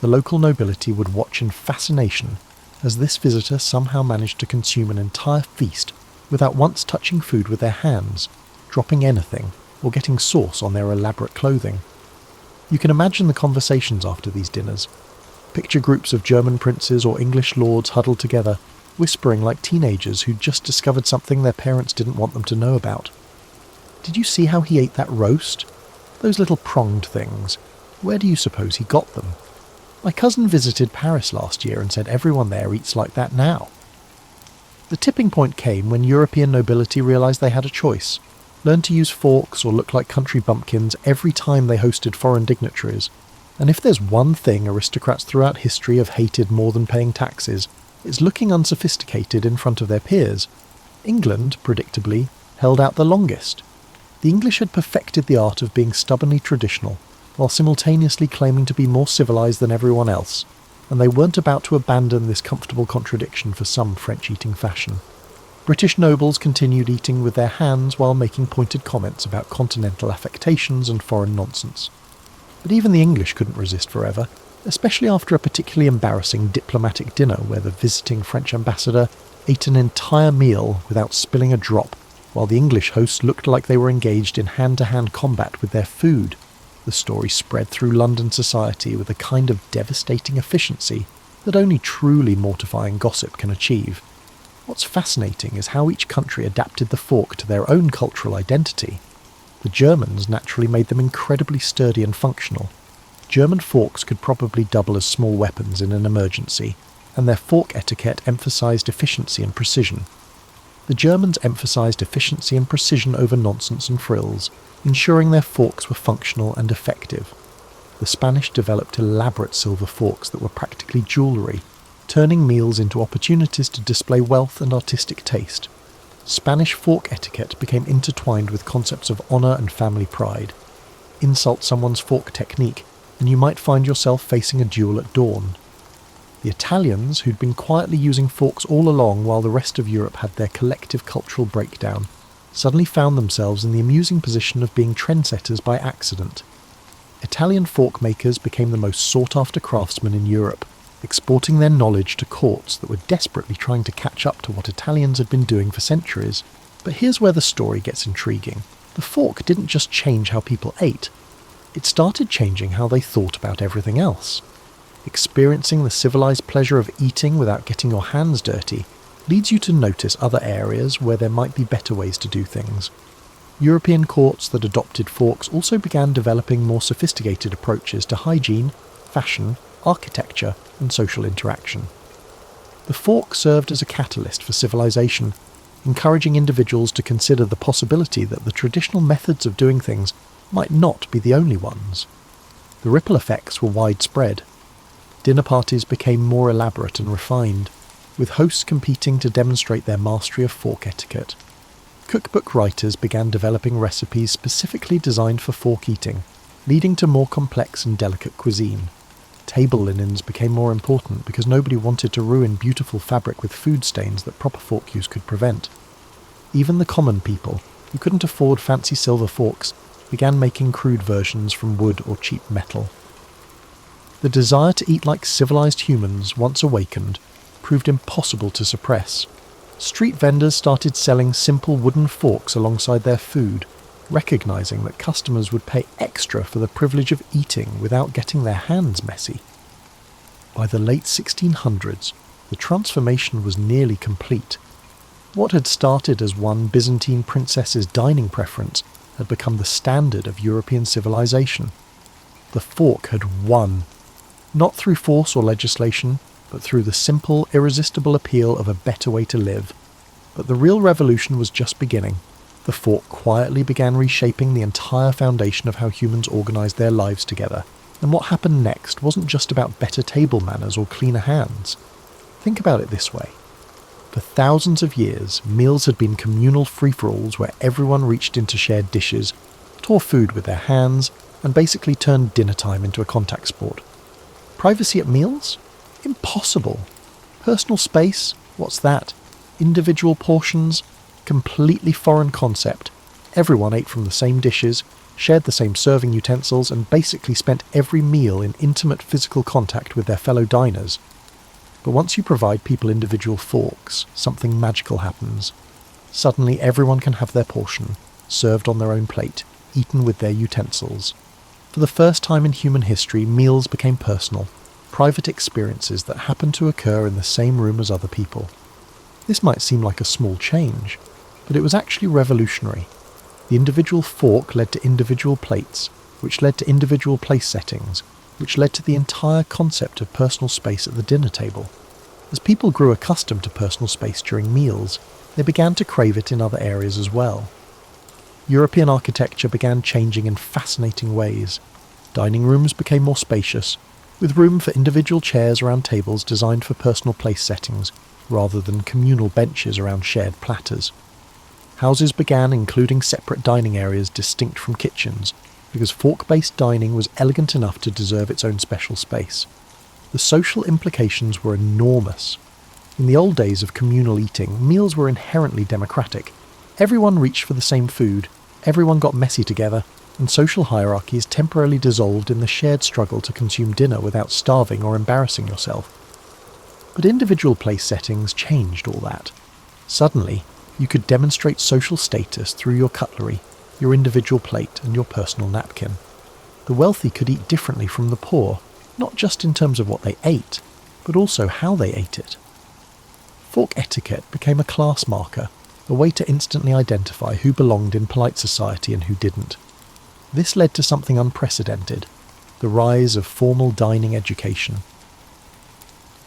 Speaker 1: The local nobility would watch in fascination as this visitor somehow managed to consume an entire feast without once touching food with their hands, dropping anything, or getting sauce on their elaborate clothing. You can imagine the conversations after these dinners. Picture groups of German princes or English lords huddled together, whispering like teenagers who'd just discovered something their parents didn't want them to know about. Did you see how he ate that roast? Those little pronged things. Where do you suppose he got them? My cousin visited Paris last year and said everyone there eats like that now. The tipping point came when European nobility realised they had a choice. Learn to use forks or look like country bumpkins every time they hosted foreign dignitaries. And if there's one thing aristocrats throughout history have hated more than paying taxes, it's looking unsophisticated in front of their peers. England, predictably, held out the longest. The English had perfected the art of being stubbornly traditional, while simultaneously claiming to be more civilised than everyone else, and they weren't about to abandon this comfortable contradiction for some French-eating fashion. British nobles continued eating with their hands while making pointed comments about continental affectations and foreign nonsense. But even the English couldn't resist forever, especially after a particularly embarrassing diplomatic dinner where the visiting French ambassador ate an entire meal without spilling a drop, while the English hosts looked like they were engaged in hand-to-hand combat with their food. The story spread through London society with a kind of devastating efficiency that only truly mortifying gossip can achieve. What's fascinating is how each country adapted the fork to their own cultural identity. The Germans naturally made them incredibly sturdy and functional. German forks could probably double as small weapons in an emergency, and their fork etiquette emphasised efficiency and precision. The Germans emphasised efficiency and precision over nonsense and frills, ensuring their forks were functional and effective. The Spanish developed elaborate silver forks that were practically jewellery, turning meals into opportunities to display wealth and artistic taste. Spanish fork etiquette became intertwined with concepts of honour and family pride. Insult someone's fork technique, and you might find yourself facing a duel at dawn. The Italians, who'd been quietly using forks all along while the rest of Europe had their collective cultural breakdown, suddenly found themselves in the amusing position of being trendsetters by accident. Italian fork makers became the most sought-after craftsmen in Europe, exporting their knowledge to courts that were desperately trying to catch up to what Italians had been doing for centuries. But here's where the story gets intriguing. The fork didn't just change how people ate. It started changing how they thought about everything else. Experiencing the civilised pleasure of eating without getting your hands dirty leads you to notice other areas where there might be better ways to do things. European courts that adopted forks also began developing more sophisticated approaches to hygiene, fashion, architecture, and social interaction. The fork served as a catalyst for civilization, encouraging individuals to consider the possibility that the traditional methods of doing things might not be the only ones. The ripple effects were widespread. Dinner parties became more elaborate and refined, with hosts competing to demonstrate their mastery of fork etiquette. Cookbook writers began developing recipes specifically designed for fork eating, leading to more complex and delicate cuisine. Table linens became more important because nobody wanted to ruin beautiful fabric with food stains that proper fork use could prevent. Even the common people, who couldn't afford fancy silver forks, began making crude versions from wood or cheap metal. The desire to eat like civilized humans, once awakened, proved impossible to suppress. Street vendors started selling simple wooden forks alongside their food, recognizing that customers would pay extra for the privilege of eating without getting their hands messy. By the late 1600s, the transformation was nearly complete. What had started as one Byzantine princess's dining preference had become the standard of European civilization. The fork had won, not through force or legislation, but through the simple, irresistible appeal of a better way to live. But the real revolution was just beginning. The fork quietly began reshaping the entire foundation of how humans organised their lives together, and what happened next wasn't just about better table manners or cleaner hands. Think about it this way. For thousands of years, meals had been communal free-for-alls where everyone reached into shared dishes, tore food with their hands, and basically turned dinner time into a contact sport. Privacy at meals? Impossible. Personal space? What's that? Individual portions? Completely foreign concept. Everyone ate from the same dishes, shared the same serving utensils, and basically spent every meal in intimate physical contact with their fellow diners. But once you provide people individual forks, something magical happens. Suddenly everyone can have their portion, served on their own plate, eaten with their utensils. For the first time in human history, meals became personal, private experiences that happened to occur in the same room as other people. This might seem like a small change, but it was actually revolutionary. The individual fork led to individual plates, which led to individual place settings, which led to the entire concept of personal space at the dinner table. As people grew accustomed to personal space during meals, they began to crave it in other areas as well. European architecture began changing in fascinating ways. Dining rooms became more spacious, with room for individual chairs around tables designed for personal place settings, rather than communal benches around shared platters. Houses began including separate dining areas distinct from kitchens, because fork-based dining was elegant enough to deserve its own special space. The social implications were enormous. In the old days of communal eating, meals were inherently democratic. Everyone reached for the same food, everyone got messy together, and social hierarchies temporarily dissolved in the shared struggle to consume dinner without starving or embarrassing yourself. But individual place settings changed all that. Suddenly, you could demonstrate social status through your cutlery, your individual plate, and your personal napkin. The wealthy could eat differently from the poor, not just in terms of what they ate, but also how they ate it. Fork etiquette became a class marker, a way to instantly identify who belonged in polite society and who didn't. This led to something unprecedented, the rise of formal dining education.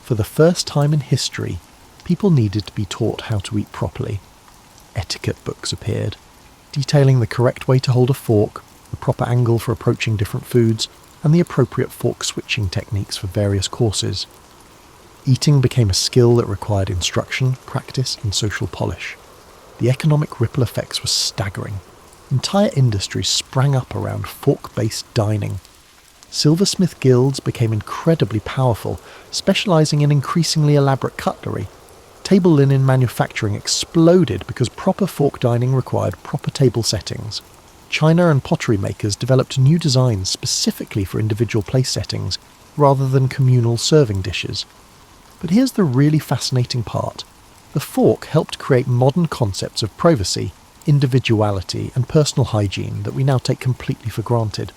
Speaker 1: For the first time in history, people needed to be taught how to eat properly. Etiquette books appeared, detailing the correct way to hold a fork, the proper angle for approaching different foods, and the appropriate fork switching techniques for various courses. Eating became a skill that required instruction, practice, and social polish. The economic ripple effects were staggering. Entire industries sprang up around fork-based dining. Silversmith guilds became incredibly powerful, specialising in increasingly elaborate cutlery. Table linen manufacturing exploded because proper fork dining required proper table settings. China and pottery makers developed new designs specifically for individual place settings, rather than communal serving dishes. But here's the really fascinating part. The fork helped create modern concepts of privacy, individuality, and personal hygiene that we now take completely for granted.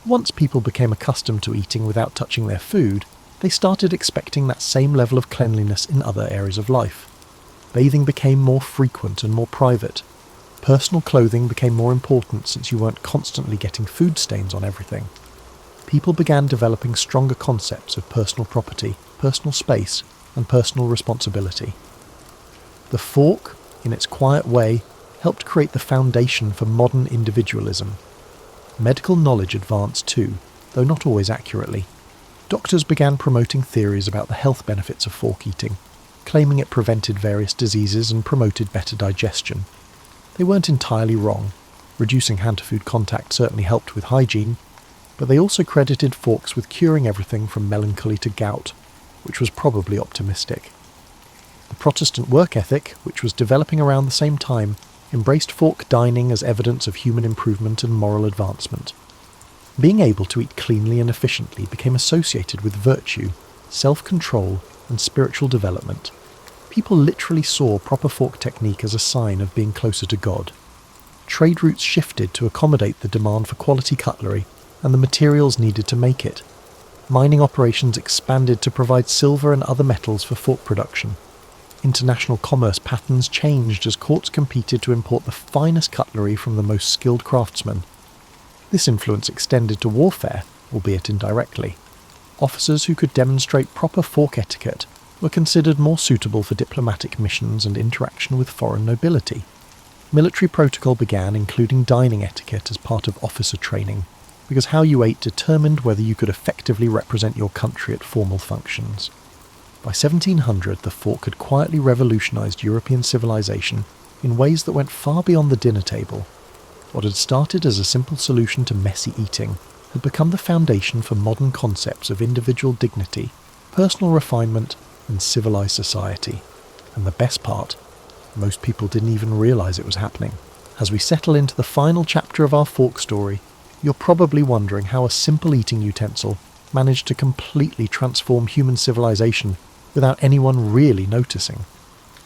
Speaker 1: Once people became accustomed to eating without touching their food, they started expecting that same level of cleanliness in other areas of life. Bathing became more frequent and more private. Personal clothing became more important since you weren't constantly getting food stains on everything. People began developing stronger concepts of personal property, personal space, and personal responsibility. The fork, in its quiet way, helped create the foundation for modern individualism. Medical knowledge advanced too, though not always accurately. Doctors began promoting theories about the health benefits of fork eating, claiming it prevented various diseases and promoted better digestion. They weren't entirely wrong. Reducing hand-to-food contact certainly helped with hygiene, but they also credited forks with curing everything from melancholy to gout, which was probably optimistic. The Protestant work ethic, which was developing around the same time, embraced fork dining as evidence of human improvement and moral advancement. Being able to eat cleanly and efficiently became associated with virtue, self-control, and spiritual development. People literally saw proper fork technique as a sign of being closer to God. Trade routes shifted to accommodate the demand for quality cutlery and the materials needed to make it. Mining operations expanded to provide silver and other metals for fork production. International commerce patterns changed as courts competed to import the finest cutlery from the most skilled craftsmen. This influence extended to warfare, albeit indirectly. Officers who could demonstrate proper fork etiquette were considered more suitable for diplomatic missions and interaction with foreign nobility. Military protocol began including dining etiquette as part of officer training, because how you ate determined whether you could effectively represent your country at formal functions. By 1700, the fork had quietly revolutionized European civilization in ways that went far beyond the dinner table. What had started as a simple solution to messy eating had become the foundation for modern concepts of individual dignity, personal refinement, and civilized society. And the best part, most people didn't even realize it was happening. As we settle into the final chapter of our fork story, you're probably wondering how a simple eating utensil managed to completely transform human civilization without anyone really noticing.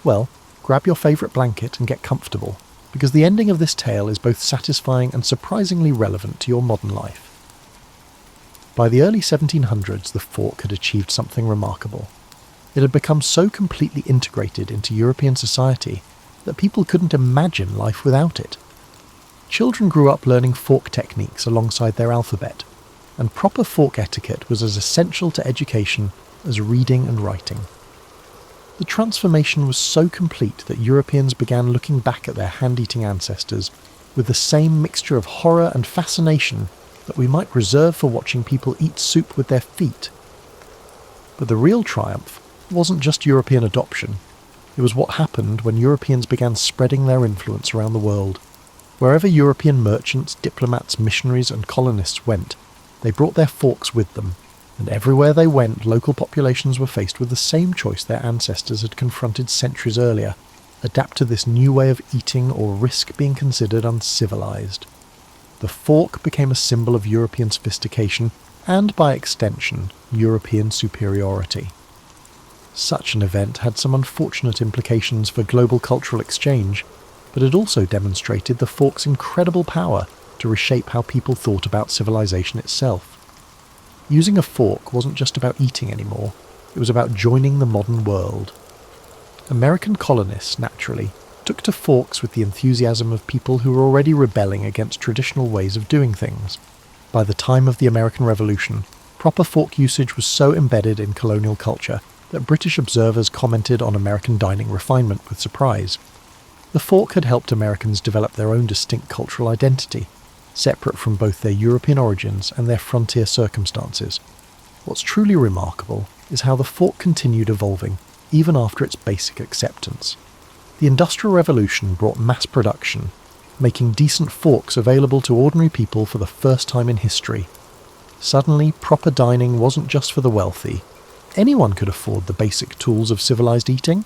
Speaker 1: Well, grab your favourite blanket and get comfortable, because the ending of this tale is both satisfying and surprisingly relevant to your modern life. By the early 1700s, the fork had achieved something remarkable. It had become so completely integrated into European society that people couldn't imagine life without it. Children grew up learning fork techniques alongside their alphabet, and proper fork etiquette was as essential to education as reading and writing. The transformation was so complete that Europeans began looking back at their hand-eating ancestors with the same mixture of horror and fascination that we might reserve for watching people eat soup with their feet. But the real triumph wasn't just European adoption. It was what happened when Europeans began spreading their influence around the world. Wherever European merchants, diplomats, missionaries and colonists went, they brought their forks with them, and everywhere they went, local populations were faced with the same choice their ancestors had confronted centuries earlier: adapt to this new way of eating or risk being considered uncivilized. The fork became a symbol of European sophistication and, by extension, European superiority. Such an event had some unfortunate implications for global cultural exchange, but it also demonstrated the fork's incredible power to reshape how people thought about civilization itself. Using a fork wasn't just about eating anymore, it was about joining the modern world. American colonists, naturally, took to forks with the enthusiasm of people who were already rebelling against traditional ways of doing things. By the time of the American Revolution, proper fork usage was so embedded in colonial culture that British observers commented on American dining refinement with surprise. The fork had helped Americans develop their own distinct cultural identity, separate from both their European origins and their frontier circumstances. What's truly remarkable is how the fork continued evolving, even after its basic acceptance. The Industrial Revolution brought mass production, making decent forks available to ordinary people for the first time in history. Suddenly, proper dining wasn't just for the wealthy. Anyone could afford the basic tools of civilized eating.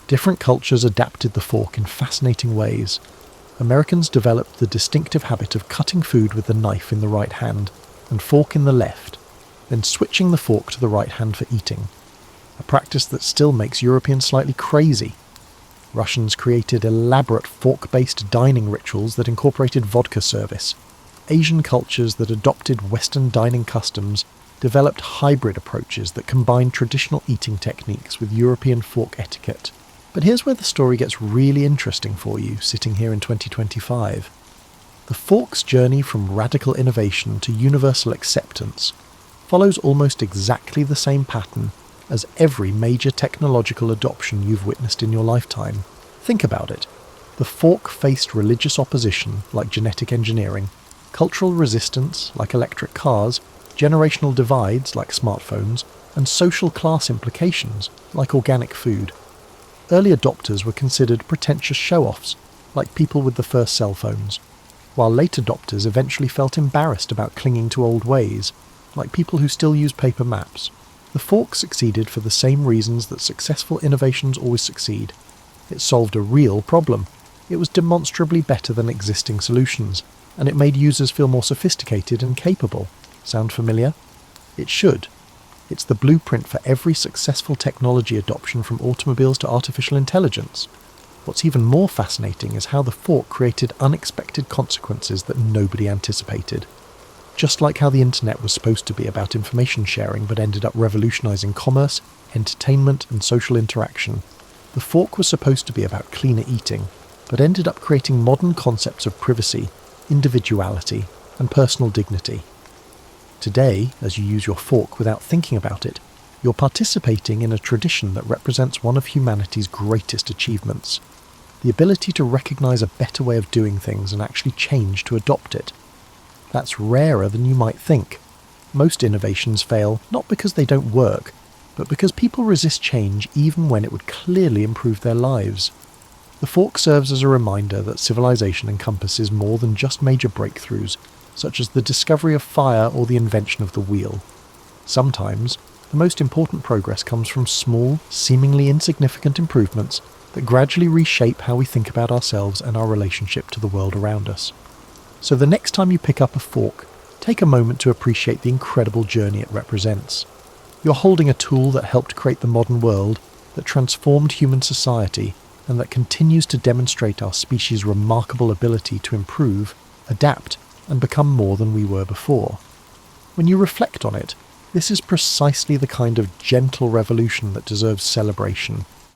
Speaker 1: Different cultures adapted the fork in fascinating ways. Americans developed the distinctive habit of cutting food with the knife in the right hand and fork in the left, then switching the fork to the right hand for eating, a practice that still makes Europeans slightly crazy. Russians created elaborate fork-based dining rituals that incorporated vodka service. Asian cultures that adopted Western dining customs developed hybrid approaches that combined traditional eating techniques with European fork etiquette. But here's where the story gets really interesting for you, sitting here in 2025. The fork's journey from radical innovation to universal acceptance follows almost exactly the same pattern as every major technological adoption you've witnessed in your lifetime. Think about it. The fork faced religious opposition, like genetic engineering, cultural resistance, like electric cars, generational divides, like smartphones, and social class implications, like organic food. Early adopters were considered pretentious show-offs, like people with the first cell phones, while late adopters eventually felt embarrassed about clinging to old ways, like people who still use paper maps. The fork succeeded for the same reasons that successful innovations always succeed. It solved a real problem. It was demonstrably better than existing solutions, and it made users feel more sophisticated and capable. Sound familiar? It should. It's the blueprint for every successful technology adoption from automobiles to artificial intelligence. What's even more fascinating is how the fork created unexpected consequences that nobody anticipated. Just like how the internet was supposed to be about information sharing but ended up revolutionizing commerce, entertainment and social interaction, the fork was supposed to be about cleaner eating, but ended up creating modern concepts of privacy, individuality and personal dignity. Today, as you use your fork without thinking about it, you're participating in a tradition that represents one of humanity's greatest achievements: the ability to recognize a better way of doing things and actually change to adopt it. That's rarer than you might think. Most innovations fail not because they don't work, but because people resist change even when it would clearly improve their lives. The fork serves as a reminder that civilization encompasses more than just major breakthroughs, such as the discovery of fire or the invention of the wheel. Sometimes, the most important progress comes from small, seemingly insignificant improvements that gradually reshape how we think about ourselves and our relationship to the world around us. So the next time you pick up a fork, take a moment to appreciate the incredible journey it represents. You're holding a tool that helped create the modern world, that transformed human society, and that continues to demonstrate our species' remarkable ability to improve, adapt, and become more than we were before. When you reflect on it, this is precisely the kind of gentle revolution that deserves celebration,